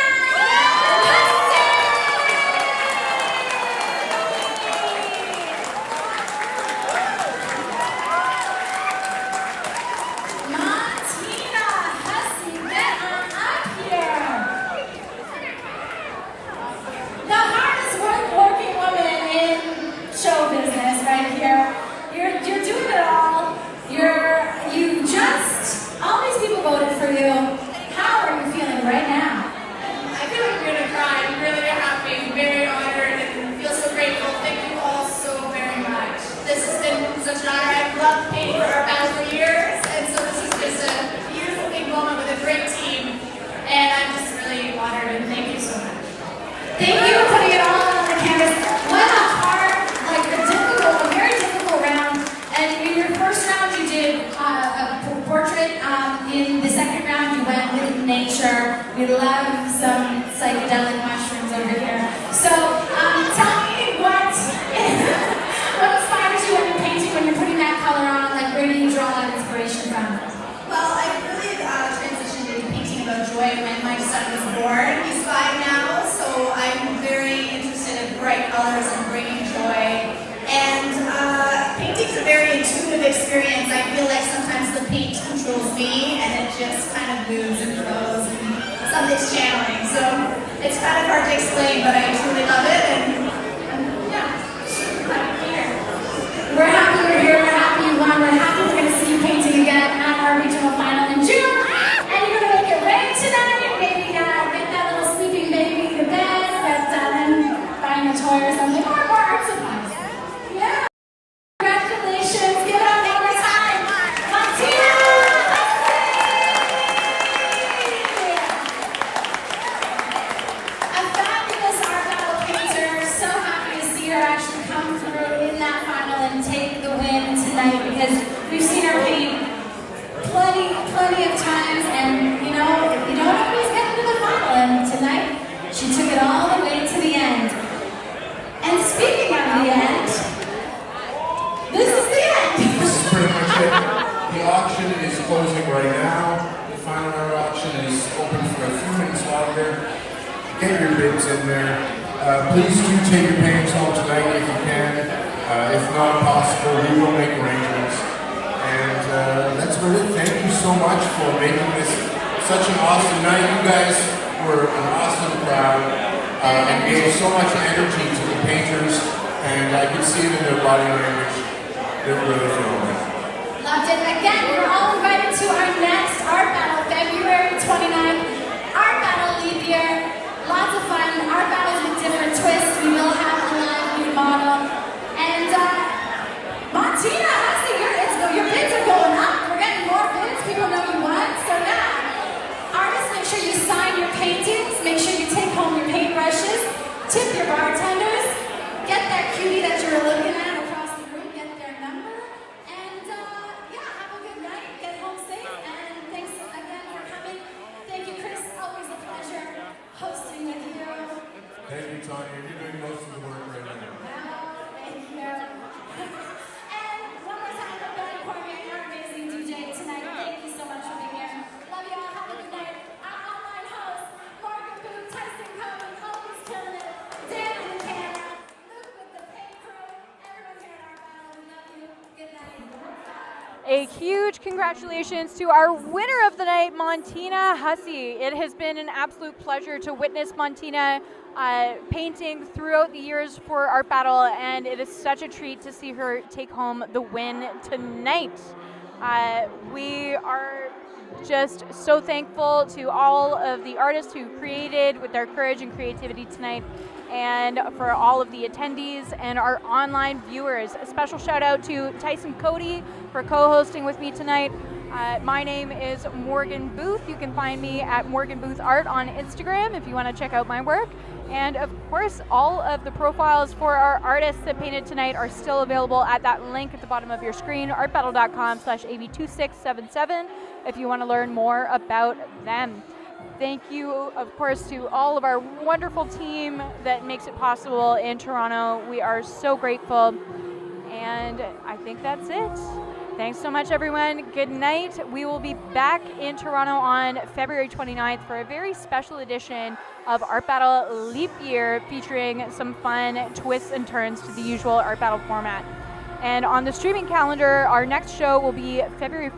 Martina Hussey, get on up here! The hardest working woman in show business right here. You're doing it all. All these people voted for you. How are you feeling right now?
I feel like I'm gonna cry. I'm really happy, very honored, and feel so grateful. Thank you all so very much. This has been such an honor. I've loved painting for Art Battle for years, and so this is just a beautiful big moment with a great team. And I'm just really honored, and thank you so much.
Thank you for putting it all on the canvas. What a hard, a very difficult round. And in your first round, you did a portrait. In the second round, you went with nature. We love some psychedelic mushrooms over here. So tell me what inspires you when you're painting, when you're putting that color on? Like, where do you draw that inspiration from?
Well, I really transitioned into painting about joy when my son was born. He's 5 now, so I'm very interested in bright colors and bringing joy. And painting's a very intuitive experience. I feel like sometimes the paint controls me, and it just kind of moves and flows, and something's channeling. So it's kind of hard to explain, but I truly love it, and yeah, I'm here.
We're happy you're here. We're happy you won. We're happy we're going to see you painting again at our regional final in June. And you're going to make it rain tonight. Maybe get that little sleeping baby to bed, but then buying a toy or something. Or more art supplies. Yeah. Congratulations. Give it up one more time. Martina! A fabulous art battle painter. So happy to see her actually come through in that final and take the win tonight, because we've seen her paint plenty of times, and you don't always get into the final, and tonight she took it all the way to the end. And speaking of the end, this is the end.
This is pretty much it. The auction is closing right now. The final round auction is open for a few minutes longer. Get your bids in there. Please do take your paintings home tonight if you can. If not possible, we will make arrangements. And that's about it. Thank you so much for making this such an awesome night. You guys were an awesome crowd and gave so much energy to the painters, and I could see it in their body language. They were really feeling it.
Loved it. Again, we're all invited to our next Art Battle, February 29th. Art Battle leap year. Lots of fun. Art battles with different twists. We will have a live new model. And Martina, I see your bids are going up. We're getting more bids. People know you won.
on you. You're doing most of the work right now.
Thank you. And one more time, for Billy Cormier, your amazing DJ tonight. Thank you so much for being here. Love you all. Have a good night. Our online host, Morgan Booth, Tyson Cohen, always killing it. Dan in the camera, Luke with the paint crew, everyone here at our battle. We love you. Good night.
A huge congratulations to our winner of the night, Montina Hussey. It has been an absolute pleasure to witness Montina painting throughout the years for Art Battle, and it is such a treat to see her take home the win tonight. We are just so thankful to all of the artists who created with their courage and creativity tonight, and for all of the attendees and our online viewers. A special shout out to Tyson Cody for co-hosting with me tonight. My name is Morgan Booth. You can find me at Morgan Booth Art on Instagram if you want to check out my work. And of course, all of the profiles for our artists that painted tonight are still available at that link at the bottom of your screen, artbattle.com/AB2677, if you want to learn more about them. Thank you, of course, to all of our wonderful team that makes it possible in Toronto. We are so grateful. And I think that's it. Thanks so much, everyone. Good night. We will be back in Toronto on February 29th for a very special edition of Art Battle Leap Year, featuring some fun twists and turns to the usual Art Battle format. And on the streaming calendar, our next show will be February